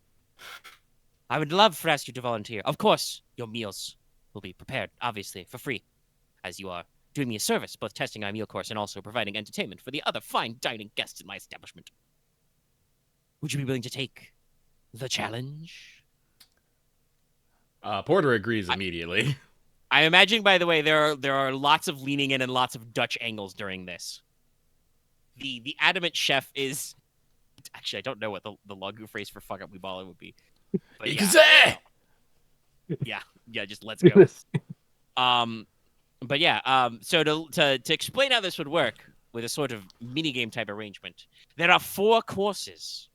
I would love for you to volunteer. Of course, your meals will be prepared, obviously, for free, as you are doing me a service, both testing my meal course and also providing entertainment for the other fine dining guests in my establishment. Would you be willing to take the challenge? Porter agrees immediately. I imagine, by the way, there are lots of leaning in and lots of Dutch angles during this. The adamant chef is... Actually, I don't know what the Longu phrase for fuck up we ball would be. But yeah, just let's go. But yeah, so to explain how this would work with a sort of minigame type arrangement, there are 4 courses.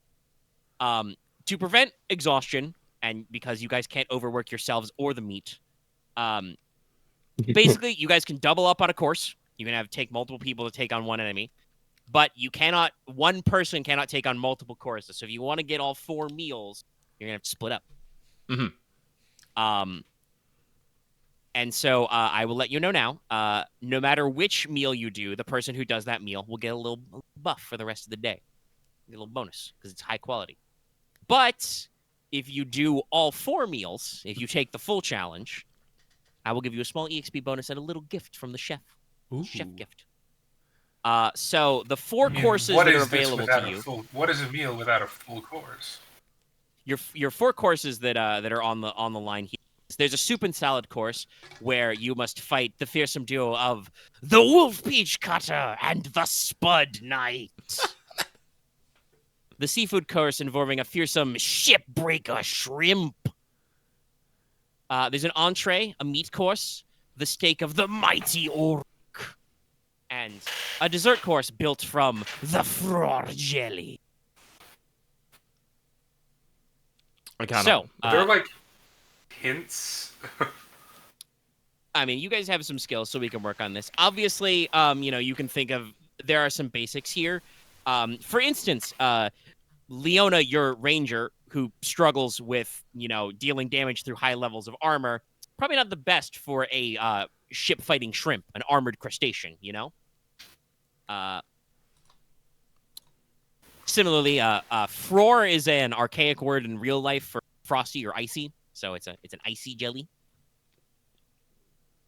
To prevent exhaustion, and because you guys can't overwork yourselves or the meat, basically you guys can double up on a course. You can take multiple people to take on one enemy, but one person cannot take on multiple courses. So if you want to get all 4 meals, you're gonna have to split up. Mm-hmm. And so I will let you know now, no matter which meal you do, the person who does that meal will get a little buff for the rest of the day. A little bonus, because it's high quality. But if you do all 4 meals, if you take the full challenge, I will give you a small EXP bonus and a little gift from the chef. Ooh. Chef gift. So the 4 courses that are available to you. What is a meal without a full course? Your 4 courses that are on the line here. There's a soup and salad course where you must fight the fearsome duo of the Wolf Peach Cutter and the Spud Knight. the seafood course involving a fearsome shipbreaker shrimp. There's an entree, a meat course, the steak of the mighty Porq, and a dessert course built from the frog jelly. So, Are there like hints? I mean, you guys have some skills, so we can work on this. Obviously, you can think of there are some basics here. For instance, Leona, your ranger, who struggles with, dealing damage through high levels of armor, probably not the best for a ship-fighting shrimp, an armored crustacean, Similarly, frore is an archaic word in real life for frosty or icy, so it's an icy jelly.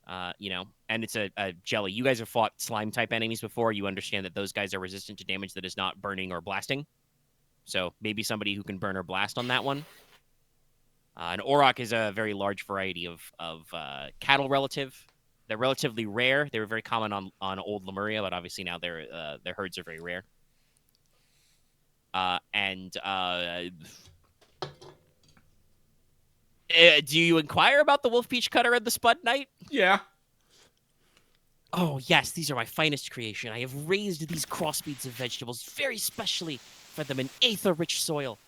And it's a jelly. You guys have fought slime-type enemies before. You understand that those guys are resistant to damage that is not burning or blasting. So maybe somebody who can burn or blast on that one. An auroch is a very large variety of cattle relative. They're relatively rare. They were very common on old Lemuria, but obviously now their herds are very rare. Do you inquire about the wolf peach cutter and the spud knight? Yeah. Oh, yes, these are my finest creation. I have raised these crossbreeds of vegetables very specially for them in aether-rich soil.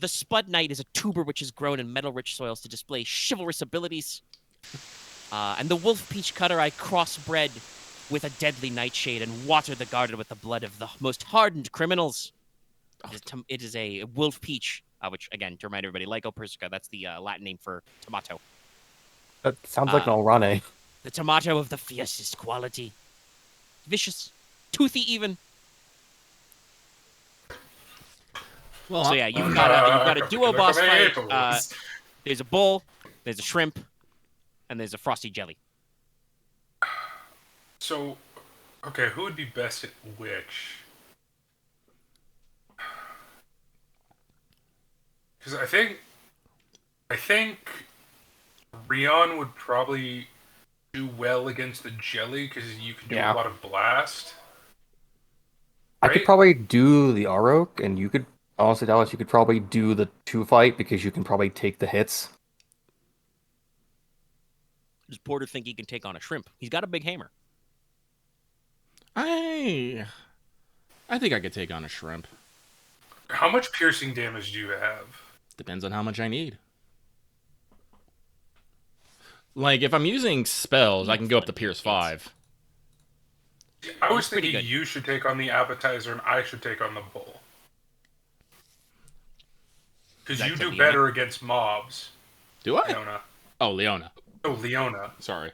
The spud knight is a tuber which is grown in metal-rich soils to display chivalrous abilities. And the wolf peach cutter I crossbred with a deadly nightshade and water the garden with the blood of the most hardened criminals. It is a wolf peach, which, again, to remind everybody, Lyco persica, that's the Latin name for tomato. That sounds like an Alrane. The tomato of the fiercest quality. Vicious. Toothy, even. Well, So, yeah, you've got a duo boss fight. There's a bull, there's a shrimp, and there's a frosty jelly. So, okay, who would be best at which? Because I think Ryahn would probably do well against the jelly because you can do a lot of blast. I could probably do the Auroch, and you could, honestly, Dallas, you could probably do the 2-fight because you can probably take the hits. Does Porter think he can take on a shrimp? He's got a big hammer. I think I could take on a shrimp. How much piercing damage do you have? Depends on how much I need. Like, if I'm using spells, I can go up to Pierce 5. I was thinking good. you should take on the appetizer and I should take on the bull. Because you do better against mobs. Do I? Leona. Oh, Leona. Oh, Leona. Sorry.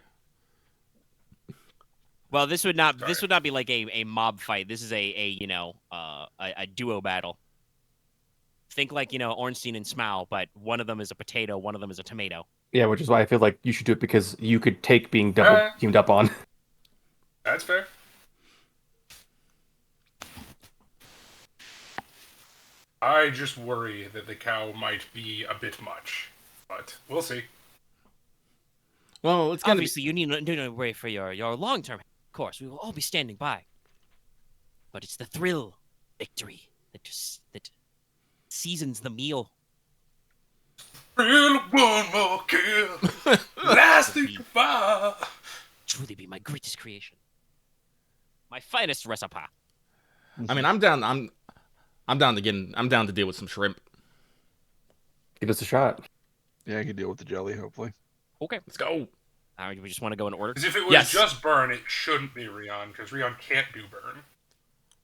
Well, this would not be like a mob fight. This is a duo battle. Think like, Ornstein and Smaug, but one of them is a potato, one of them is a tomato. Yeah, which is why I feel like you should do it because you could take being double teamed up on. That's fair. I just worry that the cow might be a bit much, but we'll see. Well, it's gonna Obviously, you need to worry for your long-term course. We will all be standing by. But it's the thrill victory that seasons the meal. Real one more kill, lasting goodbye. Truly be my greatest creation. My finest recipe. I mean, I'm down to deal with some shrimp. Give us a shot. Yeah, I can deal with the jelly, hopefully. Okay. Let's go. We just want to go in order. Because if it was Yes. just burn, it shouldn't be Ryahn, because Ryahn can't do burn.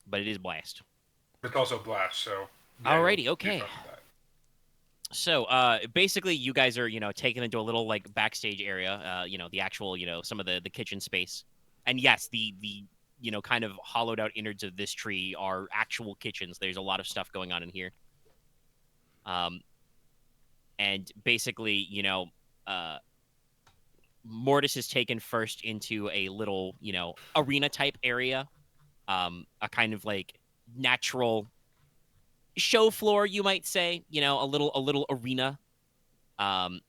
But it is blast. It's also blast, so... Alrighty, you'll okay. be fine with that. So, basically, you guys are, taken into a little, backstage area, the actual, some of the kitchen space. And yes, the kind of hollowed out innards of this tree are actual kitchens. There's a lot of stuff going on in here. And basically, Mortis is taken first into a little, arena-type area. A kind of, natural show floor, you might say, a little arena, kind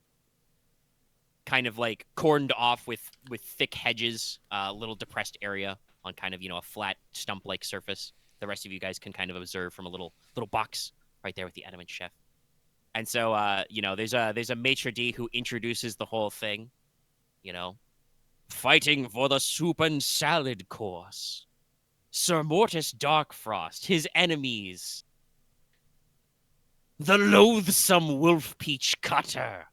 of cordoned off with thick hedges, a little depressed area on kind of, a flat stump-like surface. the rest of you guys can kind of observe from a little box right there with the adamant chef. And so, there's a maitre d' who introduces the whole thing. Fighting for the soup and salad course. Sir Mortis Darkfrost, his enemies. The loathsome wolf peach cutter.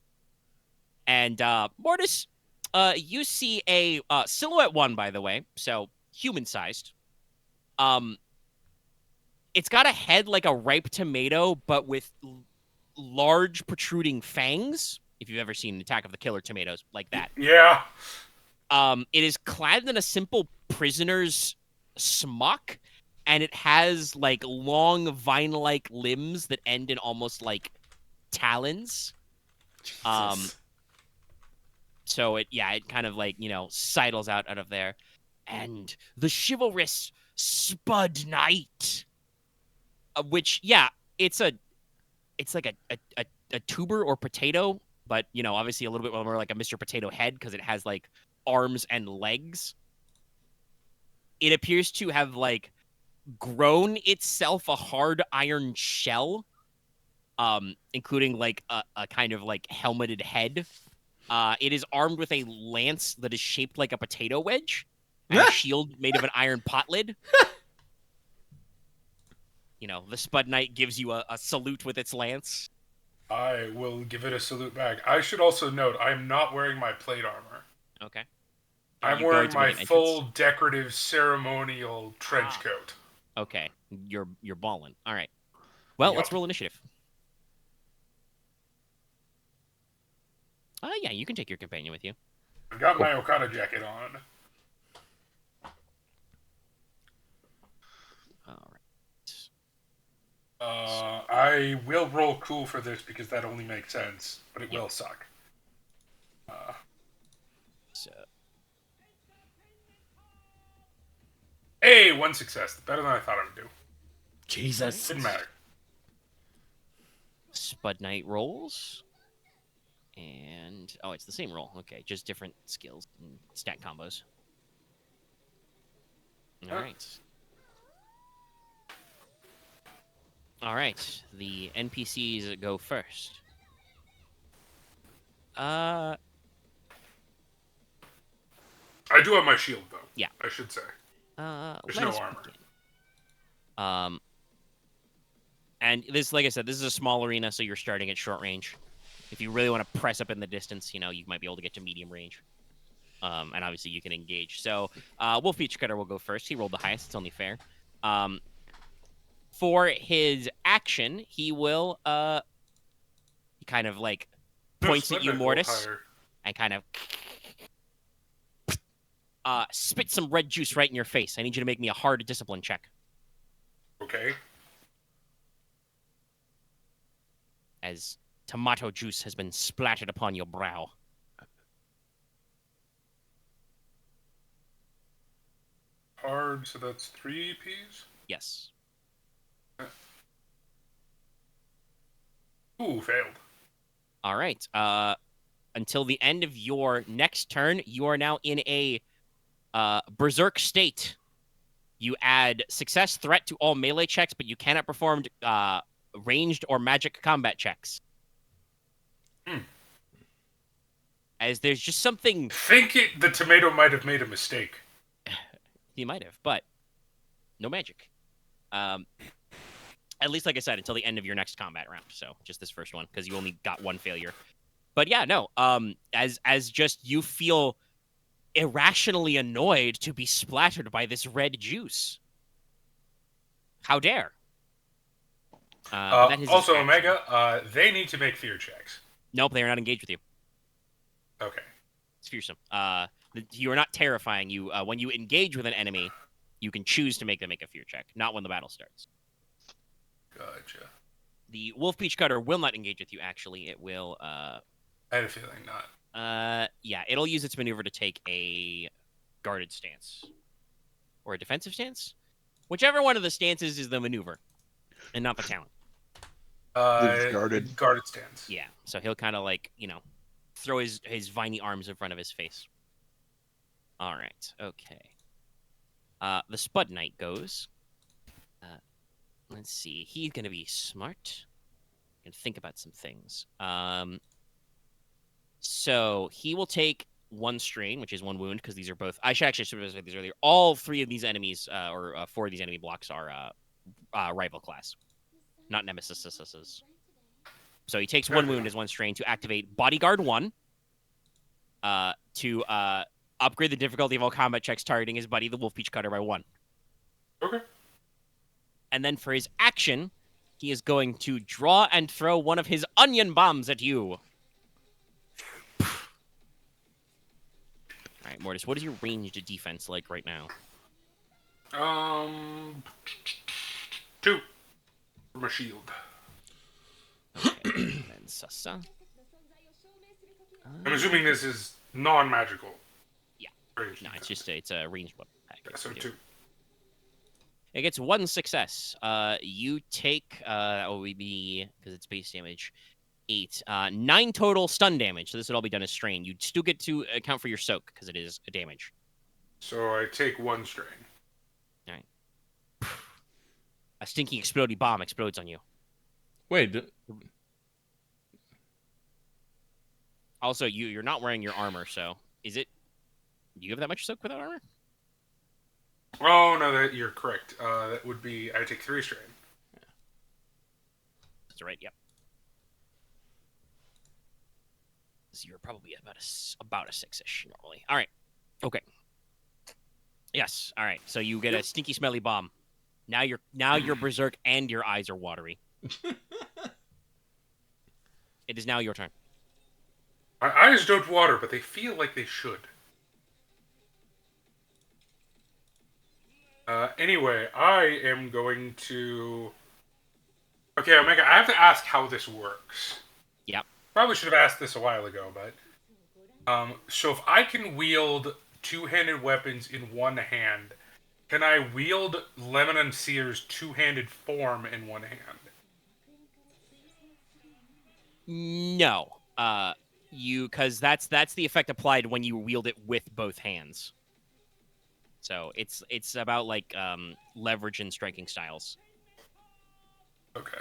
And Mortis, you see a silhouette one, by the way, so human-sized. It's got a head like a ripe tomato, but with large protruding fangs. If you've ever seen Attack of the Killer Tomatoes, like that. Yeah. It is clad in a simple prisoner's smock, and it has like long vine-like limbs that end in almost like talons. Jesus. So it kind of like, sidles out of there. And the chivalrous Spud Knight, which, it's like a tuber or potato, but, obviously a little bit more like a Mr. Potato Head because it has like arms and legs. It appears to have like grown itself a hard iron shell, including like a kind of like helmeted head. It is armed with a lance that is shaped like a potato wedge and a shield made of an iron pot lid. The Spud Knight gives you a salute with its lance. I will give it a salute back. I should also note, I'm not wearing my plate armor. Okay. I'm wearing my full decorative ceremonial trench coat. Okay. You're balling. All right. Well, let's roll initiative. Yeah, you can take your companion with you. I've got my Okada jacket on. All right. I will roll cool for this because that only makes sense, but it will suck. So. Hey, one success. Better than I thought I would do. Jesus. Didn't matter. Spud Knight rolls. And, it's the same roll. Okay, just different skills and stat combos. All right. All right, the NPCs go first. I do have my shield, though. Yeah. I should say. There's let no us armor. begin. And this, like I said, this is a small arena, so you're starting at short range. If you really want to press up in the distance, you might be able to get to medium range. And obviously you can engage. So Wolf Peach Cutter will go first. He rolled the highest. It's only fair. For his action, he will he kind of like points at you, Mortis, and kind of spit some red juice right in your face. I need you to make me a hard discipline check. Okay. As tomato juice has been splattered upon your brow. Hard, so that's 3 Ps? Yes. Ooh, failed. All right. Until the end of your next turn, you are now in a berserk state. You add success threat to all melee checks, but you cannot perform ranged or magic combat checks. As there's just something... The tomato might have made a mistake. He might have, but no magic. At least, like I said, until the end of your next combat round. So just this first one, because you only got one failure. But yeah, no. As just you feel irrationally annoyed to be splattered by this red juice. How dare? Also, Omega, they need to make fear checks. Nope, they are not engaged with you. Okay. It's fearsome. You are not terrifying. You when you engage with an enemy, you can choose to make them make a fear check, not when the battle starts. Gotcha. The Wolf Peach Cutter will not engage with you, actually. It will... I had a feeling not. Yeah, it'll use its maneuver to take a guarded stance. Or a defensive stance? Whichever one of the stances is the maneuver, and not the talent. Guarded stance. Yeah, so he'll kind of like, throw his viney arms in front of his face. All right, okay. The Spud Knight goes. Let's see. He's gonna be smart and think about some things. So he will take 1 strain, which is 1 wound, because these are both. I should actually specify these earlier. All 3 of these enemies, or 4 of these enemy blocks, are rival class, not nemesis. So he takes 1 wound as 1 strain to activate Bodyguard 1. To upgrade the difficulty of all combat checks targeting his buddy, the Wolf Peach Cutter, by 1. Okay. And then for his action, he is going to draw and throw one of his onion bombs at you. All right, Mortis, what is your ranged defense like right now? 2 from a shield. Okay, and then Sasa. I'm assuming this is non-magical. Yeah. Range No, defense. it's a ranged weapon pack. Yeah, so 2. It gets 1 success. You take that will be, because it's base damage, 8, 9 total stun damage. So this would all be done as strain. You still get to account for your soak because it is a damage. So I take 1 strain. All right. A stinking explodey bomb explodes on you. Wait, Also, you're not wearing your armor, so is it? Do you have that much soak without armor? Oh no, that you're correct. That would be I take 3 strain. That's right. Yep. So you're probably about a 6-ish normally. All right. Okay. Yes. All right. So you get a stinky, smelly bomb. Now you're berserk and your eyes are watery. It is now your turn. My eyes don't water, but they feel like they should. Anyway, I am going to... Okay, Omega, I have to ask how this works. Yep. Probably should have asked this a while ago, but... so if I can wield 2-handed weapons in 1 hand, can I wield Lemon and Seer's 2-handed form in 1 hand? No. Because that's the effect applied when you wield it with both hands. So it's about like leverage and striking styles. Okay.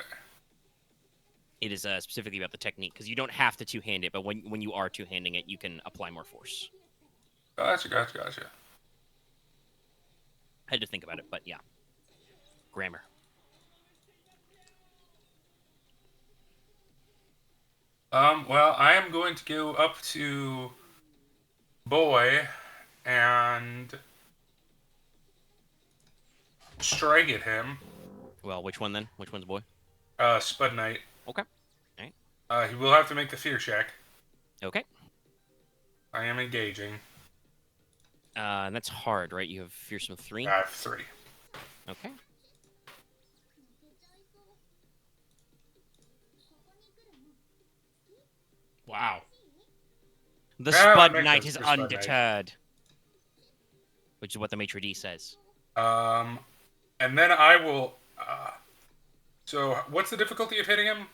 It is specifically about the technique because you don't have to 2-hand it, but when you are 2-handing it, you can apply more force. Gotcha. I had to think about it, but yeah. Grammar. Well, I am going to go up to Boy and strike at him. Well, which one then? Which one's boy? Spud Knight. Okay. All right. He will have to make the fear check. Okay. I am engaging. And that's hard, right? You have fearsome 3. I have 3. Okay. wow. The Yeah, Spud make Knight the is Spud Knight. undeterred. Which is what the maitre d' says. And then I will. So, what's the difficulty of hitting him?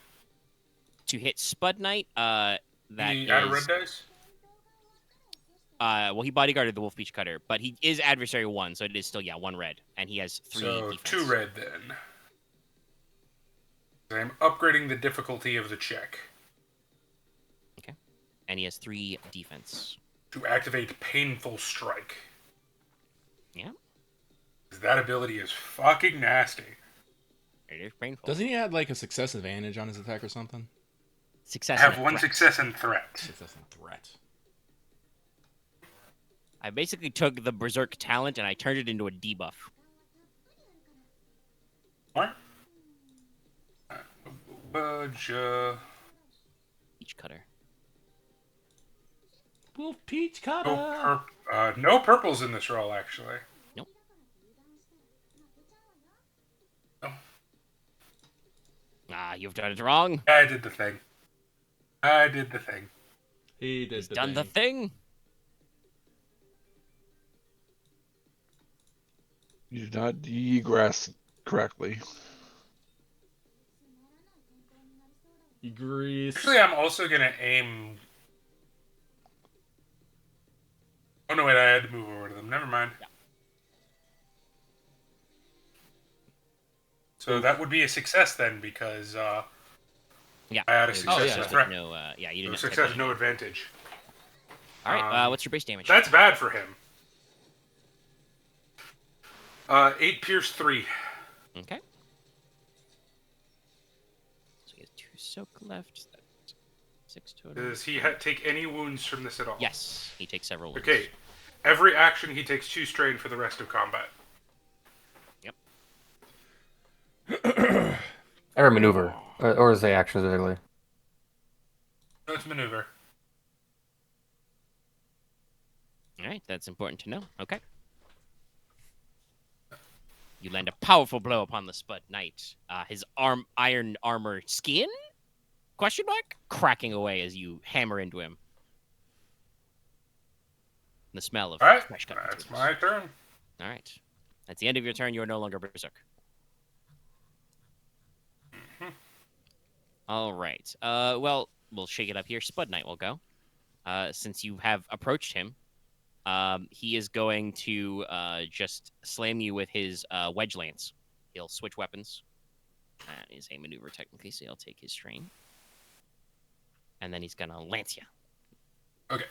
To hit Spud Knight, that He is... add a red dice? Well, he bodyguarded the Wolf Peach Cutter, but he is adversary 1, so it is still, 1 red. And he has 3 So, defense. 2 red then. I'm upgrading the difficulty of the check Okay. And he has 3 defense. to activate Painful Strike. Yeah. 'Cause that ability is fucking nasty. It is painful. Doesn't he add like a success advantage on his attack or something? Success I have and 1 threat. success and threat. Success and threat. I basically took the Berserk talent and I turned it into a debuff. What? Peach Peach Cutter. Wolf Peach Cutter. no purples in this roll, actually. Nope. Oh. Ah, you've done it wrong. I did the thing. He did He's the done thing. the thing. You did not degrass correctly. Grease. Actually, I'm also gonna aim. Oh no, wait! I had to move over to them. Never mind. So that would be a success then, because Yeah. I had a It was success just and a with threat. No, yeah, you No didn't have success, to no advantage. All right, Um, what's your base damage? That's bad for him. 8 pierce 3. Okay. So he has 2 soak left. That's 6 total. Does he take any wounds from this at all? Yes, he takes several wounds. Okay. Every action, he takes 2 strain for the rest of combat. Yep. Every maneuver, or is they action specifically? No, it's maneuver. All right, that's important to know. Okay. You land a powerful blow upon the Spud Knight. His iron armor skin? Question mark? Cracking away as you hammer into him. The smell of All right, fresh cut that's potatoes. my turn. All right. At the end of your turn, you are no longer berserk. All right. Well, we'll shake it up here. Spud Knight will go. Since you have approached him, he is going to just slam you with his wedge lance. He'll switch weapons. That is a maneuver technically, so he'll take his strain. And then he's gonna lance you. Okay.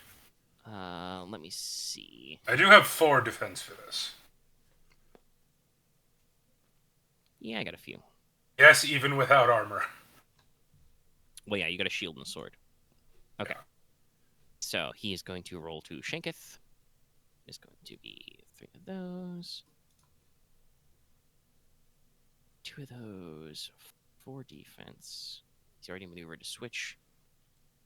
Let me see. I do have 4 defense for this. Yeah, I got a few. Yes, even without armor. Well, yeah, you got a shield and a sword. Okay. Yeah. So he is going to roll to Shanketh. It's going to be 3 of those. 2 of those. 4 defense. He's already maneuvered to switch.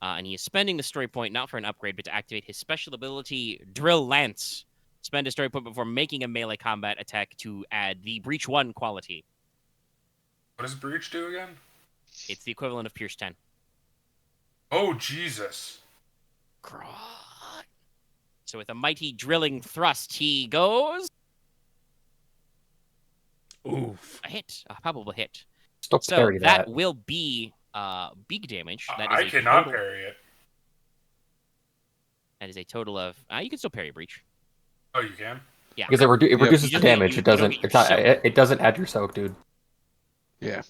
And he is spending the story point not for an upgrade, but to activate his special ability, Drill Lance. Spend a story point before making a melee combat attack to add the Breach 1 quality. What does Breach do again? It's the equivalent of Pierce 10. Oh, Jesus. So with a mighty drilling thrust, he goes... Oof. A hit. A probable hit. Still So parry that that. will be big damage. That is I a cannot total, parry it. That is a total of... you can still parry Breach. Oh, you can? Yeah. Because it reduces You the just don't- damage. you It don't doesn't. get your It's not. soak. It doesn't add your soak, dude. Yeah.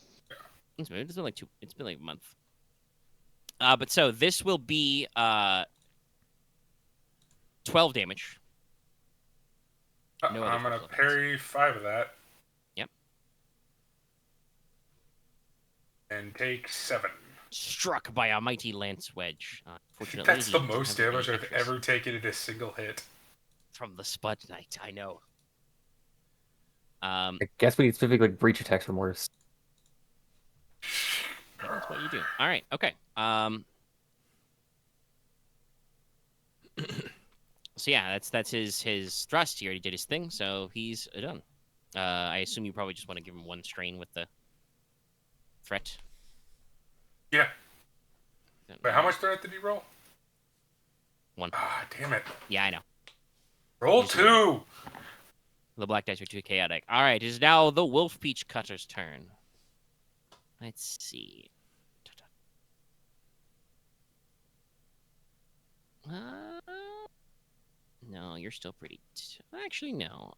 It's been like it's been like a month. But so this will be 12 damage. No other I'm going to special parry 5 of that. Yep. And take 7. Struck by a mighty lance wedge. Fortunately, That's he the doesn't most have any damage I've extras ever taken in a single hit. from the Spud Knight. I know. I guess we need specifically breach attacks for Mortis. That's what you do. All right. Okay. So yeah, that's his thrust. He already did his thing, so he's done. I assume you probably just want to give him 1 strain with the threat. Yeah. Wait, how much threat did he roll? 1. Ah, damn it. Yeah, I know. Roll Just 2! The black dice are too chaotic. All right, it is now the Wolf Peach Cutter's turn. Let's see. No, you're still pretty... Actually, no.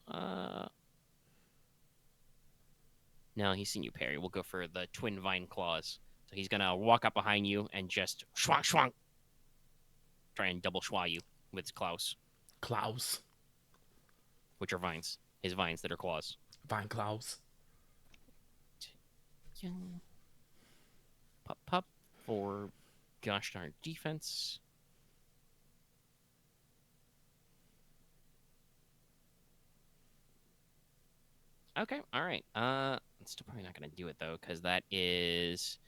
No, he's seen you parry. We'll go for the Twin Vine Claws. So he's going to walk up behind you and just schwank, schwank. Try and double schwa you with his claws, Klaus. which are vines. His vines that are claws. Fine, Klaus. Pup, pup for gosh darn defense. Okay, all right. It's still probably not gonna do it though, because that is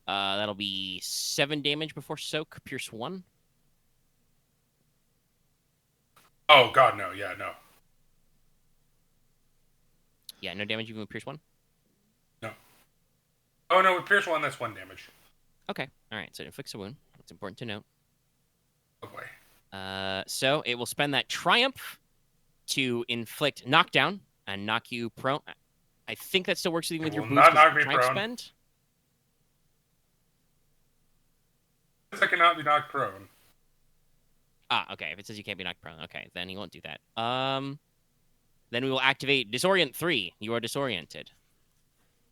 that'll be 7 damage before soak, pierce 1. Oh, God, no. Yeah, no. Yeah, no damage even with pierce 1. No. Oh, no, with Pierce 1, that's 1 damage. Okay, all right. So it inflicts a wound. That's important to note. Oh, boy. So it will spend that triumph to inflict knockdown and knock you prone. I think that still works even with It your will boost. not 'cause knock it's a me triumph prone. spend. I cannot be knocked prone. Okay. If it says you can't be knocked prone, okay, then he won't do that. Then we will activate Disorient 3. You are disoriented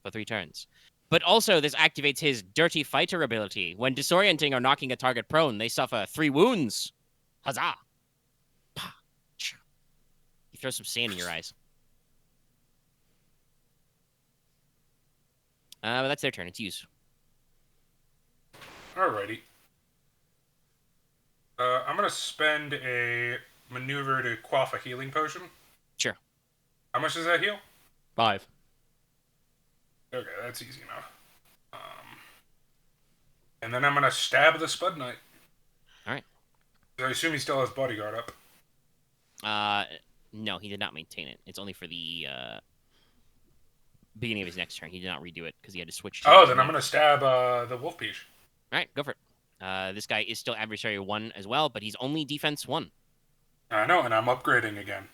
for 3 turns. But also, this activates his Dirty Fighter ability. When disorienting or knocking a target prone, they suffer 3 wounds. Huzzah! Pah, cha. You throw some sand in your eyes. But that's their turn. It's use. Alrighty. I'm gonna spend a maneuver to quaff a healing potion. Sure. How much does that heal? 5. Okay, that's easy enough. And then I'm gonna stab the Spud Knight. Alright. I assume he still has bodyguard up. No, he did not maintain it. It's only for the beginning of his next turn. He did not redo it because he had to switch. Oh, then I'm gonna stab the Wolf Peach. All right, go for it. This guy is still adversary 1 as well, but he's only defense 1. I know, and I'm upgrading again.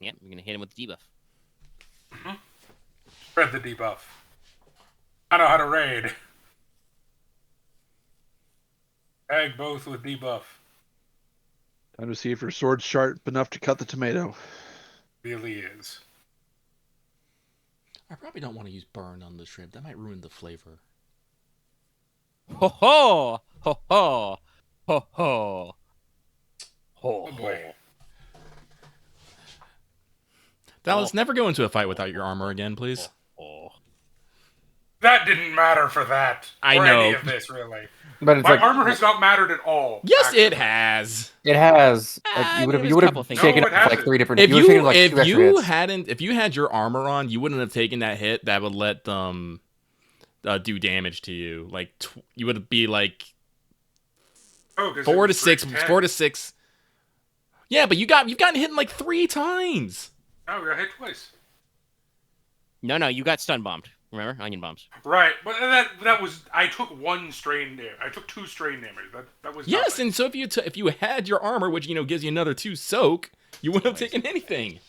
Yep, you're gonna hit him with the debuff. Mm-hmm. Spread the debuff. I know how to raid. Tag both with debuff. Time to see if your sword's sharp enough to cut the tomato. Really is. I probably don't want to use burn on the shrimp. That might ruin the flavor. Ho ho! Ho ho! Ho ho! Ho Oh boy. Dallas, never go into a fight without your armor again, please. That didn't matter for that. I or know. any of this, really. But it's My like armor has not mattered at all. Yes, actually. it has. it has. Like, I you would mean, have there's a couple things. taken No, it it like hasn't. 3 different. If you would have taken you like 2 extra hits. if you had your armor on, you wouldn't have taken that hit. That would let them do damage to you. Like you would be like Oh, 'cause 4 it to was 6, 3 to 10. 4 to 6. Yeah, but you've gotten hit like 3 times. Oh, we got hit twice. No, you got stun bombed. Remember, onion bombs. Right, but that was I took 1 strain damage. I took 2 strain damage. That was Yes, nothing. and so if you had your armor, which gives you another 2 soak, you wouldn't have taken anything.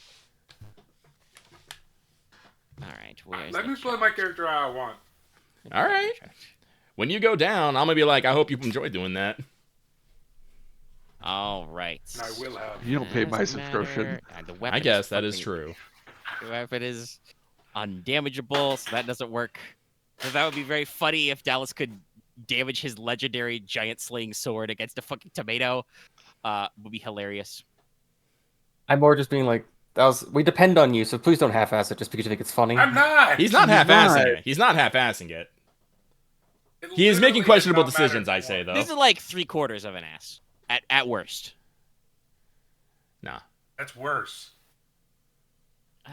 All right. Where's Let the me play chart? my character how I want. All right. When you go down, I'm gonna be like, I hope you enjoy doing that. All right. And I will have. You don't pay my Doesn't subscription. matter. The weapon I guess that is fucking- true. The weapon is undamageable, so that doesn't work. So that would be very funny if Dallas could damage his legendary giant slaying sword against a fucking tomato. Would be hilarious. I'm more just being like, we depend on you, so please don't half-ass it just because you think it's funny. I'm not. He's not He's half-assing not. it. He's not half-assing it. It He is literally making does questionable not matter decisions, I say, anymore. though. This is like 3/4 of an ass at worst. Nah. That's worse. Uh,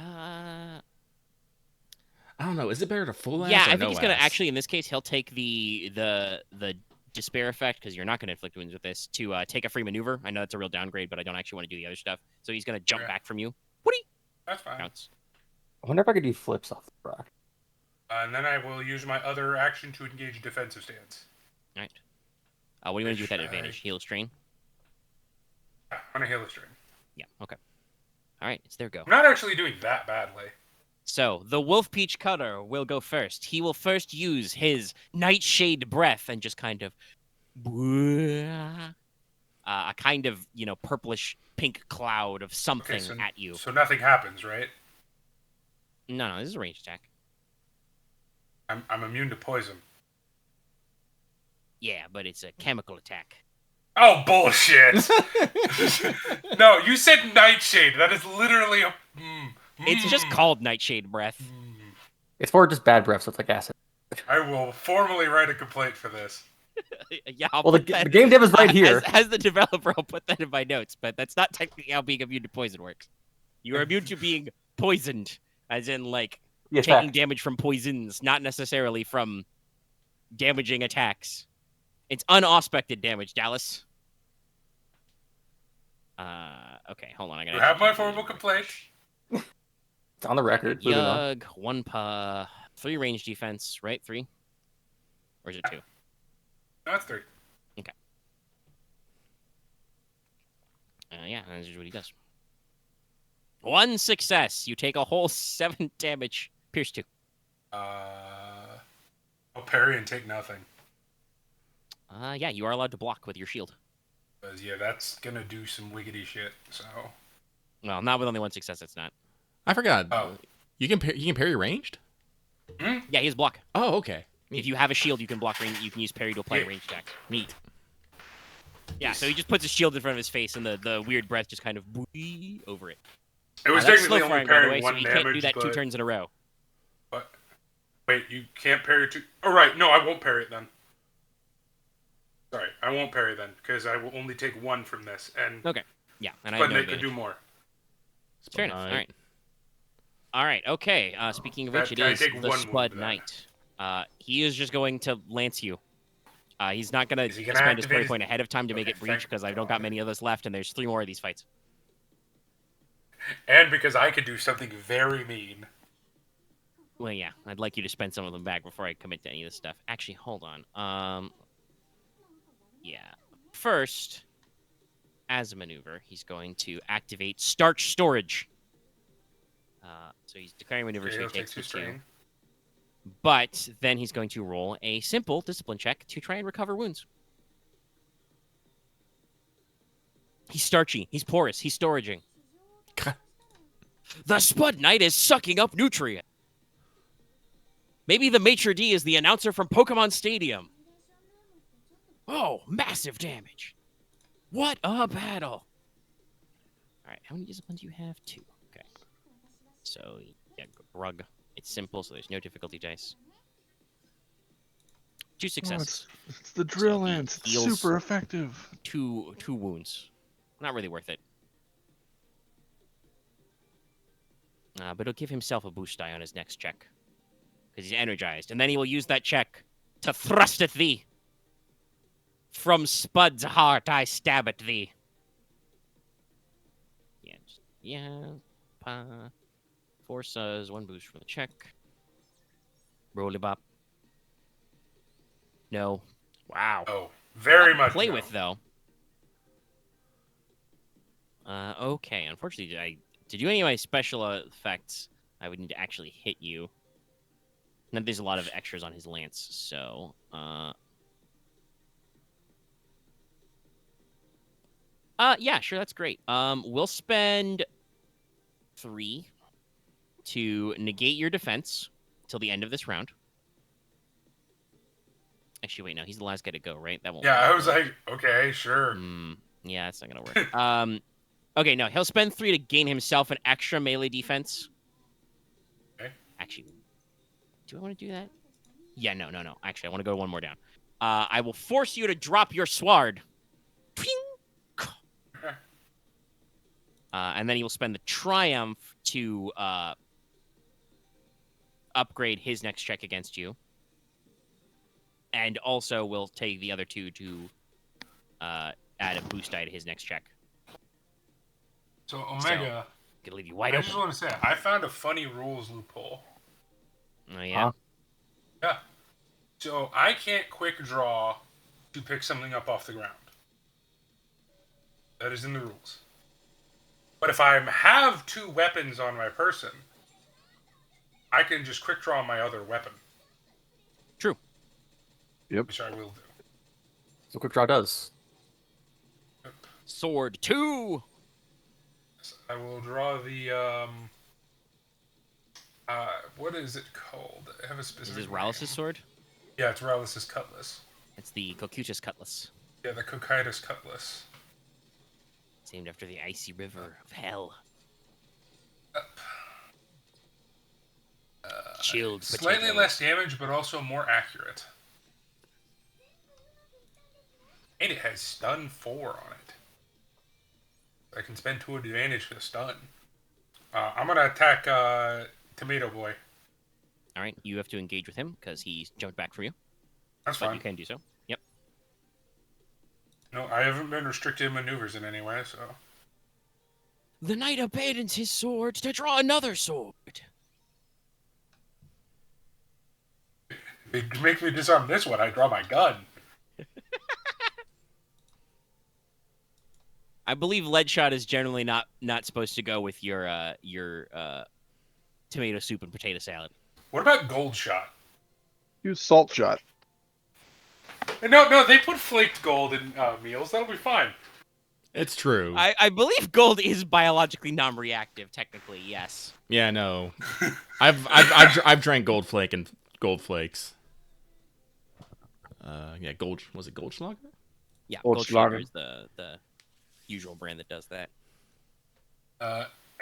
I don't know. Is it better to full ass yeah, or I think no he's gonna ass? actually in this case he'll take the despair effect because you're not gonna inflict wounds with this to take a free maneuver. I know that's a real downgrade, but I don't actually want to do the other stuff. So he's gonna jump Okay. back from you. Woody That's fine. counts. I wonder if I could do flips off the rock. And then I will use my other action to engage a defensive stance. All right. What do you want to do with that Try. advantage? Heal strain. I'm gonna heal a string. Yeah. Okay. All right. It's their go. I'm not actually doing that badly. So the Wolf Peach Cutter will go first. He will first use his Nightshade Breath and just kind of a kind of purplish pink cloud of something so, at you. So nothing happens, right? No, this is a ranged attack. I'm immune to poison. Yeah, but it's a chemical attack. Oh, bullshit! No, you said Nightshade. That is literally a... It's just called Nightshade Breath. It's for just bad breath, so it's like acid. I will formally write a complaint for this. Yeah, I'll Well, the put that, game dev is right here. As the developer, I'll put that in my notes, but that's not technically how being immune to poison works. You are immune to being poisoned, as in, like, Yes, taking damage from poisons, not necessarily from damaging attacks. It's unauspected damage, Dallas. Okay, hold on. I gotta You have my formal complaint. it's on the record. Moving on. Yug, 1 3 range defense, right? 3? Or is it 2? No, that's 3. Yeah, that's just what he does. 1 success. You take a whole 7 damage. Pierce 2. I'll parry and take nothing. Yeah, you are allowed to block with your shield. Because, yeah, that's gonna do some wiggity shit, so... Well, not with only 1 success, it's not. I forgot. Oh. You can parry ranged? Yeah, he has block. Oh, okay. If you have a shield, you can block range. You can use parry to apply a range attack. Neat. Yeah, so he just puts his shield in front of his face, and the weird breath just kind of wee over it. It was That's technically slow only firing, by the way, parrying so one you damage, can't do that but... 2 turns in a row. What? Wait, you can't parry 2... Oh, right. No, I won't parry it then. Sorry, I won't parry then, because I will only take 1 from this, and... Okay. Yeah, and I But have no they could do more. Fair enough. All right. All right. Okay. Speaking of which, it is the Spud Knight. He is just going to lance you. He's not going to spend his parry point ahead of time to make it breach because I don't got many of those left, and there's 3 more of these fights. And because I could do something very mean. Well, yeah. I'd like you to spend some of them back before I commit to any of this stuff. Actually, hold on. Yeah. First, as a maneuver, he's going to activate Starch Storage. So he's declaring maneuver, so he takes the 2. But then he's going to roll a simple discipline check to try and recover wounds. He's starchy. He's porous. He's storaging. The Spud Knight is sucking up nutrient. Maybe the maitre d' is the announcer from Pokemon Stadium. Oh, massive damage. What a battle. All right, how many disciplines do you have? 2. Okay. So, yeah, Grug. It's simple, so there's no difficulty dice. 2 successes. Oh, it's the drill So he ants. It's heals super effective. 2 wounds. Not really worth it. But he'll give himself a boost die on his next check. Because he's energized. And then he will use that check to thrust at thee. From Spud's heart I stab at thee. Forces 1 boost for the check. Roll it up. No. Wow. Oh, very much Play no. with, though. Okay. Unfortunately, to do any of my special effects, I would need to actually hit you. And there's a lot of extras on his lance, so... yeah, sure, that's great. We'll spend 3 to negate your defense till the end of this round. Actually, wait, no, he's the last guy to go, right? That won't. Yeah, work, I was like, okay, sure. Yeah, that's not gonna work. Okay, no, he'll spend 3 to gain himself an extra melee defense. Okay. Actually, do I want to do that? Yeah, no. Actually, I want to go 1 more down. I will force you to drop your sword. And then he will spend the triumph to upgrade his next check against you. And also will take the other 2 to add a boost die to his next check. So, Omega, gonna leave you wide I open. just want to say, I found a funny rules loophole. Oh, yeah? Yeah. So, I can't quick draw to pick something up off the ground. That is in the rules. But if I have 2 weapons on my person, I can just quick draw my other weapon. True. Yep. Which I will do. So quick draw does. Sword 2! I will draw the, what is it called? I have a specific Is this Rallus' sword? Yeah, it's Rallus' cutlass. It's the Cocytus Cutlass. Yeah, the Cocytus cutlass. It's named after the icy river of hell. Chilled Slightly potatoes. less damage, but also more accurate. And it has stun 4 on it. I can spend 2 advantage for the stun. I'm gonna attack Tomato Boy. All right, you have to engage with him because he's jumped back from you. That's But fine. you can do so. Yep. No, I haven't been restricted in maneuvers in any way, so... The knight abandons his sword to draw another sword. If it makes me disarm this one, I draw my gun. I believe lead shot is generally not supposed to go with your tomato soup and potato salad. What about gold shot? Use salt shot. No, they put flaked gold in meals. That'll be fine. It's true. I believe gold is biologically non-reactive, technically. Yes. Yeah, no. I've drank gold flake and gold flakes. Yeah, gold. Was it Goldschlager? Yeah. Goldschlager. Goldschlager is the usual brand that does that.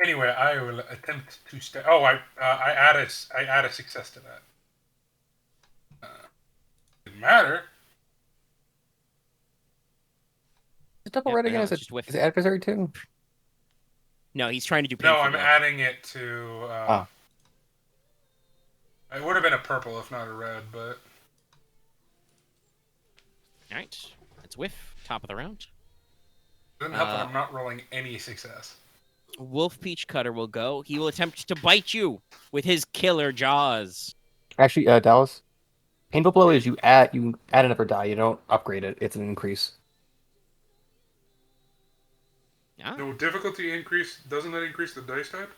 Anyway, I will attempt to stay. Oh, I add a success to that. Didn't matter. Is double Yep, red I again? know, Is it's it just whiff. is it adversary too? No, he's trying to do No, painful I'm blow. adding it to. Ah. It would have been a purple if not a red, but All right. It's whiff. Top of the round. it doesn't help that I'm not rolling any success. Wolf Peach Cutter will go. He will attempt to bite you with his killer jaws. Actually, Dallas. Painful blow is you add another die. You don't upgrade it. It's an increase. Yeah. No difficulty increase. Doesn't that increase the dice type?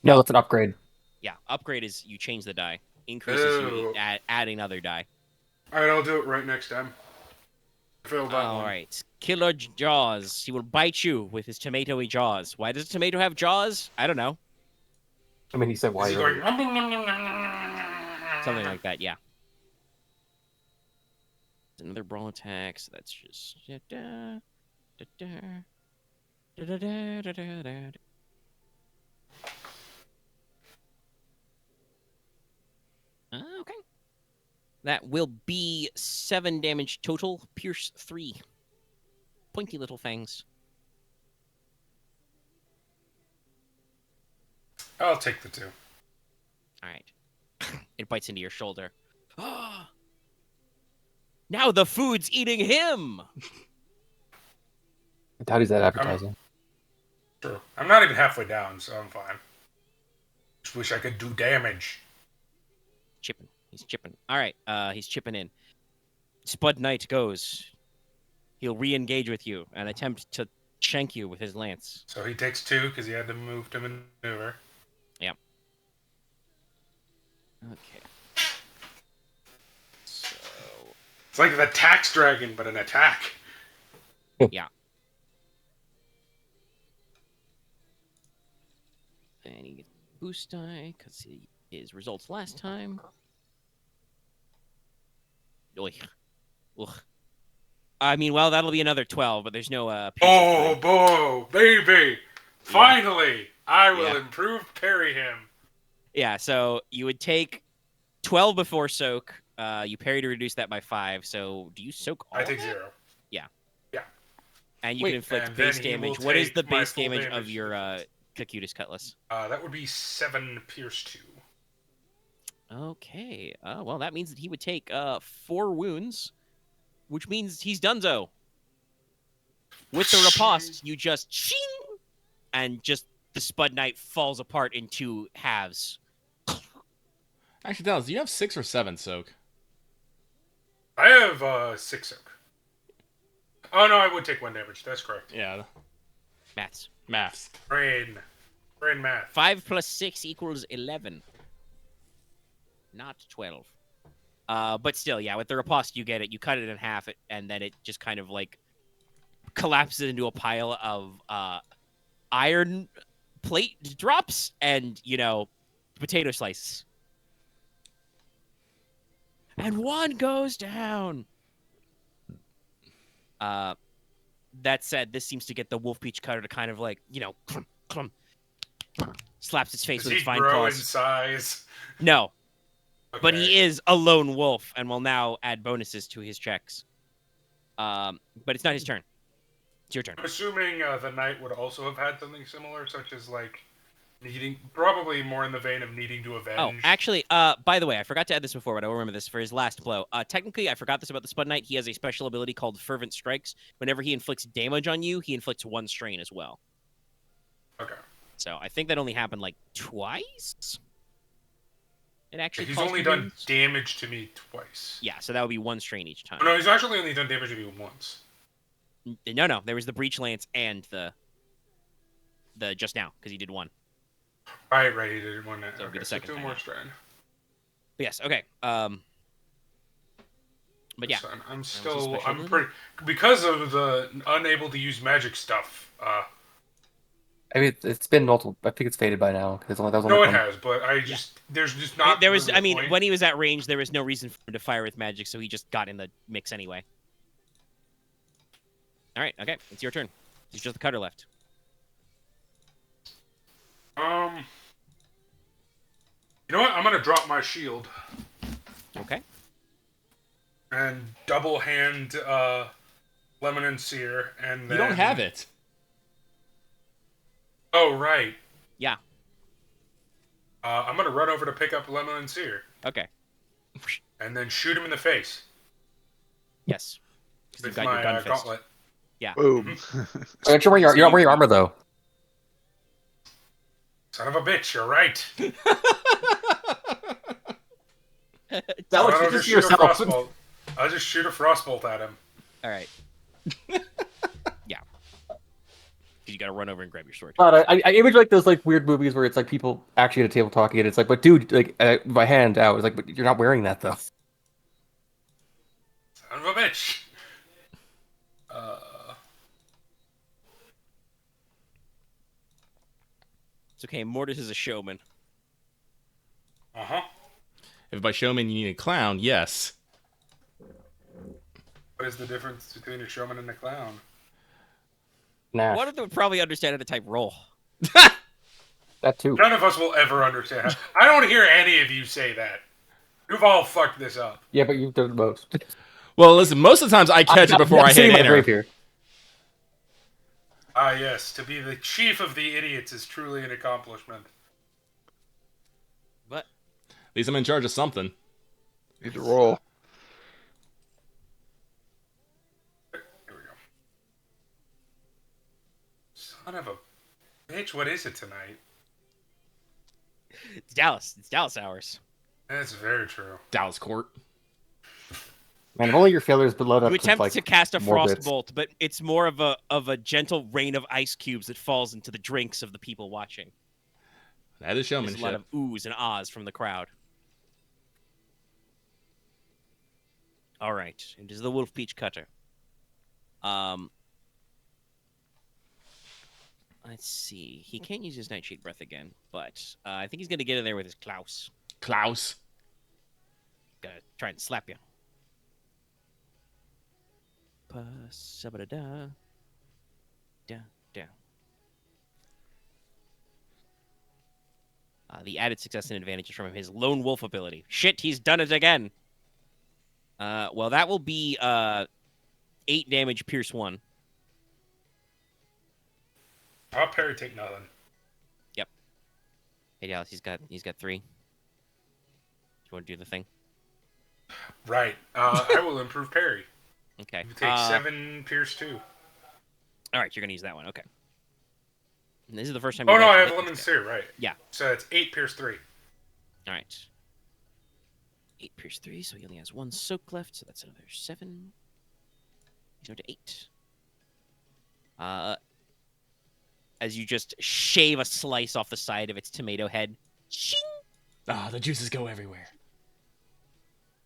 No, it's an upgrade. Yeah. Upgrade is you change the die. Increase is you Ew. add another die. All right, I'll do it right next time. I failed that All one. right. Killer jaws. He will bite you with his tomatoey jaws. Why does a tomato have jaws? I don't know. I mean, he said Is why he earlier. going? Something like that. Yeah. Another brawl attack. So that's just. Okay. That will be 7 damage total. Pierce 3. Pointy little fangs. I'll take the 2. All right. It bites into your shoulder. Now the food's eating him. I doubt he's that advertising. True. I'm not even halfway down, so I'm fine. Just wish I could do damage. Chipping. He's chipping. All right. He's chipping in. Spud Knight goes. He'll re-engage with you and attempt to shank you with his lance. So he takes 2 because he had to move to maneuver. Yep. Okay. So It's like the tax dragon, but an attack. yeah. And he gets boost die because his results last time. Oy. Ugh. I mean, well, that'll be another 12, but there's no Oh, piercing. boy, baby! Finally, I will Yeah. improve parry him. Yeah, so you would take 12 before soak. You parry to reduce that by 5. So do you soak all I of take that? 0. And you Wait, can inflict and base then he will damage. What is the take my base full damage of damage. your Cocytus Cutlass? That would be 7 pierce 2. Okay. Well, that means that he would take 4 wounds, which means he's donezo. With the riposte, you just shing, and just the Spud Knight falls apart in 2 halves. Actually, Dallas, do you have 6 or 7 soak? I have 6 soak. Oh no, I would take 1 damage. That's correct. Yeah, Maths. maths. Brain math. 5 plus 6 equals 11. Not 12. But still, yeah, with the riposte, you get it. You cut it in half, and then it just kind of like collapses into a pile of iron plate drops and, potato slices. And 1 goes down. That said, this seems to get the Wolf Peach Cutter to kind of like, slaps its face Does with he its fine grow in claws. size? No, Okay. but he is a lone wolf and will now add bonuses to his checks. But it's not his turn. It's your turn. I'm assuming the knight would also have had something similar, such as like needing, probably more in the vein of needing to avenge. Oh, actually, by the way, I forgot to add this before, but I will remember this for his last blow. Technically, I forgot this about the Spud Knight. He has a special ability called Fervent Strikes. Whenever he inflicts damage on you, he inflicts 1 strain as well. Okay. So I think that only happened like twice. It actually He's caused only me done wounds. damage to me twice. Yeah, so that would be 1 strain each time. Oh, no, he's actually only done damage to me once. No, there was the Breach Lance and the just now because he did 1. Right, he did one. So it'll be Okay, the so second 2 time, more yeah. strain. But yes, okay. But yeah, I'm was a still, special I'm ability? pretty, because of the unable to use magic stuff. I mean, it's been multiple. I think it's faded by now because that was only No, it one. has, but there's just not. There was, really I a mean, point. when he was at range, there was no reason for him to fire with magic, so he just got in the mix anyway. All right, okay, it's your turn. There's just the cutter left. You know what? I'm gonna drop my shield Okay. and double hand lemon and sear, and then... You don't have it. Oh right. Yeah. I'm gonna run over to pick up lemon and sear, Okay. and then shoot him in the face Yes. Because with you've got your gun my fist. gauntlet. Yeah. Boom. You're not wearing your armor though. Son of a bitch! You're right. That I'll looks just just shoot a yourself. frostbolt. I'll just shoot a frostbolt at him. All right. Yeah. Because you got to run over and grab your sword. But I image like those like weird movies where it's like people actually at a table talking, and it's like, but dude, like my hand out. It's like, but you're not wearing that though. Son of a bitch. It's okay. Mortis is a showman. Uh-huh. If by showman you need a clown, yes. What is the difference between a showman and a clown? Nah, One of them would probably understand how to type roll. that too. None of us will ever understand. I don't hear any of you say that. You've all fucked this up. Yeah, but you've done the most. Well, listen, most of the times I catch it before I hit sitting in my enter. grave here. Ah, yes. To be the chief of the idiots is truly an accomplishment. But At least I'm in charge of something. Need to roll. Here we go. Son of a bitch, what is it tonight? it's Dallas. It's Dallas hours. That's very true. Dallas Court. Man, if only your failures but load up You with, attempt like, to cast a more frost bits. bolt, but it's more of a gentle rain of ice cubes that falls into the drinks of the people watching. That is There's a lot showmanship. of oohs and ahs from the crowd. All right, it is the Wolf Peach Cutter. Let's see. He can't use his Nightshade Breath again, but I think he's gonna get in there with his Klaus. Klaus. Gonna try and slap you. Pa-sa-ba-da-da. Da. The added success and advantage is from his Lone Wolf ability. Shit, he's done it again. Well, that will be 8 damage, pierce 1. I'll parry take nothing. Yep. Hey, Dallas, he's got 3. Do you want to do the thing? Right. I will improve parry. Okay. You take 7, pierce 2. All right, you're gonna use that one. Okay. And this is the first time. Oh you've no, I actually have hit lemon this guy. sear, right. Yeah. So it's 8, pierce 3. All right. 8 pierce 3, so he only has 1 soak left, so that's another 7. He's down to 8. As you just shave a slice off the side of its tomato head. Shing! Ah, the juices go everywhere.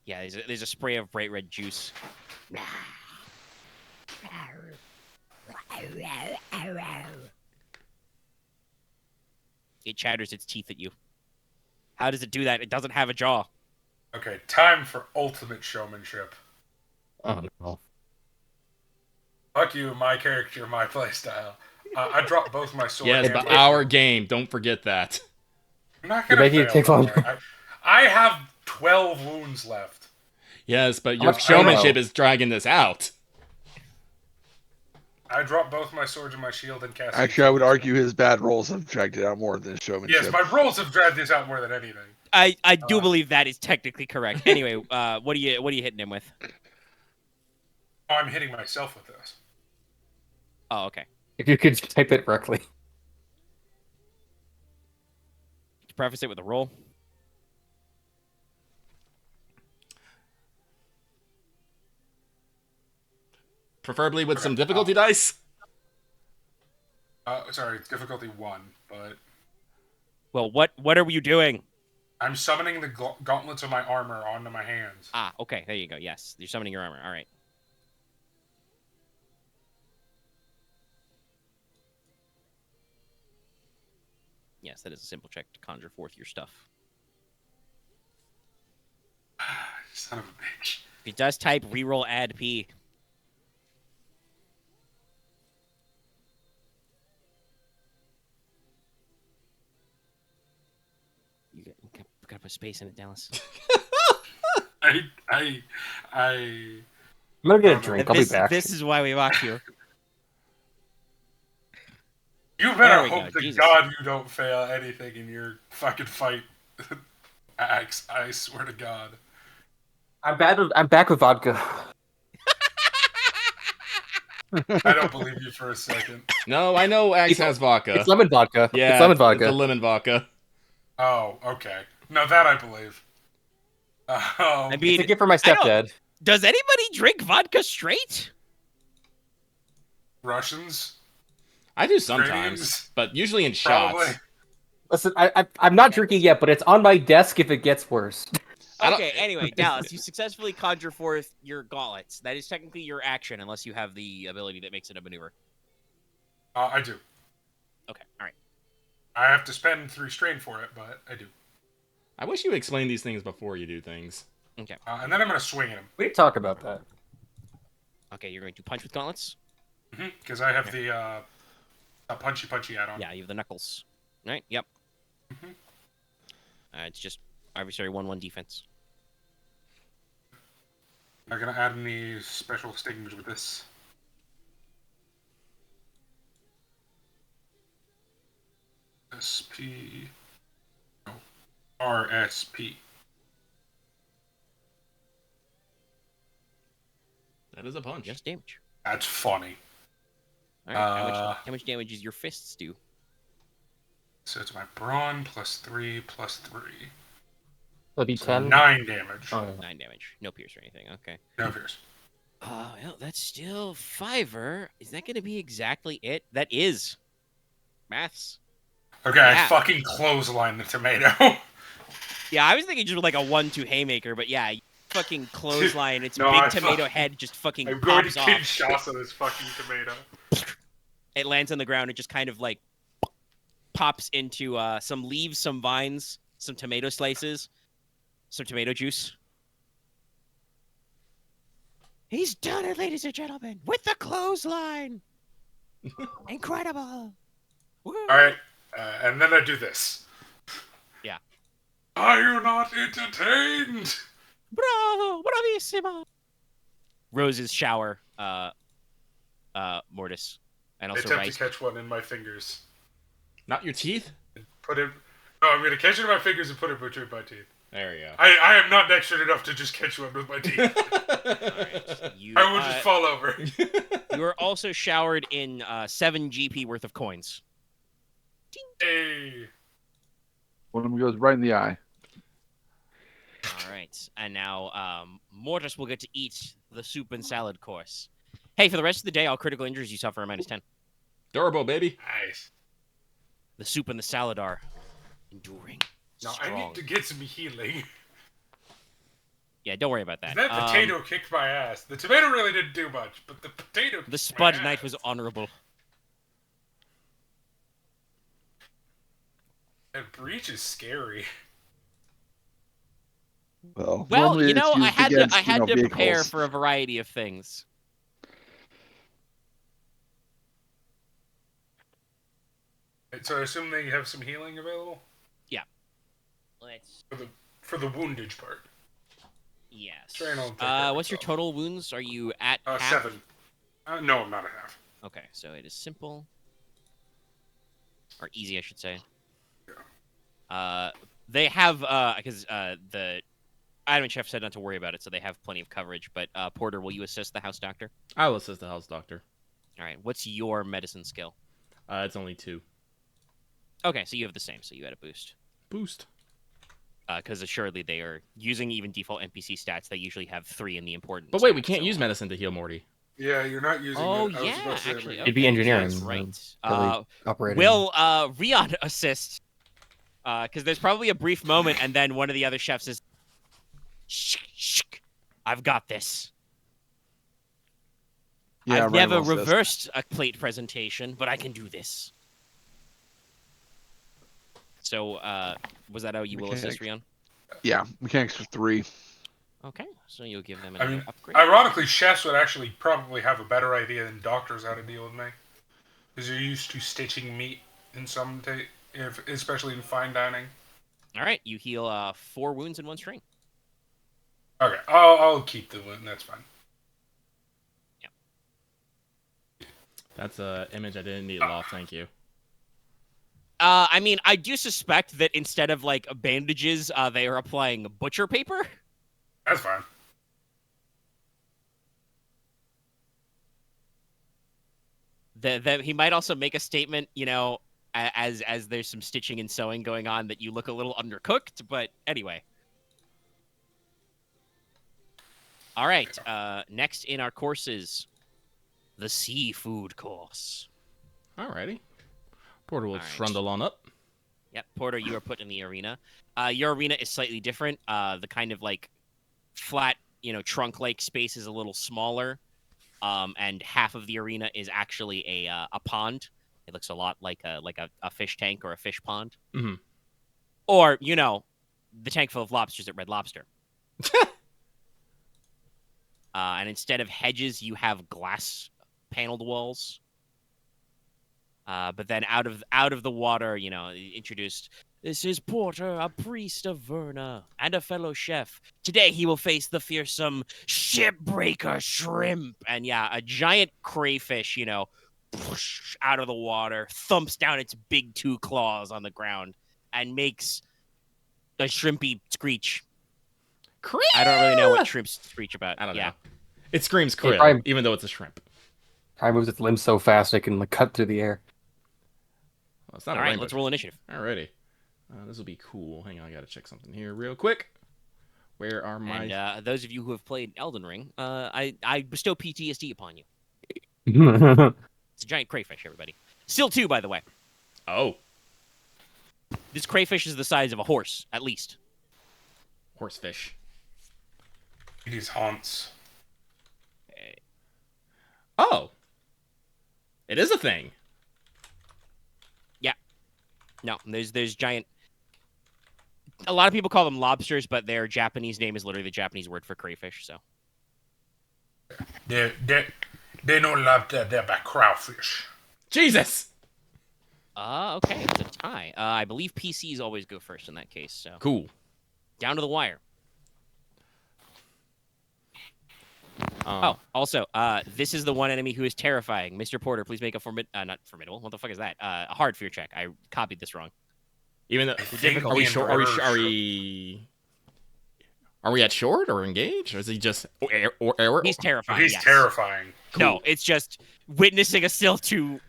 Yeah, there's a spray of bright red juice. It chatters its teeth at you. How does it do that? It doesn't have a jaw. Okay, time for ultimate showmanship. Oh no. Fuck you, my character, my playstyle. I dropped both my swords. Yes, and but my- our game. Don't forget that. I'm not You're gonna making it fail, take long. don't worry. I have 12 wounds left. Yes, but your much showmanship ammo? is dragging this out. I dropped both my swords and my shield and cast. Actually, I would argue his bad rolls have dragged it out more than showmanship. Yes, my rolls have dragged this out more than anything. I do believe that is technically correct. Anyway, what are you hitting him with? Oh, I'm hitting myself with this. Oh, okay. If you could type it correctly. To preface it with a roll. Preferably with some difficulty dice. Sorry, it's difficulty 1, but Well, what are you doing? I'm summoning the gauntlets of my armor onto my hands. Ah, okay. There you go. Yes, you're summoning your armor. All right. Yes, that is a simple check to conjure forth your stuff. Son of a bitch. If it does type reroll add P. You gotta put space in it, Dallas. I I'm gonna get a drink. I'll be back. This is why we mock you. You There better we hope go, to Jesus. God you don't fail anything in your fucking fight. Axe, I swear to God. I'm back with vodka. I don't believe you for a second. No, I know Axe has vodka. It's lemon vodka. Yeah, it's lemon vodka. It's the lemon vodka. Oh, okay. No, that I believe. I It's mean, a gift for my I don't- stepdad. does anybody drink vodka straight? Russians? I do sometimes, Ukrainians? but usually in shots. Probably. Listen, I'm not drinking yet, but it's on my desk if it gets worse. I don't- Okay, anyway, Dallas, you successfully conjure forth your gauntlets. That is technically your action, unless you have the ability that makes it a maneuver. I do. Okay, all right. I have to spend 3 strain for it, but I do. I wish you explained these things before you do things. Okay. And then I'm going to swing at him. We didn't talk about that. Okay, you're going to punch with gauntlets? Because I have the punchy add-on. Yeah, you have the knuckles. All right, yep. Mhm. It's just adversary 1/1 defense. I'm going to add any special stings with this. SP. No. RSP. That is a punch. Just damage. That's funny. All right, how much damage does your fists do? So it's my brawn plus 3 plus 3. It'll be So 10. 9 damage. Oh, yeah. 9 damage. No pierce or anything. Okay. No fears. Well, that's still 5-er. Is that going to be exactly it? That is. Maths. Okay, Yeah. I fucking clothesline the tomato. Yeah, I was thinking just like a 1-2 haymaker, but yeah, you fucking clothesline. Its No, big I tomato fuck- head just fucking I'm going pops to off. Kinshasa this fucking tomato. It lands on the ground. It just kind of like pops into some leaves, some vines, some tomato slices, some tomato juice. He's done it, ladies and gentlemen, with the clothesline. Incredible. Woo. Alright, and then I do this. Yeah. Are you not entertained? Bravo, bravissimo. Roses shower, Mortis, and I also attempt Rice. to catch one in my fingers. Not your teeth? Put it. No, I'm gonna catch it in my fingers and put it between my teeth. There you go. I am not dexterous enough to just catch one with my teeth. Alright, you, I will just fall over. you are also showered in 7 GP worth of coins. Hey. One of them goes right in the eye. All right, and now Mortis will get to eat the soup and salad course. Hey, for the rest of the day, all critical injuries you suffer are -10. Durable, baby. Nice. The soup and the salad are enduring. Now Strong. I need to get some healing. Yeah, don't worry about that. That potato kicked my ass. The tomato really didn't do much, but the potato. The kicked Spud my Knight ass. was honorable. And Breach is scary. Well, Well, normally you it's know, I used had to, against, I had you know, to prepare vehicles. for a variety of things. So I assume they have some healing available Let's. for the woundage part. Yes. Try and I'll take care of What's your myself. total wounds? Are you at half? 7. No, I'm not at half. Okay, so it is simple. Or easy, I should say. They have, because the Adam and Chef said not to worry about it, so they have plenty of coverage. But Porter, will you assist the house doctor? I will assist the house doctor. All right, what's your medicine skill? It's only 2. Okay, so you have the same, so you had a boost. Boost. Because assuredly they are using even default NPC stats. They usually have 3 in the important. But wait, we stats, can't so- use medicine to heal Morty. Yeah, you're not using Oh it. I was yeah, about to say, actually, like, It'd be okay, engineering, That's right. Operating. Will Ryahn assist? Because there's probably a brief moment, and then one of the other chefs is, shh, shh, I've got this. Yeah, I've never Randall says- reversed a plate presentation, but I can do this. So, was that how you will assist, Ryahn? Yeah, mechanics for 3. Okay, so you'll give them I another mean, upgrade. ironically, chefs would actually probably have a better idea than doctors how to deal with me, because you're used to stitching meat in some, especially in fine dining. All right, you heal 4 wounds in 1 string. Okay, I'll keep the wound. That's fine. That's a image I didn't need, Loft. Thank you. I mean, I do suspect that instead of like bandages, they are applying butcher paper. That's fine. That he might also make a statement, you know, as there's some stitching and sewing going on, that you look a little undercooked. But anyway. All right. Next in our courses, the seafood course. Alrighty. Porter will All right. trundle on up. Yep, Porter, you are put in the arena. Your arena is slightly different. The kind of like flat, you know, trunk-like space is a little smaller, and half of the arena is actually a pond. It looks a lot like a fish tank or a fish pond, Mm-hmm. or you know, the tank full of lobsters at Red Lobster. And instead of hedges, you have glass paneled walls. But then out of the water, you know, introduced, this is Porter, a priest of Verna, and a fellow chef. Today he will face the fearsome shipbreaker shrimp. And yeah, a giant crayfish, you know, whoosh, out of the water, thumps down its big 2 claws on the ground, and makes a shrimpy screech. I don't really know what shrimps screech about. I don't yeah. know. It screams krill, probably- even though it's a shrimp. Probably moves its limbs so fast it can like cut through the air. Well, it's not All a right, rainbow let's roll initiative. Alrighty. This will be cool. Hang on, I gotta check something here real quick. Where are my... And those of you who have played Elden Ring, I bestow PTSD upon you. That's It's a giant crayfish, everybody. Still 2, by the way. Oh, This crayfish is the size of a horse, at least. horsefish. It is haunts. Oh. It is a thing. No, there's giant... A lot of people call them lobsters, but their Japanese name is literally the Japanese word for crayfish, so... They don't love they're by crawfish. Jesus! Okay, it's a tie. I believe PCs always go first in that case, so... Cool. Down to the wire. Also, this is the one enemy who is terrifying. Mr. Porter, please make a not formidable. What the fuck is that? A hard fear check. I copied this wrong. Even though... think Are we the short? Are we at short or engaged? Or is he just... He's terrifying. He's yes. terrifying. No, it's just witnessing a still 2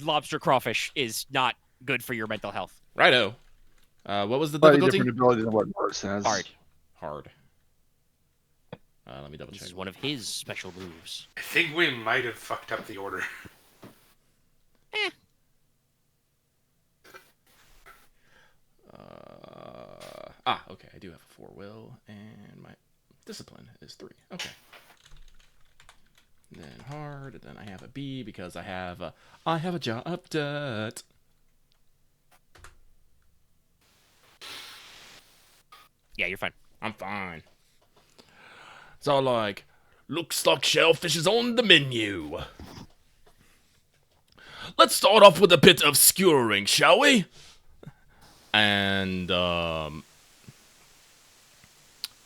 lobster crawfish is not good for your mental health. Righto. What was the Slightly difficulty? different ability than what Mortis has. Hard. Let me double This check. is one of his special moves. I think we might have fucked up the order. Okay. I do have a 4 will, and my discipline is 3. Okay. Then hard, and then I have a B because I have a job dot. Yeah, you're fine. I'm fine. It's all like, looks like shellfish is on the menu. Let's start off with a bit of skewering, shall we? And,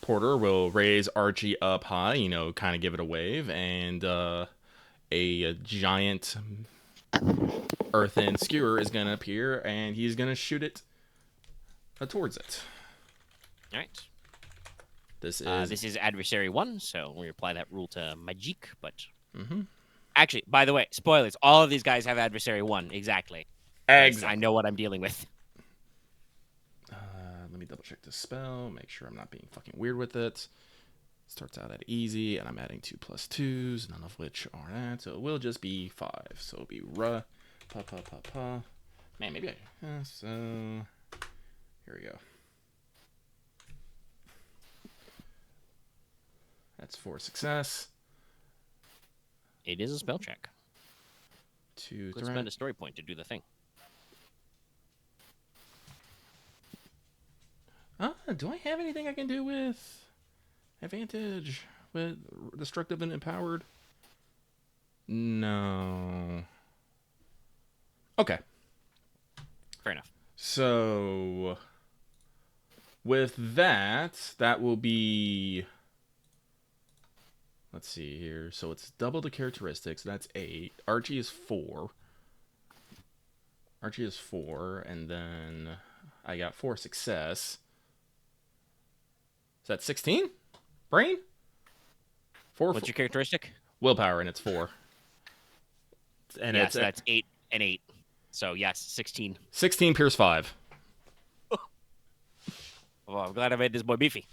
Porter will raise Archie up high, you know, kind of give it a wave, and, a giant earthen skewer is going to appear, and he's going to shoot it towards it. All right. This is... This is adversary 1, so we apply that rule to Magic, but... Mm-hmm. Actually, by the way, spoilers. All of these guys have adversary 1, exactly. I know what I'm dealing with. Let me double check the spell, make sure I'm not being fucking weird with it. Starts out at easy, and I'm adding 2 plus 2s, none of which are that, so it will just be 5. So it'll be pa pa pa pa. Man, maybe I... so... Here we go. That's 4 success. It is a spell check. 2 Could spend a story point to do the thing. Do I have anything I can do with advantage with destructive and empowered? No. Okay. Fair enough. So with that will be, let's see here. So it's double the characteristics. That's 8. Archie is 4. And then I got 4 success. Is that 16? Brain? 4. What's your characteristic? Willpower, and it's 4. And yes, that's 8 and 8. So yes, 16. 16 pierce 5. Well, I'm glad I made this boy beefy.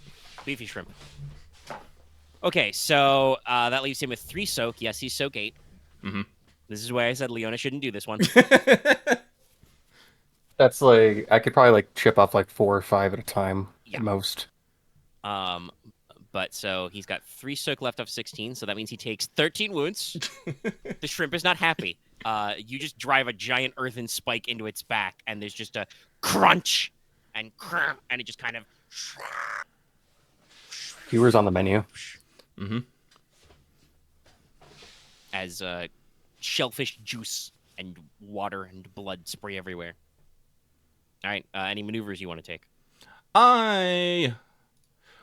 Beefy shrimp. Okay, so that leaves him with 3 soak. Yes, he's soak 8. Mm-hmm. This is why I said Leona shouldn't do this one. That's like I could probably like chip off like 4 or 5 at a time at most. But so he's got 3 soak left off 16, so that means he takes 13 wounds. The shrimp is not happy. You just drive a giant earthen spike into its back, and there's just a crunch and crump, and it just kind of. Viewers on the menu. Mm-hmm. As shellfish juice and water and blood spray everywhere. All right, any maneuvers you want to take? I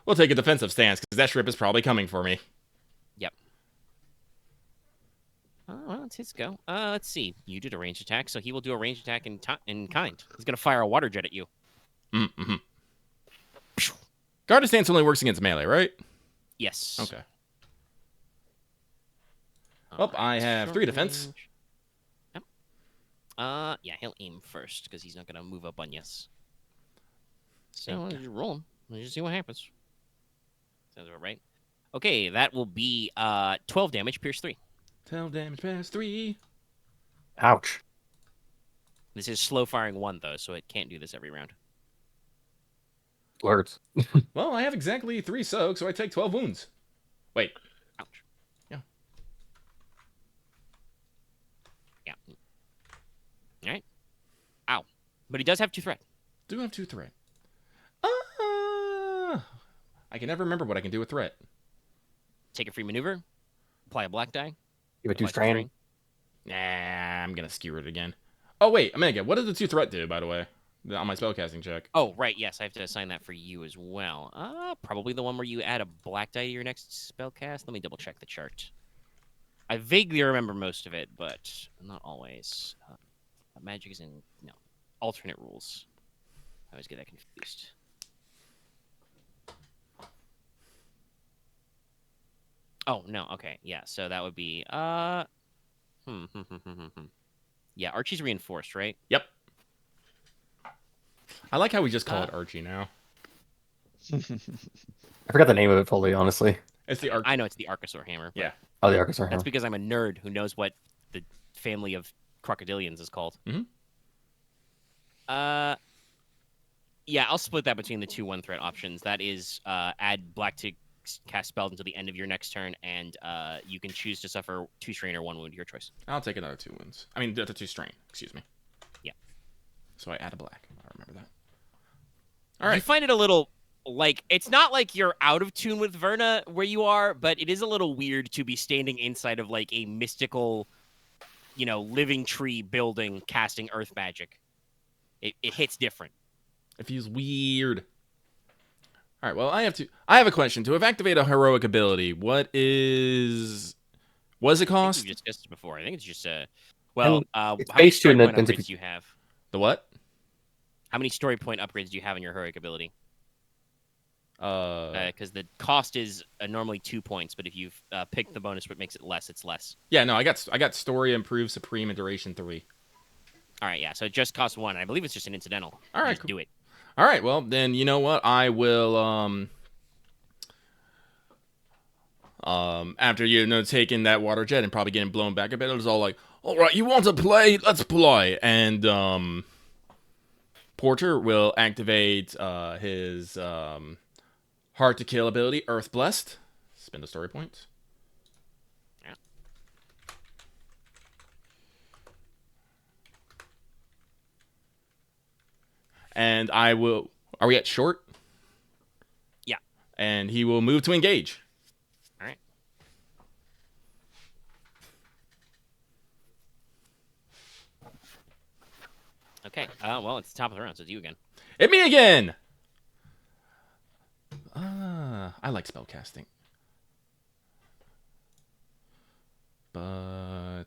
will take a defensive stance because that shrimp is probably coming for me. Yep. Well, it's his go. Let's see. You did a ranged attack, so he will do a ranged attack in kind. He's going to fire a water jet at you. Mm-hmm. Guarded stance only works against melee, right? Yes. Okay. Well, I have 3 defense. Yep. Yeah, he'll aim first because he's not going to move up on yes. So Okay. just roll him. Let's just see what happens. Sounds about right. Okay, that will be 12 damage, pierce 3. 12 damage, pierce 3. Ouch. This is slow firing 1 though, so it can't do this every round. Words. Well, I have exactly 3 soak, so I take 12 wounds. Wait. Ouch. Yeah. Yeah. All right. Ow. But he does have 2 threat. Do have 2 threat. I can never remember what I can do with threat. Take a free maneuver. Apply a black die. Give it 2 apply strain. Nah, I'm gonna skewer it again. Oh, wait, Omega, what does the 2 threat do, by the way? On my spellcasting check. Oh, right. Yes, I have to assign that for you as well. Probably the one where you add a black die to your next spell cast. Let me double check the chart. I vaguely remember most of it, but not always. Magic is in alternate rules. I always get that confused. Oh no. Okay. Yeah. So that would be Yeah. Archie's reinforced, right? Yep. I like how we just call it Archie now. I forgot the name of it fully, honestly. It's the Archie. I know it's the Archosaur hammer. But Yeah. Oh, the Archosaur. that's because I'm a nerd who knows what the family of crocodilians is called. Mhm. Yeah, I'll split that between the 2 1-threat options. That is, add black to cast spells until the end of your next turn, and you can choose to suffer 2 strain or 1 wound, your choice. I'll take another 2 wounds. I mean, the 2 strain. Excuse me. Yeah. So I add a black. I remember that. All All right. right. You find it a little like it's not like you're out of tune with Verna where you are, but it is a little weird to be standing inside of like a mystical, living tree building casting earth magic. It hits different. It feels weird. All right. Well, I have a question. To activate a heroic ability, what does it cost? We've discussed it before. I think it's just it's how many based story on the point upgrades identity- do you have? The what? How many story point upgrades do you have in your heroic ability? Uh, Because the cost is normally 2 points, but if you've picked the bonus, which makes it less, it's less. yeah, no, I got story, improve, supreme, and duration 3. All right, yeah. So it just costs 1. I believe it's just an incidental. All right, Just cool. do it. All right, well then you know what? I will after taking that water jet and probably getting blown back a bit, it was all like, all right, you want to play? Let's play, and Porter will activate his hard to kill ability, Earth Blessed. Spend a story point. Yeah. And I will. Are we at short? Yeah. And he will move to engage. All right. Okay. Well, it's the top of the round, so it's you again. Hit me again. I like spellcasting. But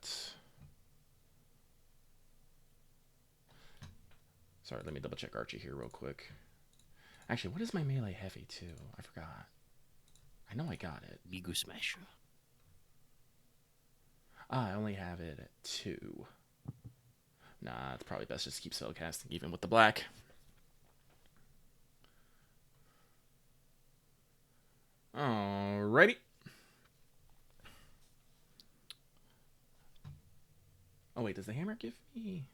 sorry, let me double check Archie here real quick. Actually, what is my melee heavy too? I forgot. I know I got it. Bigu Smash. I only have it at 2. Nah, it's probably best just to keep spellcasting even with the black. Alrighty. Oh wait, does the hammer give me?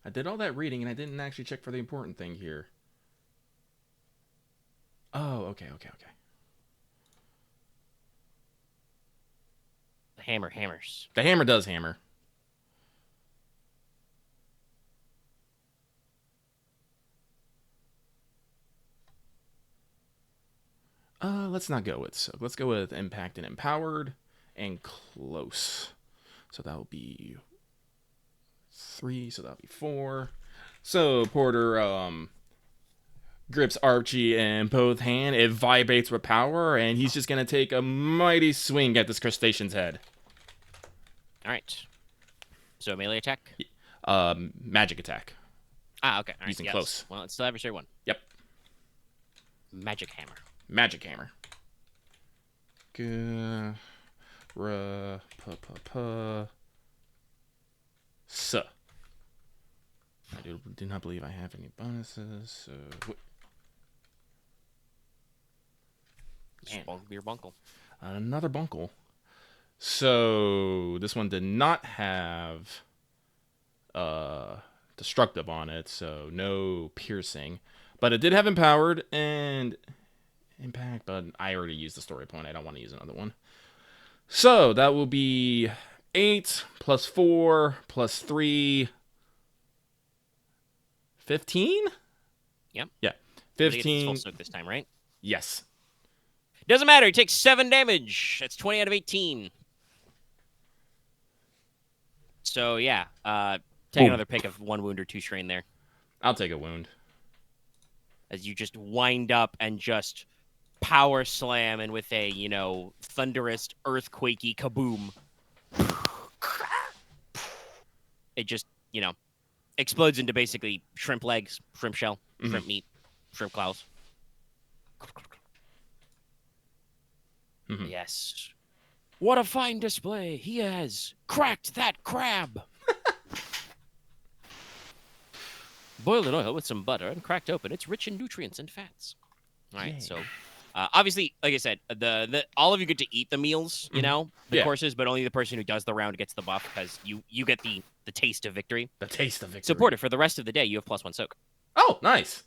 I did all that reading and I didn't actually check for the important thing here. Oh, okay. The hammer hammers. The hammer does hammer. Let's not go with so. Let's go with impact and empowered and close. So that'll be 3. So that'll be 4. So Porter grips Archie in both hands. It vibrates with power, and he's just gonna take a mighty swing at this crustacean's head. All right. So melee attack. Magic attack. Okay. All right. Using yes. close. Well, it's still adversary 1. Yep. Magic hammer. Magic hammer. So. I do not believe I have any bonuses. So. Beer bunkle. Another bunkle. So this one did not have destructive on it, so no piercing. But it did have empowered and impact, but I already used the story point. I don't want to use another one. So that will be 8 plus 4 plus 3. 15? Yep. Yeah. I think it's 15. full soak this time, right? Yes. Doesn't matter. He takes 7 damage. That's 20 out of 18. So, yeah. Take another pick of 1 wound or 2 strain there. I'll take a wound. As you just wind up and just power slam and with a, thunderous, earthquakey kaboom. It just, explodes into basically shrimp legs, shrimp shell, shrimp meat, shrimp claws. Yes. What a fine display. He has cracked that crab. Boiled in oil with some butter and cracked open. It's rich in nutrients and fats. All right, so obviously, like I said, the all of you get to eat the meals, the courses, but only the person who does the round gets the buff because you get the taste of victory. The taste of victory. So, Porter, for the rest of the day, you have +1 soak. Oh, nice.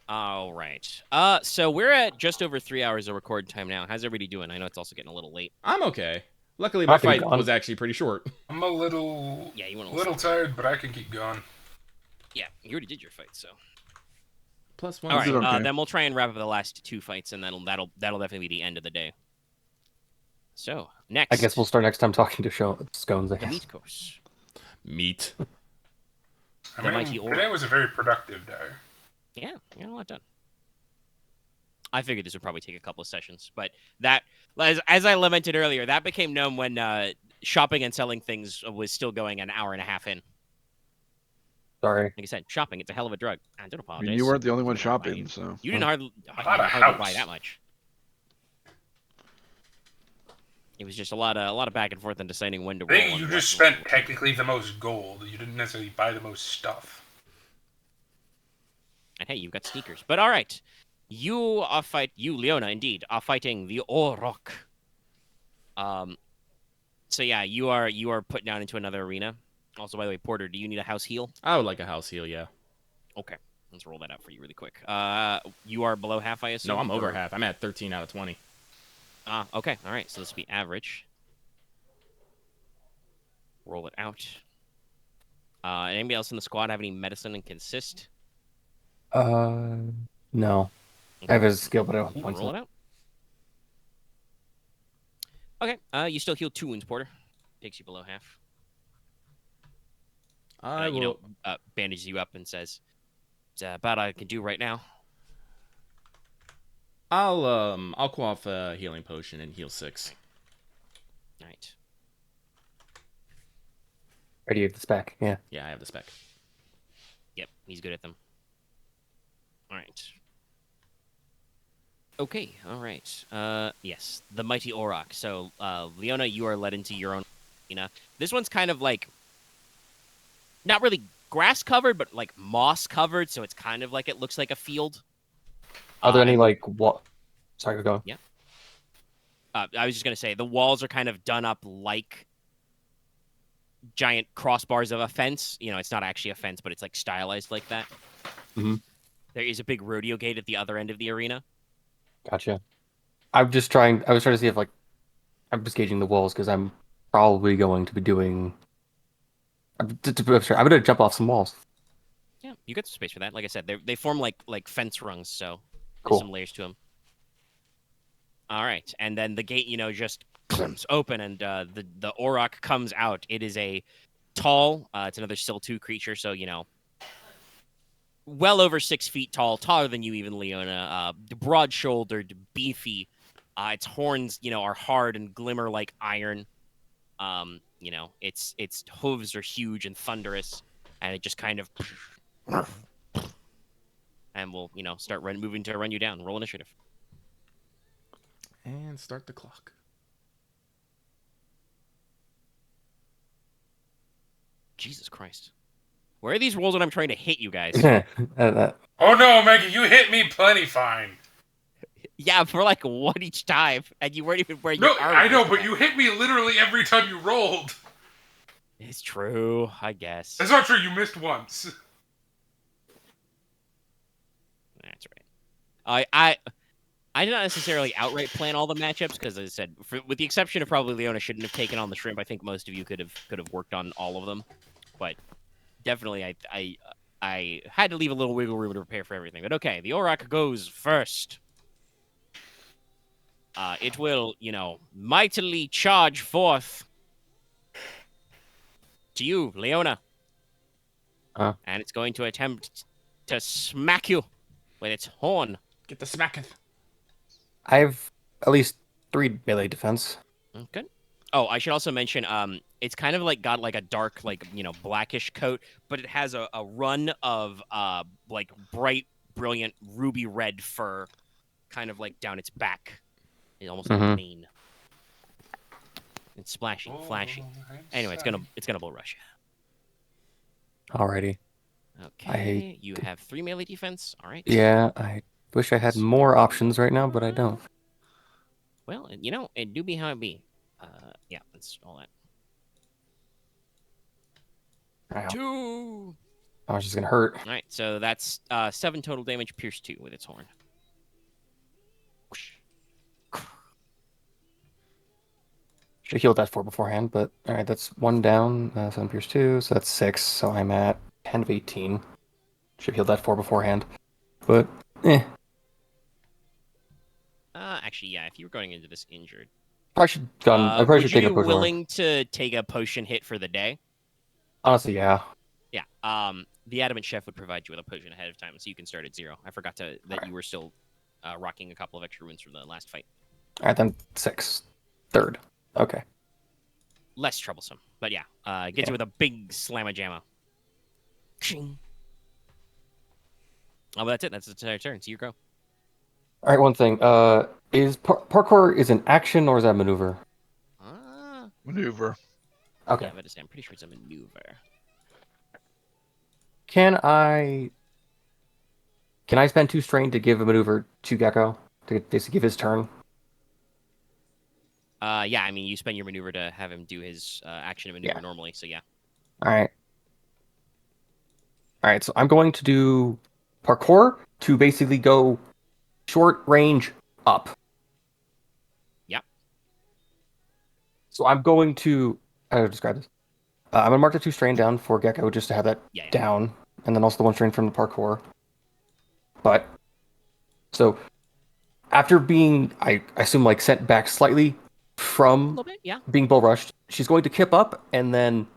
All right. So we're at just over 3 hours of record time now. How's everybody doing? I know it's also getting a little late. I'm okay. Luckily, my fight was actually pretty short. I'm a little, you want a little tired, but I can keep going. Yeah, you already did your fight, so. +1. All right. Okay. Then we'll try and wrap up the last 2 fights, and that'll definitely be the end of the day. So next, I guess we'll start next time talking to Scones. I the guess. meat course. Meat. I The mean, mighty orc. today was a very productive day. Yeah, you got a lot done. I figured this would probably take a couple of sessions, but that, as I lamented earlier, that became known when shopping and selling things was still going an hour and a half in. Sorry. Like I said, shopping, it's a hell of a drug. I don't I apologize. mean, you weren't the only one Right. shopping, so. You didn't hardly bought a buy house. that much. It was just a lot of back and forth and deciding when to I roll. think and you what just to roll. spent technically the most gold. You didn't necessarily buy the most stuff. And hey, you've got sneakers. But all right. You, Leona, indeed, are fighting the Orok. So yeah, you are put down into another arena. Also, by the way, Porter, do you need a house heal? I would like a house heal, yeah. Okay, let's roll that out for you really quick. You are below half, I assume. No, I'm over or- half. I'm at 13 out of 20. Okay, all right. So this will be average. Roll it out. Anybody else in the squad have any medicine and consist? No. I have a skill, but I don't have points. Roll it out. Okay, you still heal 2 wounds, Porter. Takes you below half. I will. Bandages you up and says, "It's about all I can do right now." I'll quaff a healing potion and heal 6. All right. Already have the spec, yeah. Yeah, I have the spec. Yep, he's good at them. All right. Okay, all right. Yes, the mighty Auroch. So, Leona, you are led into your own arena. This one's kind of like not really grass covered, but like moss covered. So it's kind of like it looks like a field. Are there any and- like what? Sorry, go. I was just gonna say the walls are kind of done up like giant crossbars of a fence. You know, it's not actually a fence, but it's like stylized like that. Mhm. There is a big rodeo gate at the other end of the arena. Gotcha. I was trying to see if like I'm just gauging the walls because I'm probably going to be doing. I'm gonna jump off some walls. Yeah, you got some space for that. Like I said, they form like fence rungs, so there's Cool. some layers to them. All right, and then the gate, just clims open, and the Auroch comes out. It is a tall. It's another Still 2 creature, so well over 6 feet tall, taller than you even, Leona. Broad-shouldered, beefy. Its horns, are hard and glimmer like iron. Its hooves are huge and thunderous, and it just kind of and will, start moving to run you down. Roll initiative. And start the clock. Jesus Christ. Where are these rolls when I'm trying to hit you guys? Oh no, Omega, you hit me plenty fine. Yeah, for like one each time, and you weren't even where you No, are. I know, but you hit me literally every time you rolled. It's true, I guess. That's not true, you missed once. That's right. I did not necessarily outright plan all the matchups because, as I said, with the exception of probably Leona shouldn't have taken on the shrimp. I think most of you could have worked on all of them, but definitely I had to leave a little wiggle room to prepare for everything. But okay, the Auroch goes first. It will, mightily charge forth to you, Leona. And it's going to attempt to smack you with its horn. Get the smacking. I have at least 3 melee defense. Good. Oh, I should also mention, it's kind of like got like a dark, blackish coat, but it has a run of like bright, brilliant ruby red fur, kind of like down its back. It's almost like a mane. It's splashy, flashy. Anyway, it's gonna bull rush you. Alrighty. Okay, you have 3 melee defense. All right. Yeah, I wish I had more options right now, but I don't. Well, it do be how it be. Yeah, that's all that. Ow. 2. I was just gonna hurt. All right, so that's 7 total damage, pierce 2 with its horn. Should have healed that 4 beforehand, but alright, that's 1 down, 7 pierce 2, so that's 6, so I'm at 10 of 18. Should have healed that 4 beforehand, but Actually, yeah, if you were going into this injured. I probably should take a Would you be willing to take a potion hit for the day? Honestly, yeah. Yeah. The Adamant Chef would provide you with a potion ahead of time, so you can start at 0. I forgot that you were still rocking a couple of extra wounds from the last fight. Alright, then 6. 3rd. Okay. Less troublesome, but yeah, gets you with a big slamma-jamma. Ching. Oh, but that's it. That's the entire turn. So you go. Alright, one thing. Is parkour is an action or is that maneuver? Maneuver. Okay. Yeah, but I'm pretty sure it's a maneuver. Can I spend 2 strain to give a maneuver to Gecko to give his turn? Yeah, I mean, you spend your maneuver to have him do his action and maneuver Yeah. normally, so yeah. All right. All right. So I'm going to do parkour to basically go short range up. Yeah. So I'm going to. How do I describe this? I'm gonna mark the 2 strain down for Gecko just to have that Yeah. down, and then also the 1 strain from the parkour. But so after being, I assume, like sent back slightly A from little bit, yeah. being bull rushed, she's going to kip up and then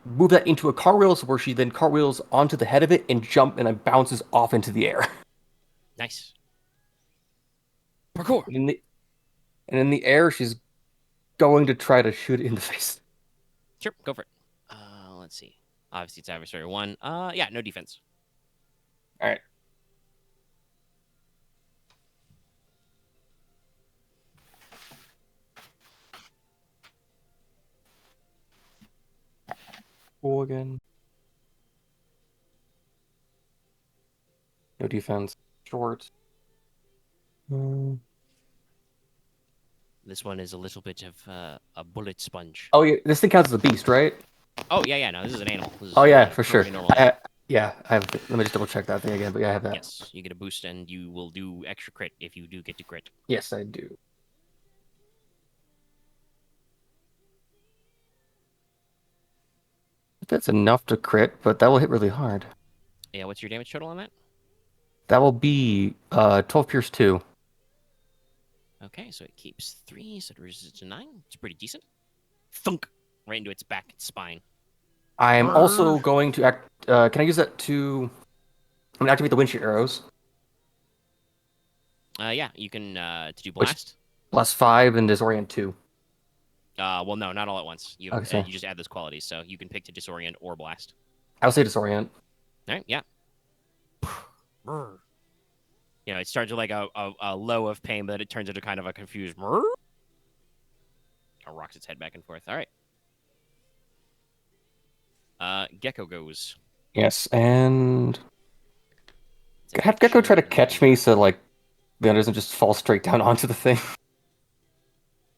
move that into a cartwheel, so where she then cartwheels onto the head of it and jump and then bounces off into the air. Nice. Parkour. And in the air, she's going to try to shoot it in the face. Sure, go for it. Let's see. Obviously, it's adversary 1. Yeah, no defense. All right. Cool again. No defense. Short. This one is a little bit of a bullet sponge. Oh yeah, this thing counts as a beast, right? Oh, yeah, no, this is an animal. This is Oh yeah, for sure. perfectly normal. Yeah, I have. Let me just double check that thing again. But yeah, I have that. Yes, you get a boost, and you will do extra crit if you do get to crit. Yes, I do. That's enough to crit, but that will hit really hard. Yeah, what's your damage total on that? That will be 12 pierce 2. Okay, so it keeps 3, so it reduces to 9. It's pretty decent. Thunk! Right into its back and spine. I'm also going to act. Can I use that to? I'm gonna activate the windshield arrows. Yeah, you can to do blast. +5 and disorient 2. Well, no, not all at once. Okay, sorry. You just add those qualities, so you can pick to disorient or blast. I'll say disorient. All right, yeah. You know, it starts with like a low of pain, but then it turns into kind of a confused. Kind of rocks its head back and forth. All right. Gecko goes. Yes, and have Gecko try to catch me so like the other doesn't just fall straight down onto the thing.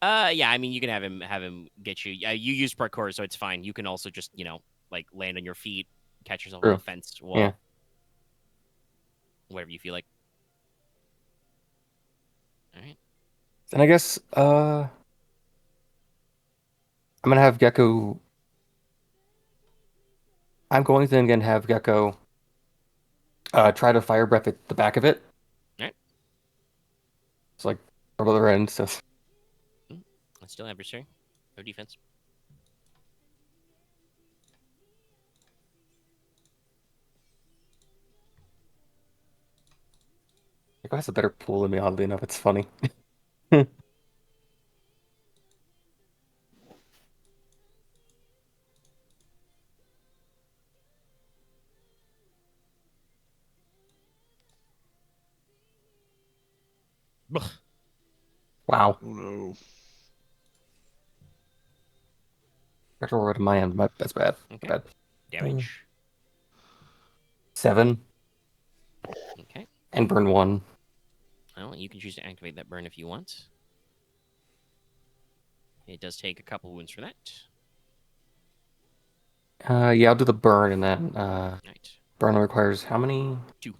Yeah, I mean, you can have him get you. Yeah, you use parkour, so it's fine. You can also just, like land on your feet, catch yourself on the fence, wall, Yeah. whatever you feel like. All right. Then I guess I'm gonna have Gecko. I'm going to then again have Gecko try to fire breath at the back of it. All right. It's like the other end, so It's still adversary. No defense. Gecko has a better pool than me, oddly enough. It's funny. Wow. Oh no. That's over to my end. That's bad. Okay. Bad. Damage. 7 Okay. and burn 1. Well, you can choose to activate that burn if you want. It does take a couple wounds for that. Yeah, I'll do the burn and then Right. burn requires how many? 2.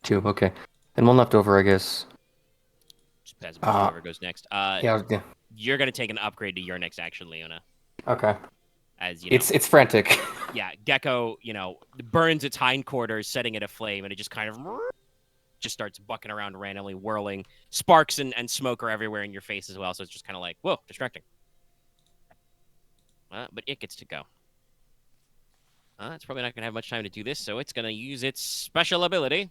2. Okay. And 1 left over, I guess. Just pass it to whoever goes next. Yeah. You're gonna take an upgrade to your next action, Leona. Okay. As you know, It's frantic. yeah, Gecko, burns its hindquarters, setting it aflame, and it just kind of just starts bucking around randomly, whirling. Sparks and smoke are everywhere in your face as well, so it's just kind of like, whoa, distracting. But it gets to go. It's probably not going to have much time to do this, so it's going to use its special ability.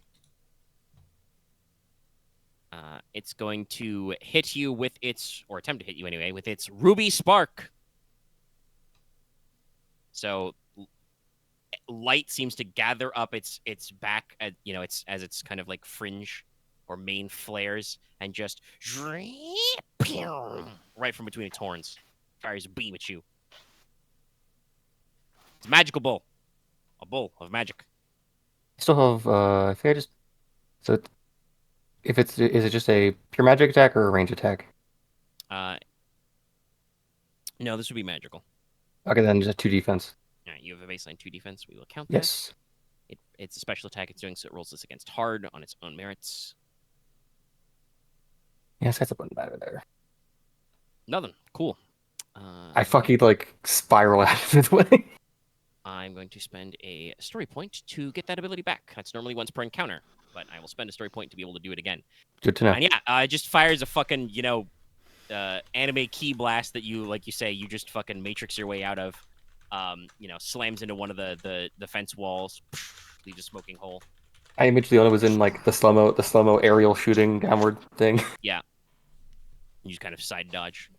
It's going to hit you with its, or attempt to hit you anyway, with its Ruby Spark. So light seems to gather up its back, as its kind of like fringe or main flares, and just right from between its horns, fires a beam at you. It's a magical bull, a bull of magic. Still have I think I just so is it just a pure magic attack or a range attack? No, this would be magical. Okay, then just 2 defense. All right, you have a baseline 2 defense. We will count that. Yes. It's a special attack it's doing, so it rolls this against hard on its own merits. Yes, that's a button matter there. Nothing. Cool. I fucking like spiral out of the way. I'm going to spend a story point to get that ability back. That's normally once per encounter, but I will spend a story point to be able to do it again. Good to know. And yeah, it just fires a fucking, anime key blast that you, like you say, you just fucking matrix your way out of. Slams into one of the fence walls, leaves a smoking hole. I imaged Leona was in like the slow-mo aerial shooting downward thing. Yeah. You just kind of side dodge.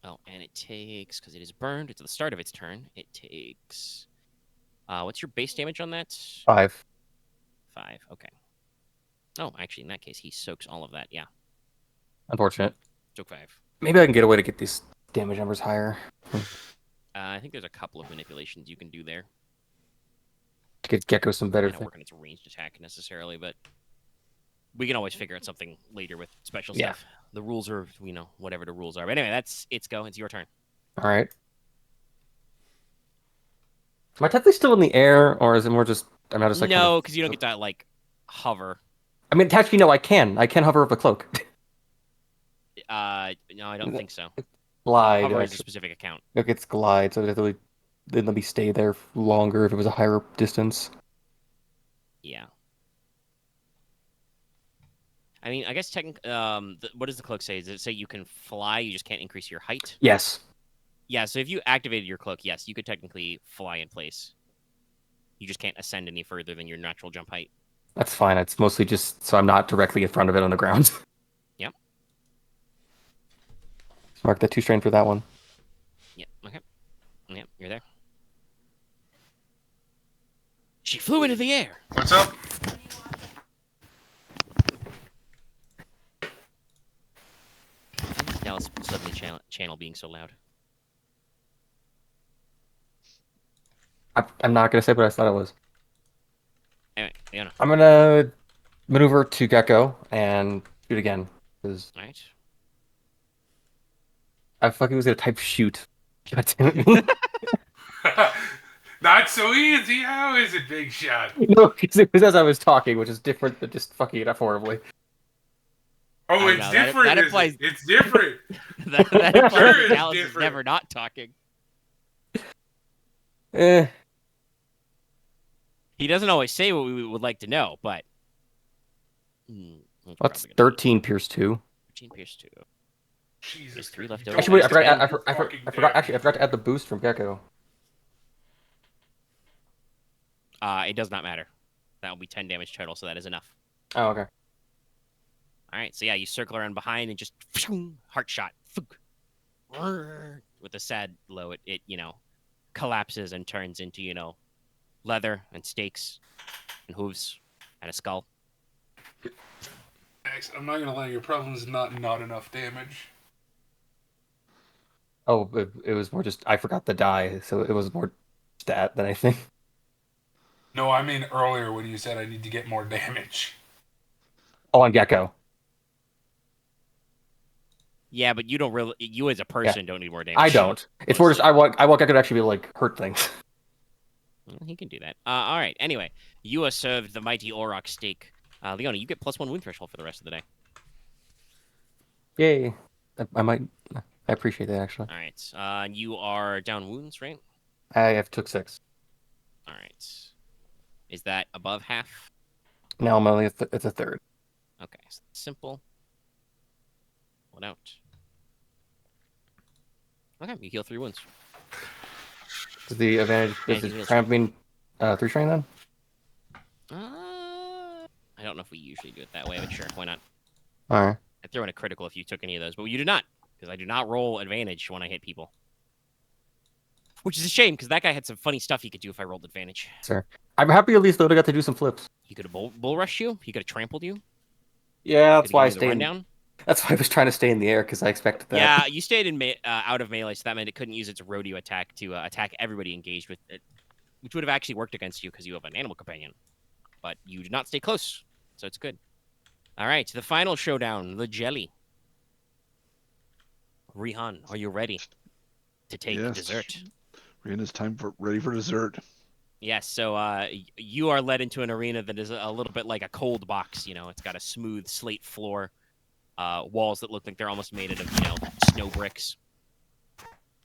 Oh, and it takes, because it is burned, it's at the start of its turn, it takes... what's your base damage on that? 5. 5, okay. Oh, actually, in that case, he soaks all of that, yeah. Unfortunate. Soak 5. Maybe I can get a way to get these damage numbers higher. I think there's a couple of manipulations you can do there. To get Gecko some better I don't things. work on its ranged attack necessarily, but we can always figure out something later with special Yeah. stuff. The rules are, whatever the rules are. But anyway, that's its go. It's your turn. All right. Am I technically still in the air, or is it more just I'm not just like No, because you don't get to like hover. I mean, actually, no. I can hover up a cloak. No, I don't think so. Glide. Hover is a Actually. specific account. Look, it's glide, so it really didn't let me stay there longer if it was a higher distance. Yeah. I mean, I guess what does the cloak say? Does it say you can fly? You just can't increase your height? Yes. Yeah. So if you activated your cloak, yes, you could technically fly in place. You just can't ascend any further than your natural jump height. That's fine. It's mostly just so I'm not directly in front of it on the ground. Yep. Mark that 2 strain for that one. Yep. Okay. Yep. You're there. She flew into the air. What's up? Dallas suddenly channel being so loud. I'm not gonna say what I thought it was. Anyway, Leona. I'm gonna maneuver to Gecko and shoot again because All right. I fucking was gonna type shoot. God damn it. Not so easy. How is it, Big Shot? No, because it was as I was talking, which is different than just fucking it up horribly. Oh, I it's know, different. that is it? implies- It's different. that implies Sure that it's Dallas is different. never not talking. Eh. He doesn't always say what we would like to know, but he's What's probably gonna do 13 Pierce 2? it. 13 Pierce 2. Jesus. There's 3 left Don't over. Actually, wait, I waste forgot, any fucking I forgot to add the boost from Gecko. It does not matter. That will be 10 damage total, so that is enough. Oh, okay. All right, so yeah, you circle around behind and just heart shot with a sad low. It collapses and turns into leather and steaks and hooves and a skull. Max, I'm not gonna lie. Your problem is not enough damage. Oh, it was more just I forgot the die, so it was more stat than anything. No, I mean earlier when you said I need to get more damage. Oh, on Gecko. Yeah, but you don't really. You as a person don't need more damage. I don't. It's more just I want Gecko to actually be like hurt things. Well, he can do that. All right. Anyway, you are served the mighty Auroch steak. Leona, you get +1 wound threshold for the rest of the day. Yay! I might. I appreciate that actually. All right. You are down wounds, right? I have took 6. All right. Is that above half? Now I'm only it's a third. Okay. So simple. What out? Okay. You heal 3 wounds. Is the advantage Yeah, does you it heal tramp mean 3 strain then? I don't know if we usually do it that way, but sure, why not? All right. I'd throw in a critical if you took any of those, but you did not, because I do not roll advantage when I hit people. Which is a shame, because that guy had some funny stuff he could do if I rolled advantage. Sir, I'm happy at least Leona got to do some flips. He could have bull rushed you. He could have trampled you. Yeah, that's why I stayed. Down. That's why I was trying to stay in the air because I expected that. Yeah, you stayed in out of melee, so that meant it couldn't use its rodeo attack to attack everybody engaged with it, which would have actually worked against you because you have an animal companion. But you did not stay close, so it's good. All right, the final showdown, the jelly. Ryahn, are you ready to take Yes. dessert? Riona's ready for dessert. Yes, so you are led into an arena that is a little bit like a cold box. It's got a smooth slate floor, walls that look like they're almost made out of snow bricks.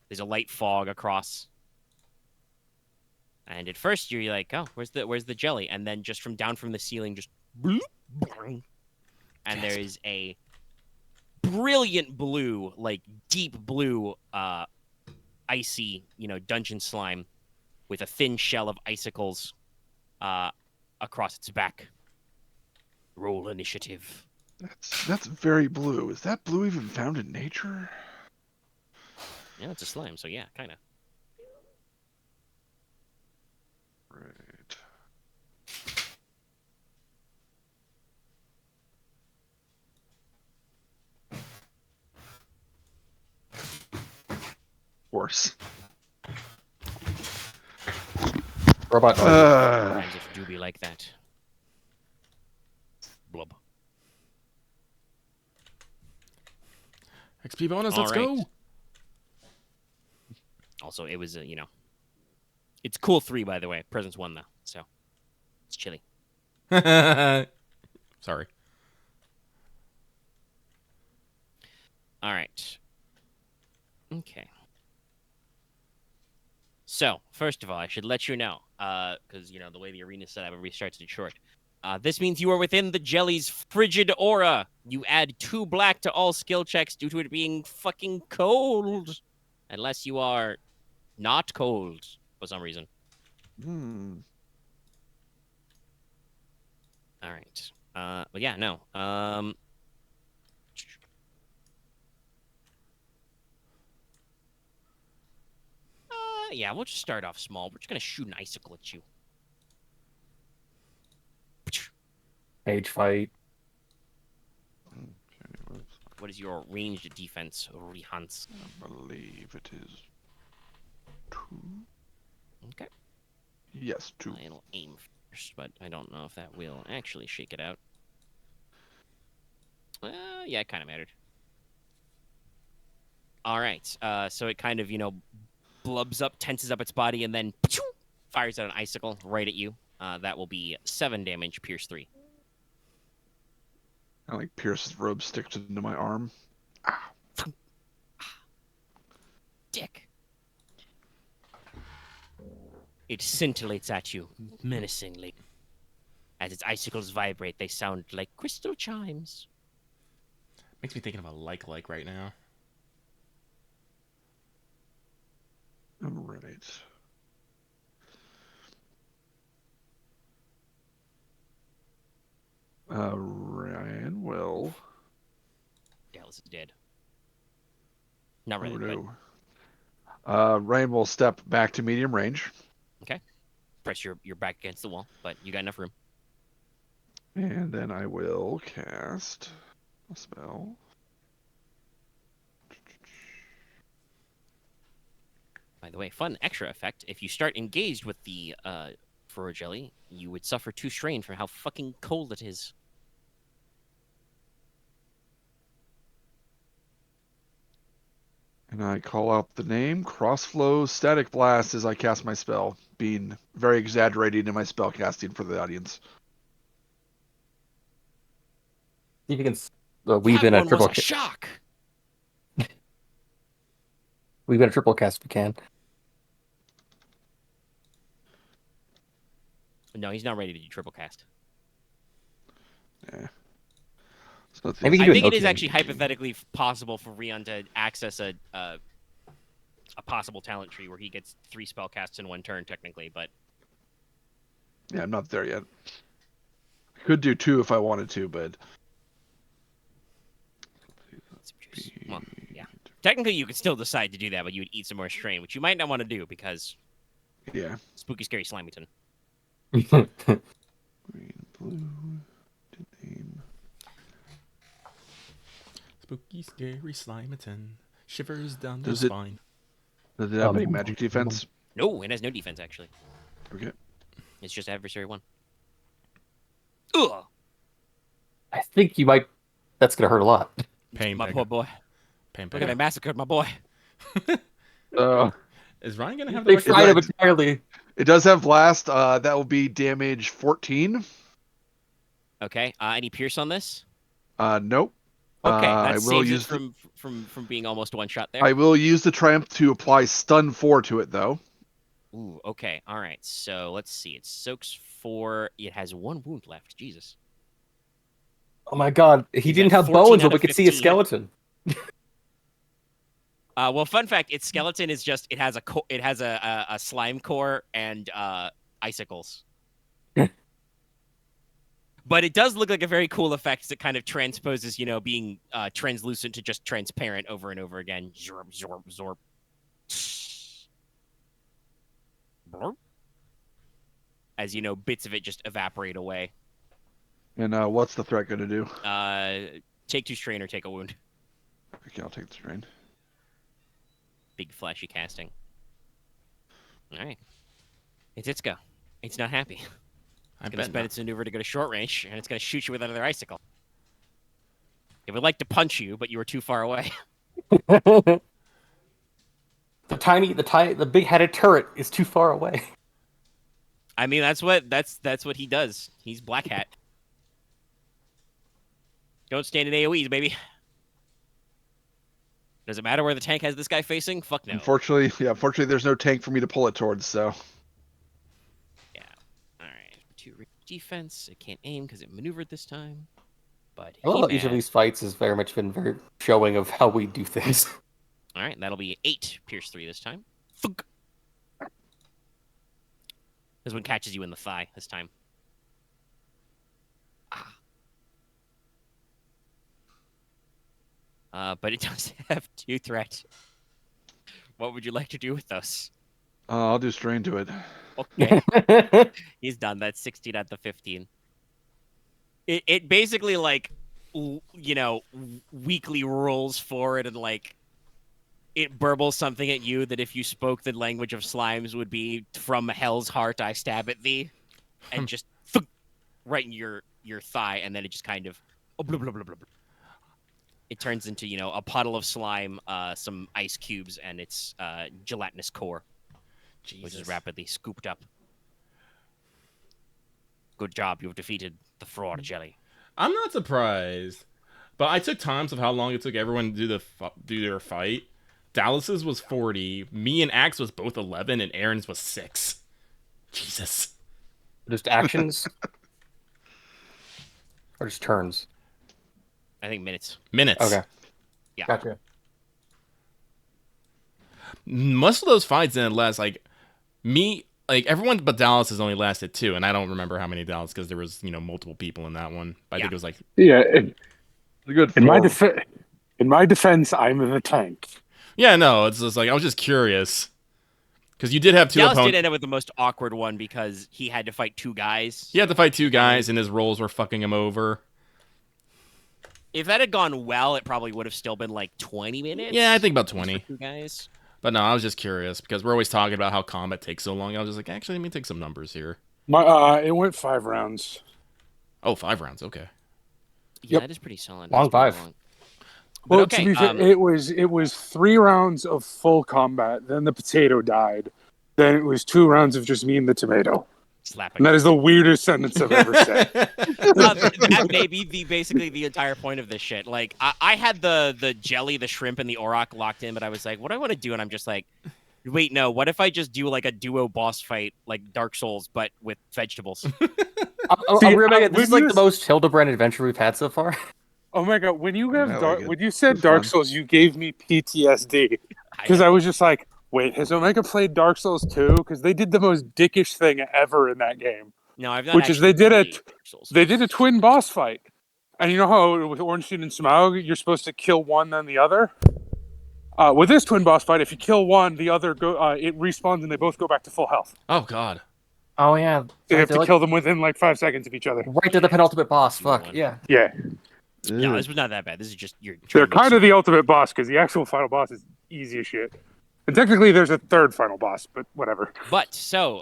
There's a light fog across, and at first you're like, "Oh, where's the jelly?" And then just down from the ceiling, just bloop, boing, and there is a brilliant blue, like deep blue, icy, dungeon slime with a thin shell of icicles across its back. Roll initiative. That's very blue. Is that blue even found in nature? Yeah, it's a slime, so yeah, kind of. Right. Horse. Robot noise. Sometimes it do be like that. Blub. XP bonus, let's All right. go. Also, it was it's cool 3, by the way. Presence 1 though, so it's chilly. Sorry. All right. Okay. So, first of all, I should let you know, because, the way the arena's set up, it restarts it short. This means you are within the jelly's frigid aura. You add 2 black to all skill checks due to it being fucking cold. Unless you are not cold for some reason. All right. But yeah, no. Yeah, we'll just start off small. We're just gonna shoot an icicle at you. Page fight. What is your ranged defense, Ryahn? I believe it is 2. Okay. Yes, 2. It'll aim first, but I don't know if that will actually shake it out. Yeah, it kind of mattered. All right. So it kind of, blubs up, tenses up its body, and then fires out an icicle right at you. That will be 7 damage, pierce 3. I like Pierce's robe sticks into my arm. Dick. It scintillates at you menacingly. As its icicles vibrate, they sound like crystal chimes. Makes me thinking of a like right now. All right. Ryahn will. Dallas is dead. Not really, but Ryahn will step back to medium range. press your back against the wall, but you got enough room. And then I will cast a spell. By the way, fun extra effect. If you start engaged with the furrow jelly, you would suffer 2 strain for how fucking cold it is. And I call out the name Crossflow Static Blast as I cast my spell, being very exaggerated in my spell casting for the audience. See if you can weave in a triple. Was a shock. We've got a triple cast if we can. No, he's not ready to do triple cast. Yeah. So Maybe I do think an it is okay. actually hypothetically possible for Ryahn to access a possible talent tree where he gets 3 spell casts in 1 turn, technically, but yeah, I'm not there yet. I could do 2 if I wanted to, but well, yeah. Technically, you could still decide to do that, but you would eat some more strain, which you might not want to do because yeah. spooky, scary Slimington. Green, blue, to name. Spooky, scary Slimerton. Shivers down the Does it- spine. Does it have any magic defense? No, it has no defense, actually. Okay. It's just adversary 1. Ugh! I think you might. That's gonna hurt a lot. Pain My beggar. poor boy. Pain Look at I massacred my boy. Is Ryan gonna have the They record? fried him entirely. It does have blast. That will be damage 14. Okay. Any pierce on this? Nope. Okay, I that will saves use it from being almost one shot there. I will use the triumph to apply stun 4 to it though. Ooh, okay. All right. So let's see. It soaks 4. It has 1 wound left. Jesus. Oh my god, he He's didn't at have 14 bones, out but we of could see his 15. skeleton. Well, fun fact: its skeleton is just it has a slime core and icicles. But it does look like a very cool effect that kind of transposes, being translucent to just transparent over and over again. Zorb, zorb, zorb. Blurp. As bits of it just evaporate away. And what's the threat going to do? Take 2 strain or take a wound. Okay, I'll take the strain. Big flashy casting. All right. It's Itsuko. It's not happy. It's going to spend its maneuver to go to short range, and it's going to shoot you with another icicle. It would like to punch you, but you were too far away. The big-headed turret is too far away. I mean, that's what he does. He's Black Hat. Don't stand in AoEs, baby. Does it matter where the tank has this guy facing? Fuck no. Unfortunately, there's no tank for me to pull it towards, so. Yeah. All right. 2 defense. It can't aim because it maneuvered this time. But I love how each of these fights has very much been very showing of how we do things. All right, that'll be 8 pierce 3 this time. Thunk. This one catches you in the thigh this time. But it does have 2 threats. What would you like to do with those? I'll do strain to it. Okay. He's done. That's 16 out of 15. It basically, weakly rolls forward and, it burbles something at you that if you spoke the language of slimes would be, from hell's heart I stab at thee. And just right in your thigh, and then it just kind of... blah, blah, blah, blah, blah. It turns into, a puddle of slime, some ice cubes, and its gelatinous core, which is rapidly scooped up. Good job. You've defeated the fraud jelly. I'm not surprised, but I took times of how long it took everyone to do their fight. Dallas's was 40. Me and Axe was both 11, and Aren's was 6. Jesus. Just actions? Or just turns? I think minutes. Minutes. Okay. Yeah. Gotcha. Most of those fights didn't last, everyone but Dallas has only lasted 2, and I don't remember how many Dallas because there was, multiple people in that one. But I think it was Yeah. A good In my defense, I'm the tank. Yeah, no, it's just I was just curious. Because you did have 2 Dallas opponents. did end up with the most awkward one because he had to fight 2 guys. He had to fight 2 guys, and his rolls were fucking him over. If that had gone well, it probably would have still been 20 minutes. Yeah, I think about 20. 2 guys. But no, I was just curious because we're always talking about how combat takes so long. I was just actually, let me take some numbers here. It went 5 rounds. Oh, 5 rounds. Okay. Yeah, that is pretty solid. Long That's pretty 5. long. Well, Okay, to be fair, it was 3 rounds of full combat. Then the potato died. Then it was 2 rounds of just me and the tomato. Slapping. And that is the weirdest sentence I've ever said. That may be basically the entire point of this shit. I had the jelly, the shrimp, and the auroch locked in, but I was like, what do I want to do? And I'm just like, wait, no. What if I just do a duo boss fight like Dark Souls, but with vegetables? This is the most Hildebrand adventure we've had so far. Oh my god! When you when you It said was Dark fun. Souls, you gave me PTSD because I was just like, wait, has Omega played Dark Souls 2? Because they did the most dickish thing ever in that game. No, I've not. Which is they did actually played Dark Souls. They did a twin boss fight, and you know how with Ornstein and Smaug, you're supposed to kill one then the other. With this twin boss fight, if you kill one, the other it respawns and they both go back to full health. Oh, God. Oh, yeah. So you have to kill them within 5 seconds of each other. Right to the penultimate boss. Fuck, yeah. Yeah. No, this was not that bad. This is just you're. They're kind of the ultimate boss because the actual final boss is easy as shit. And technically, there's a third final boss, but whatever. But so,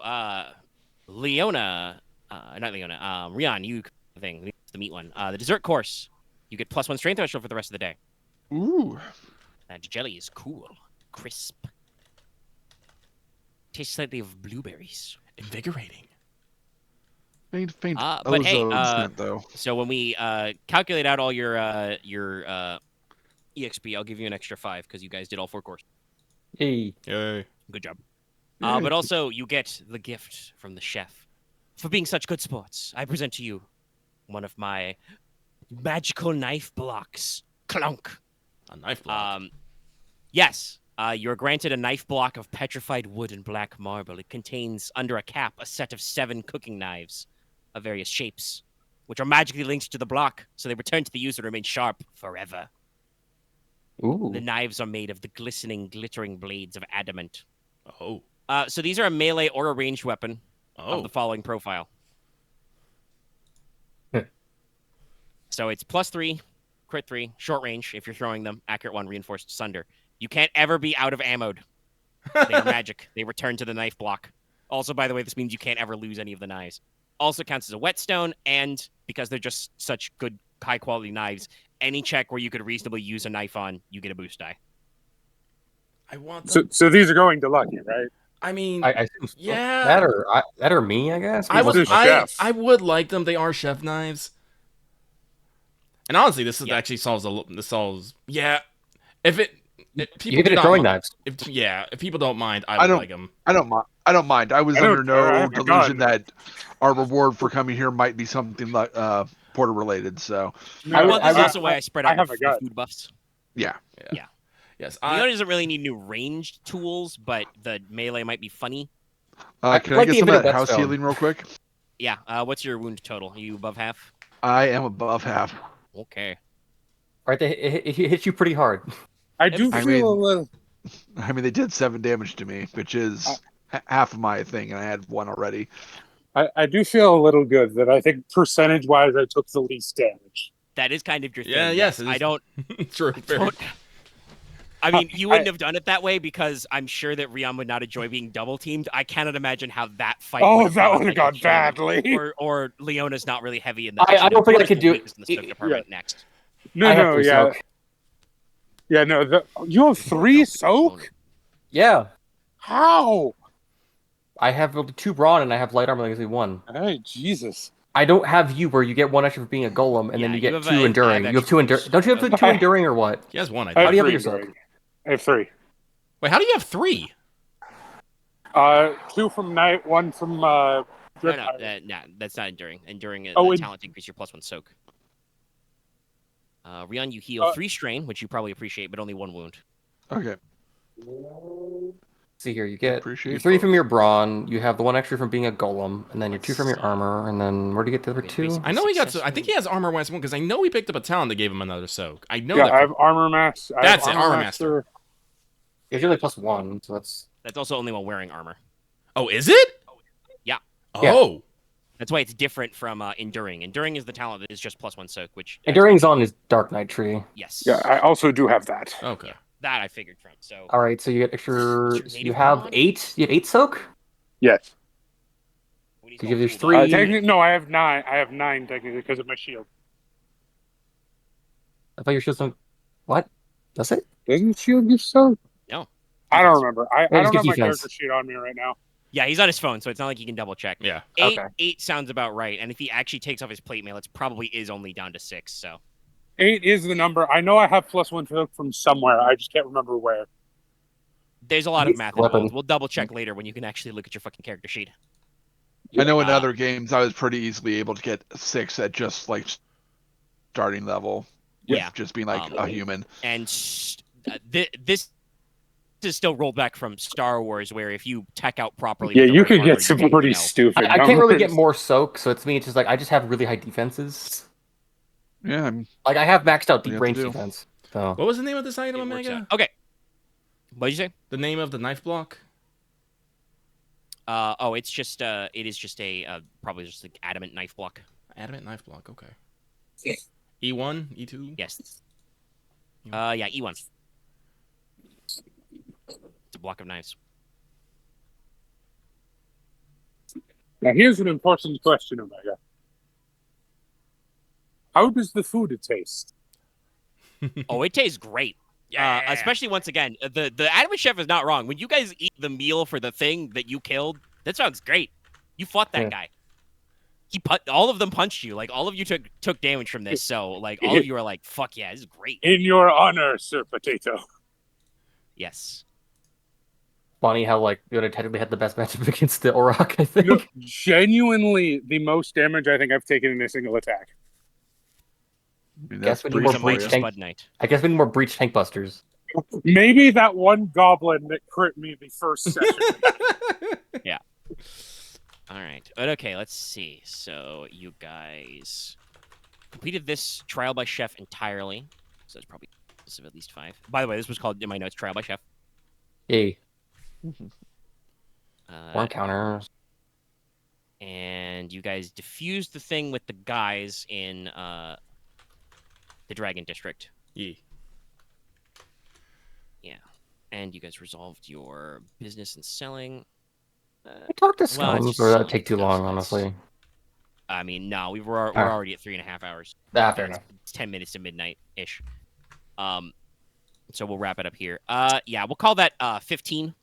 Leona, not Leona, Ryahn, you the meat one. The dessert course, you get +1 strength threshold for the rest of the day. Ooh. That jelly is cool, crisp. Tastes slightly of blueberries. Invigorating. Faint But hey, ozone scent, though. so when we calculate out all your EXP, I'll give you an extra 5 because you guys did all 4 courses. Hey. Yay. Good job. Yay. But also, you get the gift from the chef. For being such good sports, I present to you one of my magical knife blocks. Clunk. A knife block. Yes, you're granted a knife block of petrified wood and black marble. It contains, under a cap, a set of 7 cooking knives of various shapes, which are magically linked to the block, so they return to the user and remain sharp forever. Ooh. The knives are made of the glistening, glittering blades of adamant. Oh. So these are a melee or a ranged weapon of Oh. the following profile. So it's +3, crit 3, short range if you're throwing them, accurate 1, reinforced sunder. You can't ever be out of ammoed. They are magic. They return to the knife block. Also, by the way, this means you can't ever lose any of the knives. Also counts as a whetstone, and because they're just such good, high-quality knives, any check where you could reasonably use a knife on, you get a boost die. I want them. So these are going to Lucky, right? I mean, I assume so. yeah. That or me, I guess. I was- would, a chef. I would like them. They are chef knives. And honestly, this is actually solves. Yeah. If people You get do it not throwing mi- knives. if people don't mind, I I would don't- like them. I don't mind. I was I under don't care. I no have a delusion gun. that our reward for coming here might be something like Porter related. So No, Well, this is I- also why I spread out have the a gun. food buffs. yeah, Yes. Leona doesn't really need new ranged tools, but the melee might be funny. can I like get the some of that infinite house whetstone. healing real quick? Yeah, what's your wound total? Are you above half? I am above half. Okay. Right, it hits you pretty hard. I do I feel mean- a little. I mean, they did 7 damage to me, which is half of my thing, and I had 1 already. I do feel a little good that I think percentage-wise I took the least damage. That is kind of your thing. Yeah, yes, it I is. don't. True. Fair. I mean, you wouldn't have done it that way because I'm sure that Ryahn would not enjoy being double teamed. I cannot imagine how that fight. Oh, that would have like, gone a badly. Or Leona's not really heavy in that. I don't think I could do it. In the soak department next. No, I have no, three yeah, soak. yeah, no. You have 3 soak? Yeah. How? I have 2 brawn and I have light armor legacy 1. Hey, Jesus. I don't have you where you get 1 extra for being a golem and then Yeah, you get have 2 enduring. You have 2 enduring. Don't you have Okay. 2 enduring or what? He has 1. I I think. How do you have 3 your soak? enduring. I have 3. Wait, how do you have 3? 2 from night, 1 from No, Drip no, Pirate. that's not enduring. Enduring Oh, talent increase your +1 soak. Ryahn, you heal 3 strain, which you probably appreciate, but only 1 wound. Okay. See here, you get Appreciate your 3 both. from your brawn, you have the 1 extra from being a golem, and then your 2 from your armor, and then where do you get the other Okay, 2? basically- I know he got. I think he has armor master 1 because I know he picked up a talent that gave him another soak. I know Yeah, that. I have Armor Master. That's it, Armor Master. It's usually +1, so that's... That's also only while wearing armor. Oh, is it? Yeah. Oh. That's why it's different from enduring. Enduring is the talent that is just +1 soak, which Enduring's on his Dark Knight tree. yes. Yeah, I also do have that. Okay. That I figured from. So Alright, so you get extra... Is your So you native have mod? 8? You have 8 soak? Yes. what do you So call there's cooldown? 3... Technically, no, I have 9. I have 9 technically because of my shield. I thought your shield's not... What? Does it? Doesn't shield give soak? No. I don't remember. I just don't have give my defense. character sheet on me right now. Yeah, he's on his phone, so it's not like he can double check. Yeah. 8 Okay. 8 sounds about right, and if he actually takes off his plate mail, it probably is only down to 6. So 8 is the number. I know I have +1 soak from somewhere. I just can't remember where. there's a lot of It's math weapon. involved. We'll double check later when you can actually look at your fucking character sheet. I know in Uh, other games I was pretty easily able to get 6 at just like starting level. With Yeah. just being like a human. And this is still rolled back from Star Wars, where if you tech out properly, Yeah, with the you right could armor, get some can, pretty you know, stupid I can't really get numbers. more soak, so it's me. It's just like I just have really high defenses. Yeah, I'm Like I have maxed out You deep have range to do. defense. So What was the name of this item, it works Omega? out. Okay. What did you say? The name of the knife block? It's just it is just a probably just like adamant knife block. Adamant knife block. Okay. E1, E2. Yes. Yeah, E1. It's a block of knives. Now, here's an important question, Omega. How does the food taste? Oh, it tastes great. Especially once again, the anime chef is not wrong. When you guys eat the meal for the thing that you killed, that sounds great. You fought that guy. All of them punched you. Like all of you took damage from this. So like all of you are like, fuck yeah, this is great. In your honor, Sir Potato. Yes. Funny how like Leona technically had the best matchup against the Auroch, I think. No, genuinely the most damage I think I've taken in a single attack. I mean, Guess that's we need more pretty breach Breach tank. Spud Knight. I guess we need more breach tank busters. Maybe that one goblin that crit me the first session. All right. But okay, let's see. So you guys completed this trial by chef entirely. So that's probably a list of at least 5. By the way, this was called in my notes trial by chef. Yay. Uh, More counters. and you guys diffused the thing with the guys in the Dragon District. Yeah. And you guys resolved your business and selling. I talked to well, it's Scones, just or that'd selling take too stuff, long, so that's- honestly. I mean, no, we're Ah. already at 3.5 hours. Fair enough. It's 10 minutes to midnight ish. So we'll wrap it up here. Yeah, we'll call that 15.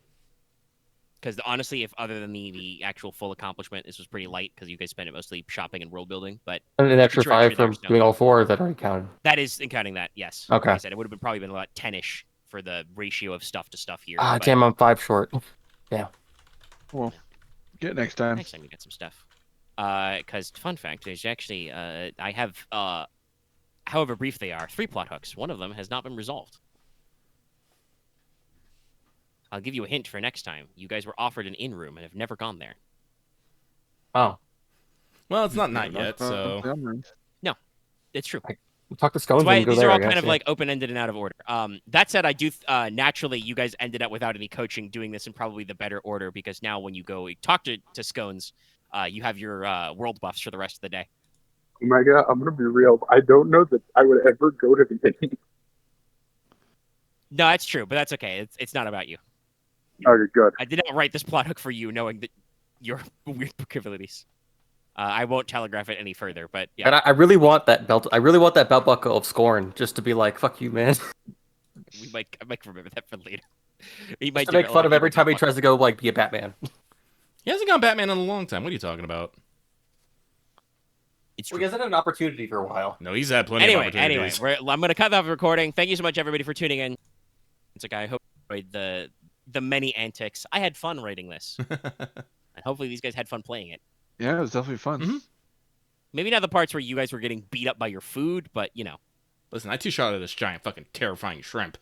Because honestly, if other than the actual full accomplishment, this was pretty light because you guys spent it mostly shopping and world building. But And an extra Sure, actually, 5 from there's no- doing all 4 that already counted. that is counting that, yes. Okay. Like I said, it would have probably been about 10-ish for the ratio of stuff to stuff here. Ah, but damn, I'm 5 short. Well, get it next time. next time you get some stuff. Because fun fact, there's actually I have however brief they are, 3 plot hooks. One of them has not been resolved. I'll give you a hint for next time. You guys were offered an in-room and have never gone there. Oh. Well, it's not night yet, so It's true. We'll talk to Scones That's why and go these there, are I all guess, kind of yeah. like open-ended and out of order. That said, I do naturally you guys ended up without any coaching doing this in probably the better order because now when you go talk to Scones, you have your world buffs for the rest of the day. Oh my god, I'm gonna be real. I don't know that I would ever go to the inn. No, that's true, but that's okay. It's not about you. Okay, good. I did not write this plot hook for you, knowing that your weird capabilities. I won't telegraph it any further, but yeah. And I really want that belt. I really want that belt buckle of Scorn, just to be like, "Fuck you, man." I might remember that for later. He might Just to make fun of every time he tries to go like be a Batman. he hasn't gone Batman in a long time. What are you talking about? It's Well, true. he hasn't had an opportunity for a while. No, he's had plenty of Anyway, opportunities. I'm gonna cut off the recording. Thank you so much, everybody, for tuning in. It's like I hope you enjoyed the many antics. I had fun writing this, and hopefully these guys had fun playing it. Yeah, it was definitely fun. Mhm. Maybe not the parts where you guys were getting beat up by your food, but you know. Listen, I two-shot at this giant fucking terrifying shrimp.